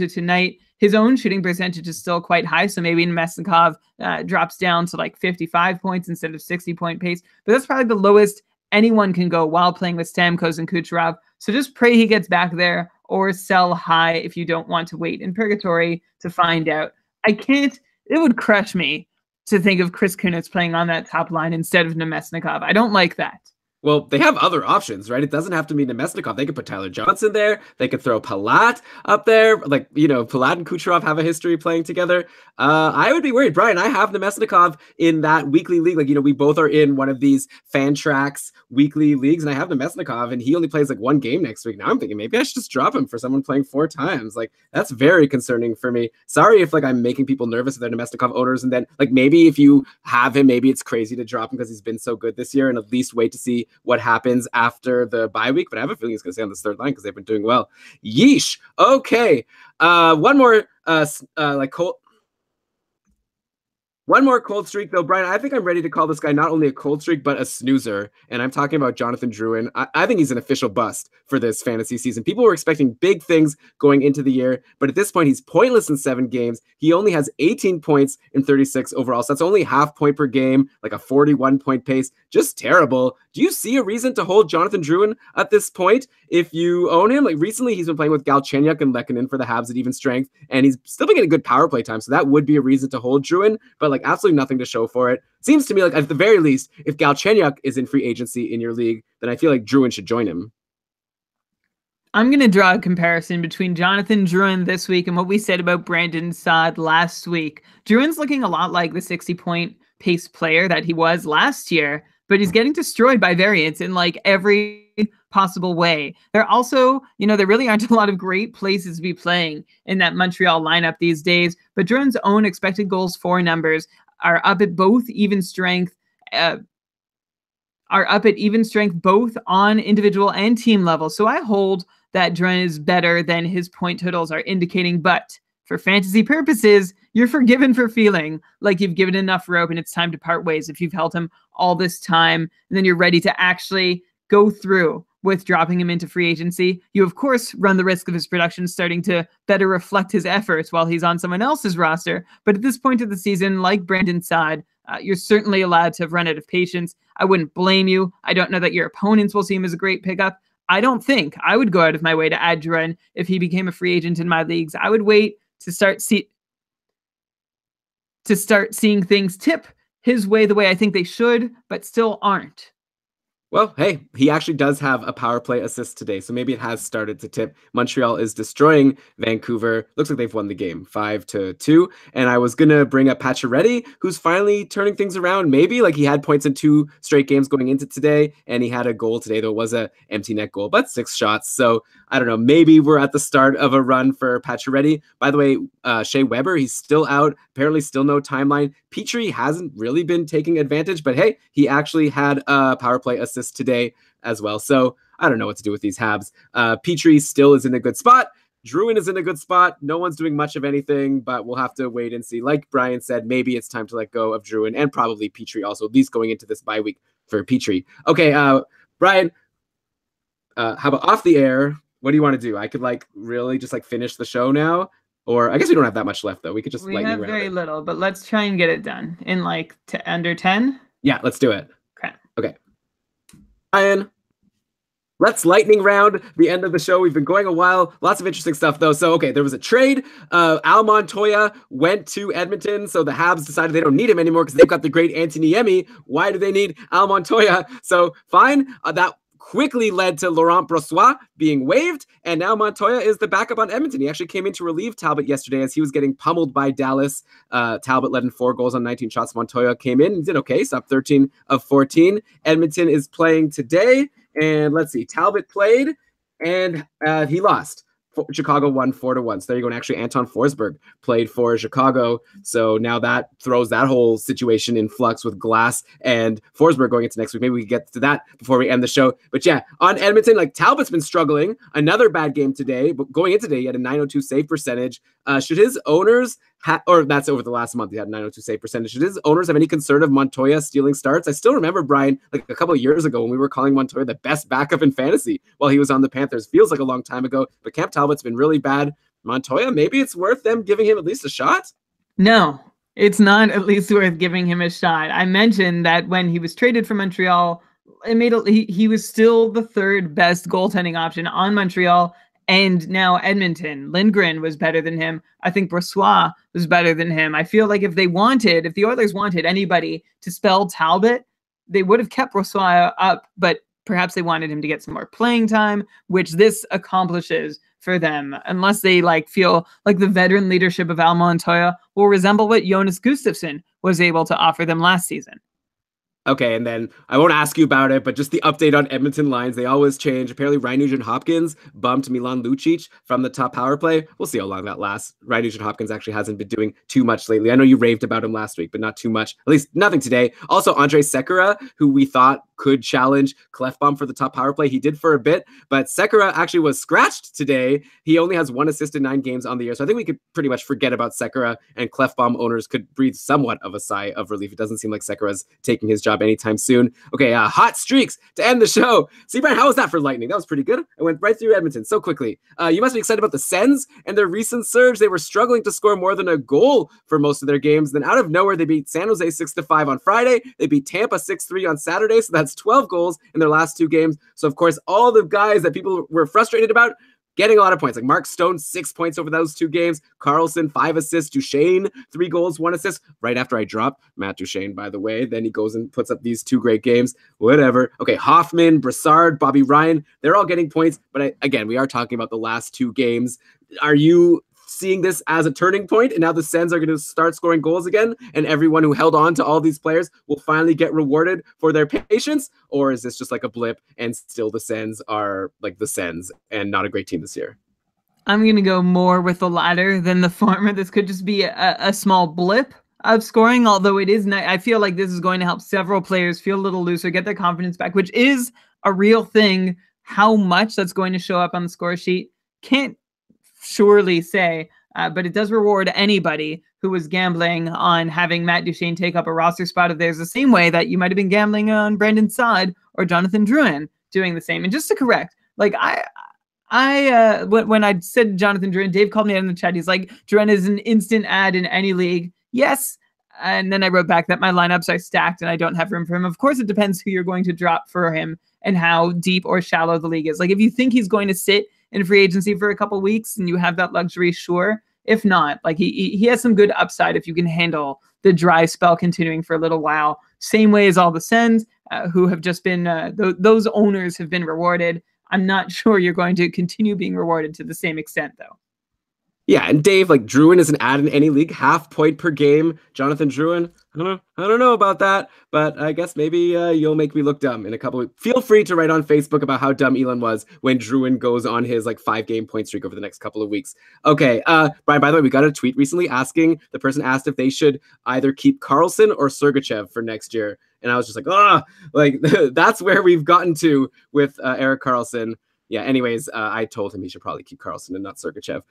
tonight. His own shooting percentage is still quite high, so maybe Nemesnikov drops down to like 55 points instead of 60-point pace. But that's probably the lowest anyone can go while playing with Stamkos and Kucherov. So just pray he gets back there, or sell high if you don't want to wait in purgatory to find out. It would crush me to think of Chris Kunitz playing on that top line instead of Nemesnikov. I don't like that. Well, they have other options, right? It doesn't have to be Nemesnikov. They could put Tyler Johnson there. They could throw Palat up there. Like, Palat and Kucherov have a history playing together. I would be worried. Brian, I have Nemesnikov in that weekly league. Like, we both are in one of these Fantrax weekly leagues, and I have Nemesnikov, and he only plays like 1 game next week. Now I'm thinking maybe I should just drop him for someone playing 4 times. Like, that's very concerning for me. Sorry if I'm making people nervous if they're Nemesnikov owners, and then maybe if you have him, maybe it's crazy to drop him because he's been so good this year, and at least wait to see what happens after the bye week. But I have a feeling he's going to stay on this third line because they've been doing well. Yeesh. Okay. One more cold streak, though, Brian. I think I'm ready to call this guy not only a cold streak, but a snoozer. And I'm talking about Jonathan Drouin. I think he's an official bust for this fantasy season. People were expecting big things going into the year, but at this point, he's pointless in 7 games. He only has 18 points in 36 overall. So that's only half point per game, like a 41-point pace. Just terrible. Do you see a reason to hold Jonathan Drouin at this point if you own him? Like, recently, he's been playing with Galchenyuk and Lehkonen for the Habs at even strength, and he's still been getting good power play time. So that would be a reason to hold Drouin, but absolutely nothing to show for it. Seems to me like at the very least, if Galchenyuk is in free agency in your league, then I feel like Drouin should join him. I'm going to draw a comparison between Jonathan Drouin this week and what we said about Brandon Saad last week. Drouin's looking a lot like the 60-point pace player that he was last year, but he's getting destroyed by variants in every possible way. There also, there really aren't a lot of great places to be playing in that Montreal lineup these days, but Drouin's own expected goals for numbers are up at even strength both on individual and team level. So I hold that Drouin is better than his point totals are indicating, but for fantasy purposes, you're forgiven for feeling like you've given enough rope and it's time to part ways if you've held him all this time, and then you're ready to actually go through with dropping him into free agency. You, of course, run the risk of his production starting to better reflect his efforts while he's on someone else's roster. But at this point of the season, like Brandon Saad, you're certainly allowed to run out of patience. I wouldn't blame you. I don't know that your opponents will see him as a great pickup. I don't think I would go out of my way to add Drouin if he became a free agent in my leagues. I would wait to start seeing things tip his way the way I think they should, but still aren't. Well, hey, he actually does have a power play assist today, so maybe it has started to tip. Montreal is destroying Vancouver. Looks like they've won the game 5-2. And I was going to bring up Pacioretty, who's finally turning things around. Maybe he had points in 2 straight games going into today, and he had a goal today, though it was a empty net goal, but 6 shots. So I don't know, maybe we're at the start of a run for Pacioretty. By the way, Shea Weber, he's still out. Apparently still no timeline. Petrie hasn't really been taking advantage, but hey, he actually had a power play assist today as well. So I don't know what to do with these Habs. Petrie still is in a good spot. Drouin is in a good spot. No one's doing much of anything, but we'll have to wait and see. Like Brian said, maybe it's time to let go of Drouin and probably Petrie also, at least going into this bye week for Petrie. Okay, Brian, how about off the air? What do you want to do? I could really just finish the show now. Or I guess we don't have that much left, though. We could just lightning round. We have very little, but let's try and get it done in under 10. Yeah, let's do it. Okay. Ryan, let's lightning round the end of the show. We've been going a while. Lots of interesting stuff, though. So, okay, there was a trade. Al Montoya went to Edmonton, so the Habs decided they don't need him anymore because they've got the great Anthony Niemi. Why do they need Al Montoya? So, fine. That quickly led to Laurent Brossoit being waived, and now Montoya is the backup on Edmonton. He actually came in to relieve Talbot yesterday as he was getting pummeled by Dallas. Talbot led in 4 goals on 19 shots. Montoya came in and did okay, stopped 13 of 14. Edmonton is playing today, And let's see, Talbot played, and he lost. Chicago won 4-1. So there you go. And actually, Anton Forsberg played for Chicago. So now that throws that whole situation in flux with Glass and Forsberg going into next week. Maybe we can get to that before we end the show. But yeah, on Edmonton, like Talbot's been struggling. Another bad game today. But going into today, he had a 902 save percentage. Should his owners or that's over the last month, he had 902 save percentage. Should his owners have any concern of Montoya stealing starts? I still remember, Brian, like a couple of years ago when we were calling Montoya the best backup in fantasy while he was on the Panthers. Feels like a long time ago, but Cam Talbot's been really bad. Montoya, maybe it's worth them giving him at least a shot? No, it's not at least worth giving him a shot. I mentioned that when he was traded from Montreal, he was still the third best goaltending option on Montreal. And now Edmonton, Lindgren was better than him. I think Brossoit was better than him. I feel like if the Oilers wanted anybody to spell Talbot, they would have kept Brossoit up, but perhaps they wanted him to get some more playing time, which this accomplishes for them, unless they feel like the veteran leadership of Al Montoya will resemble what Jonas Gustafsson was able to offer them last season. Okay, and then I won't ask you about it, but just the update on Edmonton lines. They always change. Apparently, Ryan Nugent-Hopkins bumped Milan Lucic from the top power play. We'll see how long that lasts. Ryan Nugent-Hopkins actually hasn't been doing too much lately. I know you raved about him last week, but not too much. At least nothing today. Also, Andre Sekera, who we thought could challenge Klefbom for the top power play. He did for a bit, but Sekera actually was scratched today. He only has 1 assist in 9 games on the year. So I think we could pretty much forget about Sekera, and Klefbom owners could breathe somewhat of a sigh of relief. It doesn't seem like Sekera's taking his job anytime soon. Okay, hot streaks to end the show. See, Brian, how was that for Lightning? That was pretty good. I went right through Edmonton so quickly. You must be excited about the Sens and their recent surge. They were struggling to score more than a goal for most of their games. Then out of nowhere, they beat San Jose 6-5 on Friday. They beat Tampa 6-3 on Saturday. So that's 12 goals in their last 2 games. So, of course, all the guys that people were frustrated about getting a lot of points, like Mark Stone, 6 points over those 2 games. Karlsson, 5 assists. Duchesne, 3 goals, 1 assist. Right after I dropped Matt Duchesne, by the way. Then he goes and puts up these 2 great games. Whatever. Okay, Hoffman, Brassard, Bobby Ryan, they're all getting points. But again, we are talking about the last 2 games. Are you seeing this as a turning point, and now the Sens are going to start scoring goals again, and everyone who held on to all these players will finally get rewarded for their patience? Or is this just like a blip, and still the Sens are like the Sens and not a great team this year? I'm going to go more with the latter than the former. This could just be a small blip of scoring, although it is I feel like this is going to help several players feel a little looser, get their confidence back, which is a real thing. How much that's going to show up on the score sheet, can't surely say, but it does reward anybody who was gambling on having Matt Duchesne take up a roster spot of theirs, the same way that you might have been gambling on Brandon Saad or Jonathan Drouin doing the same. And just to correct, when I said Jonathan Drouin, Dave called me out in the chat. He's like, Drouin is an instant ad in any league. Yes. And then I wrote back that my lineups are stacked and I don't have room for him. Of course, it depends who you're going to drop for him and how deep or shallow the league is. Like, if you think he's going to sit in free agency for a couple weeks and you have that luxury, sure. If not, like, he has some good upside if you can handle the dry spell continuing for a little while. Same way as all the Sens who have just been, those owners have been rewarded. I'm not sure you're going to continue being rewarded to the same extent, though. Yeah, and Dave, like, Drouin is an ad in any league, 0.5 point per game. Jonathan Drouin, I don't know about that, but I guess maybe you'll make me look dumb in a couple of weeks. Feel free to write on Facebook about how dumb Elon was when Drouin goes on his 5-game point streak over the next couple of weeks. Okay, Brian, by the way, we got a tweet recently asking, the person asked if they should either keep Karlsson or Sergachev for next year. And I was just like, that's where we've gotten to with Erik Karlsson. Yeah, anyways, I told him he should probably keep Karlsson and not Sergachev.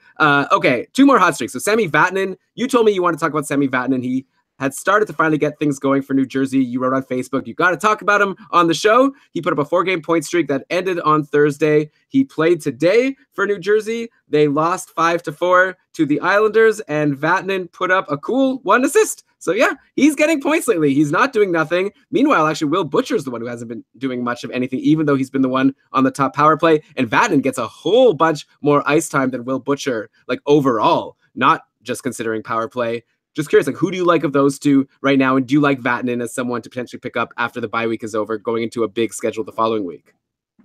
Okay, 2 more hot streaks. So Sami Vatanen, you told me you want to talk about Sami Vatanen. He had started to finally get things going for New Jersey. You wrote on Facebook, you got to talk about him on the show. He put up a 4-game point streak that ended on Thursday. He played today for New Jersey. They lost 5-4 to the Islanders, and Vatanen put up a cool 1 assist. So yeah, he's getting points lately. He's not doing nothing. Meanwhile, actually, Will Butcher's the one who hasn't been doing much of anything, even though he's been the one on the top power play. And Vatanen gets a whole bunch more ice time than Will Butcher, overall, not just considering power play. Just curious, who do you like of those two right now? And do you like Vatanen as someone to potentially pick up after the bye week is over, going into a big schedule the following week?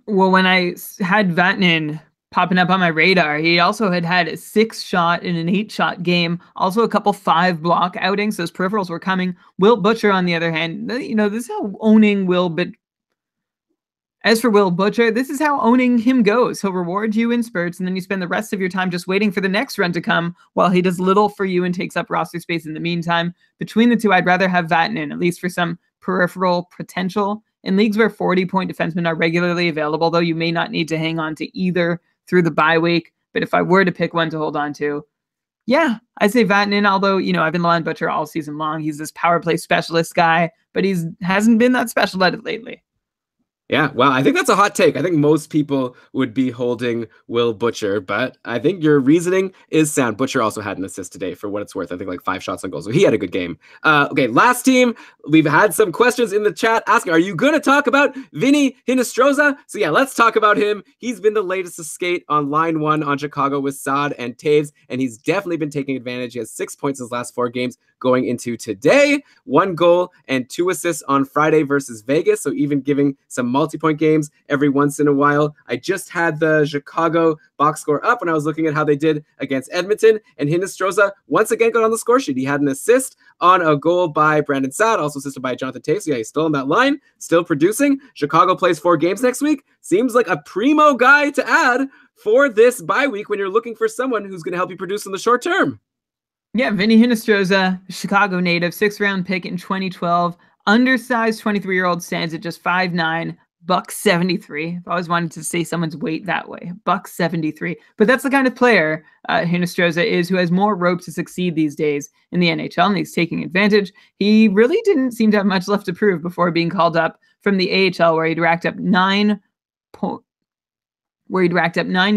Well, when I had Vatanen popping up on my radar, he also had a 6-shot in an 8-shot game, also a couple 5-block outings. Those peripherals were coming. Will Butcher, on the other hand, this is how owning As for Will Butcher, this is how owning him goes. He'll reward you in spurts, and then you spend the rest of your time just waiting for the next run to come while he does little for you and takes up roster space in the meantime. Between the two, I'd rather have Vatanen, at least for some peripheral potential. In leagues where 40-point defensemen are regularly available, though, you may not need to hang on to either through the bye week. But if I were to pick one to hold on to, yeah, I'd say Vatanen, although, I've been on Butcher all season long. He's this power play specialist guy, but hasn't been that special at it lately. Yeah, well, I think that's a hot take. I think most people would be holding Will Butcher, but I think your reasoning is sound. Butcher also had an assist today, for what it's worth. I think like 5 shots on goal, so he had a good game. Okay, last team. We've had some questions in the chat asking, are you going to talk about Vinny Hinostroza? So yeah, let's talk about him. He's been the latest to skate on line 1 on Chicago with Saad and Taves, and he's definitely been taking advantage. He has 6 points his last 4 games going into today. 1 goal and 2 assists on Friday versus Vegas, so even giving some multi-point games every once in a while. I just had the Chicago box score up when I was looking at how they did against Edmonton, and Hinostroza once again got on the score sheet. He had an assist on a goal by Brandon Saad, also assisted by Jonathan Taves. So yeah, he's still on that line, still producing. Chicago plays 4 games next week. Seems like a primo guy to add for this bye week when you're looking for someone who's going to help you produce in the short term. Yeah, Vinny Hinostroza, Chicago native, 6th-round pick in 2012. Undersized 23-year-old, stands at just 5'9", $173. I've always wanted to say someone's weight that way, $173. But that's the kind of player Hinostroza is, who has more rope to succeed these days in the NHL, and he's taking advantage. He really didn't seem to have much left to prove before being called up from the AHL, where he'd racked up 9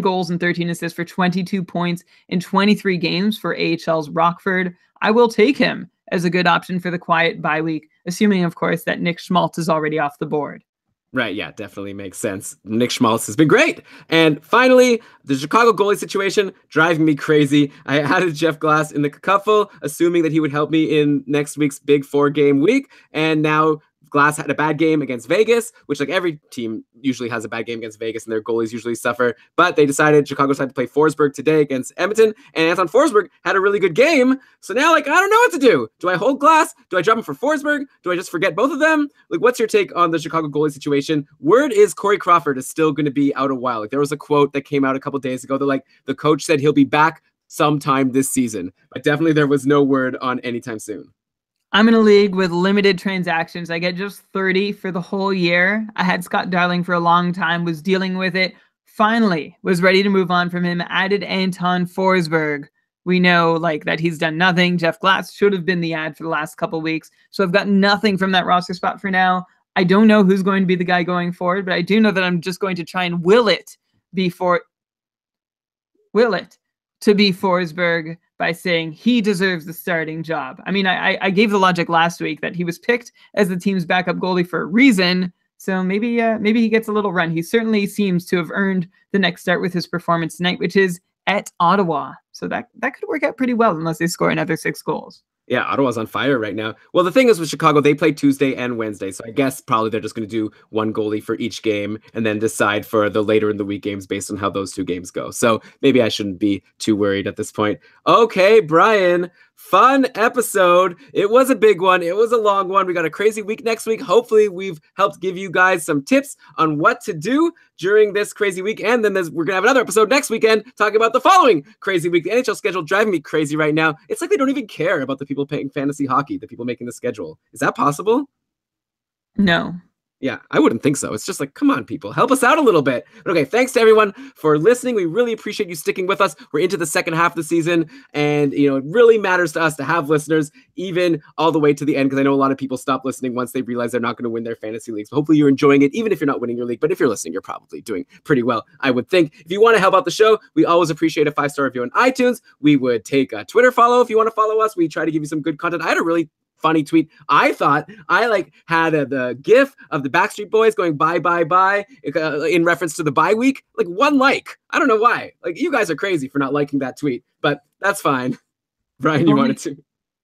goals and 13 assists for 22 points in 23 games for AHL's Rockford. I will take him as a good option for the quiet bye week, assuming, of course, that Nick Schmaltz is already off the board. Right, yeah, definitely makes sense. Nick Schmaltz has been great. And finally, the Chicago goalie situation driving me crazy. I added Jeff Glass in the cacuffle, assuming that he would help me in next week's big 4-game week. And now Glass had a bad game against Vegas, which like every team usually has a bad game against Vegas and their goalies usually suffer. But Chicago decided to play Forsberg today against Edmonton, and Anton Forsberg had a really good game. So now, I don't know what to do. Do I hold Glass? Do I drop him for Forsberg? Do I just forget both of them? What's your take on the Chicago goalie situation? Word is Corey Crawford is still going to be out a while. There was a quote that came out a couple days ago that the coach said he'll be back sometime this season. But definitely there was no word on anytime soon. I'm in a league with limited transactions. I get just 30 for the whole year. I had Scott Darling for a long time, was dealing with it. Finally, was ready to move on from him. Added Anton Forsberg. We know that he's done nothing. Jeff Glass should have been the ad for the last couple weeks. So I've got nothing from that roster spot for now. I don't know who's going to be the guy going forward, but I do know that I'm just going to try and will it to be Forsberg by saying he deserves the starting job. I mean, I gave the logic last week that he was picked as the team's backup goalie for a reason. So maybe he gets a little run. He certainly seems to have earned the next start with his performance tonight, which is at Ottawa. So that could work out pretty well unless they score another 6 goals. Yeah, Ottawa's on fire right now. Well, the thing is with Chicago, they play Tuesday and Wednesday. So I guess probably they're just going to do one goalie for each game and then decide for the later in the week games based on how those 2 games go. So maybe I shouldn't be too worried at this point. Okay, Brian, fun episode. It was a big one. It was a long one. We got a crazy week next week. Hopefully we've helped give you guys some tips on what to do during this crazy week. And then we're going to have another episode next weekend talking about the following crazy week. The NHL schedule driving me crazy right now. It's like they don't even care about the people playing fantasy hockey, the people making the schedule. Is that possible? No. Yeah, I wouldn't think so. It's just come on, people, help us out a little bit. But okay, thanks to everyone for listening. We really appreciate you sticking with us. We're into the second half of the season, and it really matters to us to have listeners even all the way to the end, because I know a lot of people stop listening once they realize they're not going to win their fantasy leagues. But hopefully you're enjoying it, even if you're not winning your league. But if you're listening, you're probably doing pretty well, I would think. If you want to help out the show, we always appreciate a 5-star review on iTunes. We would take a Twitter follow if you want to follow us. We try to give you some good content. I had a really funny tweet. I thought I had the gif of the Backstreet Boys going bye bye bye in reference to the bye week. 1 like. I don't know why. You guys are crazy for not liking that tweet, but that's fine. Brian, you wanted to.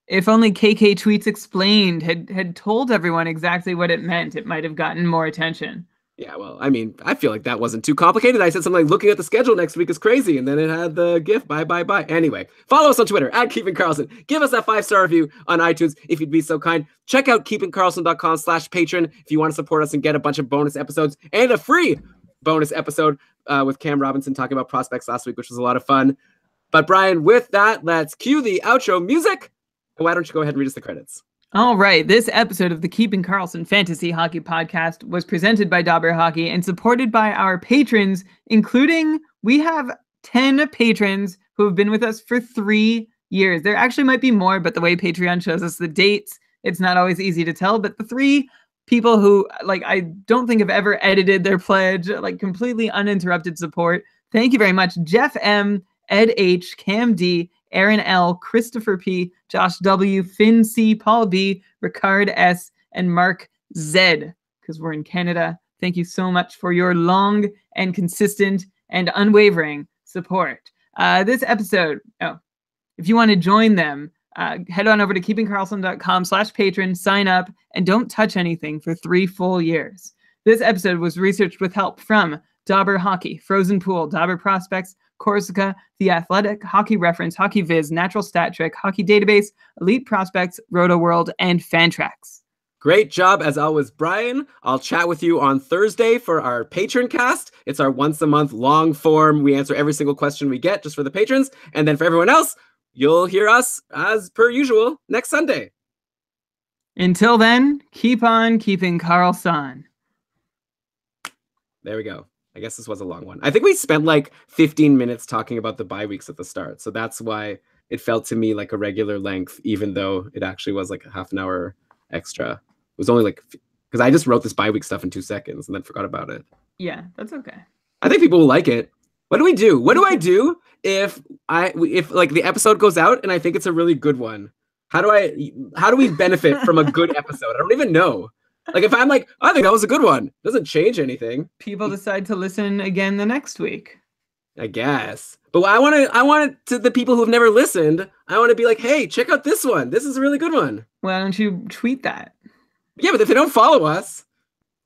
If only KK Tweets Explained had told everyone exactly what it meant, it might have gotten more attention. Yeah, well, I mean, I feel like that wasn't too complicated. I said something like looking at the schedule next week is crazy, and then it had the GIF, bye, bye, bye. Anyway, follow us on Twitter at Keeping Karlsson. Give us that 5-star review on iTunes if you'd be so kind. Check out keepingkarlsson.com/patron if you want to support us and get a bunch of bonus episodes and a free bonus episode with Cam Robinson talking about prospects last week, which was a lot of fun. But Brian, with that, let's cue the outro music. And why don't you go ahead and read us the credits? All right, this episode of the Keeping Karlsson Fantasy Hockey Podcast was presented by Dauber Hockey and supported by our patrons, including we have 10 patrons who have been with us for 3 years. There actually might be more, but the way Patreon shows us the dates, it's not always easy to tell. But the 3 people who, like, I don't think have ever edited their pledge, like completely uninterrupted support. Thank you very much. Jeff M., Ed H., Cam D., Aaron L., Christopher P., Josh W., Finn C., Paul B., Ricard S., and Mark Z., because we're in Canada. Thank you so much for your long and consistent and unwavering support. This episode, if you want to join them, head on over to keepingkarlsson.com/patron, sign up, and don't touch anything for 3 full years. This episode was researched with help from Dauber Hockey, Frozen Pool, Dauber Prospects, Corsica, The Athletic, Hockey Reference, Hockey Viz, Natural Stat Trick, Hockey Database, Elite Prospects, Roto World, and Fantrax. Great job, as always, Brian. I'll chat with you on Thursday for our patron cast. It's our once-a-month long form. We answer every single question we get just for the patrons. And then for everyone else, you'll hear us, as per usual, next Sunday. Until then, keep on keeping Karlsson. There we go. I guess this was a long one. I think we spent like 15 minutes talking about the bye weeks at the start. So that's why it felt to me like a regular length, even though it actually was like a half an hour extra. It was only like, because I just wrote this bye week stuff in 2 seconds and then forgot about it. Yeah, that's okay. I think people will like it. What do we do? What do I do if like the episode goes out and I think it's a really good one? How do we benefit from a good episode? I don't even know. Like if I'm like, I think that was a good one. Doesn't change anything. People decide to listen again the next week. I guess. But I want it to the people who have never listened. I want to be like, hey, check out this one. This is a really good one. Why don't you tweet that? Yeah, but if they don't follow us,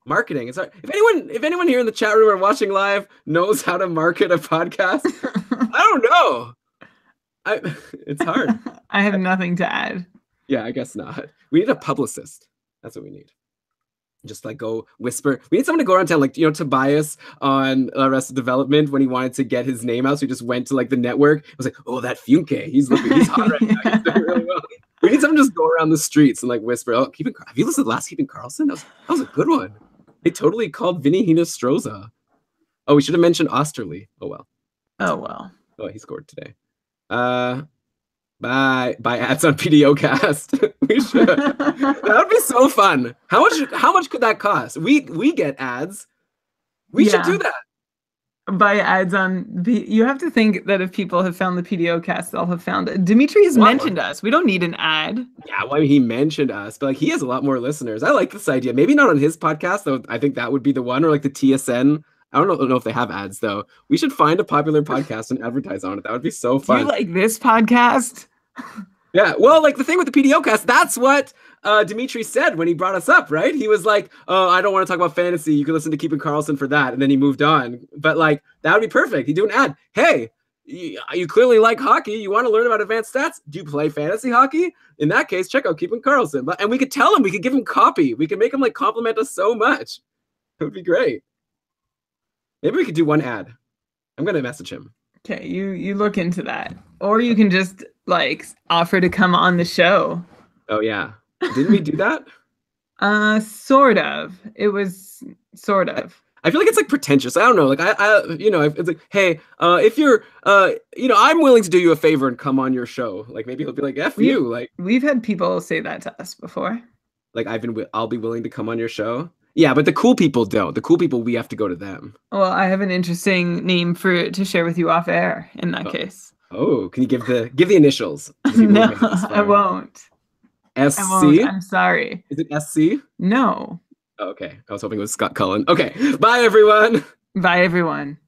marketing. It's hard. If anyone here in the chat room or watching live knows how to market a podcast, I don't know. It's hard. I have nothing to add. Yeah, I guess not. We need a publicist. That's what we need. Just like go whisper. We need someone to go around town, like, you know, Tobias on Arrested Development when he wanted to get his name out. So he just went to like the network. It was like, oh, that Funke. He's hot right now. He's doing really well. We need someone to just go around the streets and like whisper, oh, have you listened to the last Keeping Karlsson? That was a good one. They totally called Vinny Hinostroza. Oh, we should have mentioned Osterley. Oh, well. Oh, he scored today. Buy ads on PDOcast. We should. That would be so fun. How much could that cost? We get ads. We should do that. Buy ads on you have to think that if people have found the PDOcast, they'll have found it. Dimitri's mentioned us. We don't need an ad. Yeah, well, he mentioned us, but like he has a lot more listeners. I like this idea. Maybe not on his podcast, though. I think that would be the one, or like the TSN. I don't know if they have ads though. We should find a popular podcast and advertise on it. That would be so fun. Do you like this podcast? Yeah, well, like the thing with the PDOcast, that's what Dimitri said when he brought us up, right? He was like, oh, I don't want to talk about fantasy. You can listen to Keeping Karlsson for that. And then he moved on. But like, that would be perfect. He'd do an ad. Hey, you clearly like hockey. You want to learn about advanced stats? Do you play fantasy hockey? In that case, check out Keeping Karlsson. And we could tell him, we could give him copy. We could make him like compliment us so much. It would be great. Maybe we could do one ad. I'm going to message him. Okay, you look into that. Or you can just like offer to come on the show. Oh yeah. Didn't we do that? Sort of. It was sort of. I feel like it's like pretentious. I don't know. Like I it's like, hey, if you're I'm willing to do you a favor and come on your show. Like maybe he'll be like, F you. Like we've had people say that to us before. Like I'll be willing to come on your show. Yeah, but the cool people don't. The cool people, we have to go to them. Well, I have an interesting name to share with you off air in that case. Oh, can you give the initials? No, I won't. SC? I'm sorry. Is it SC? No. Oh, okay. I was hoping it was Scott Cullen. Okay. Bye, everyone. Bye, everyone.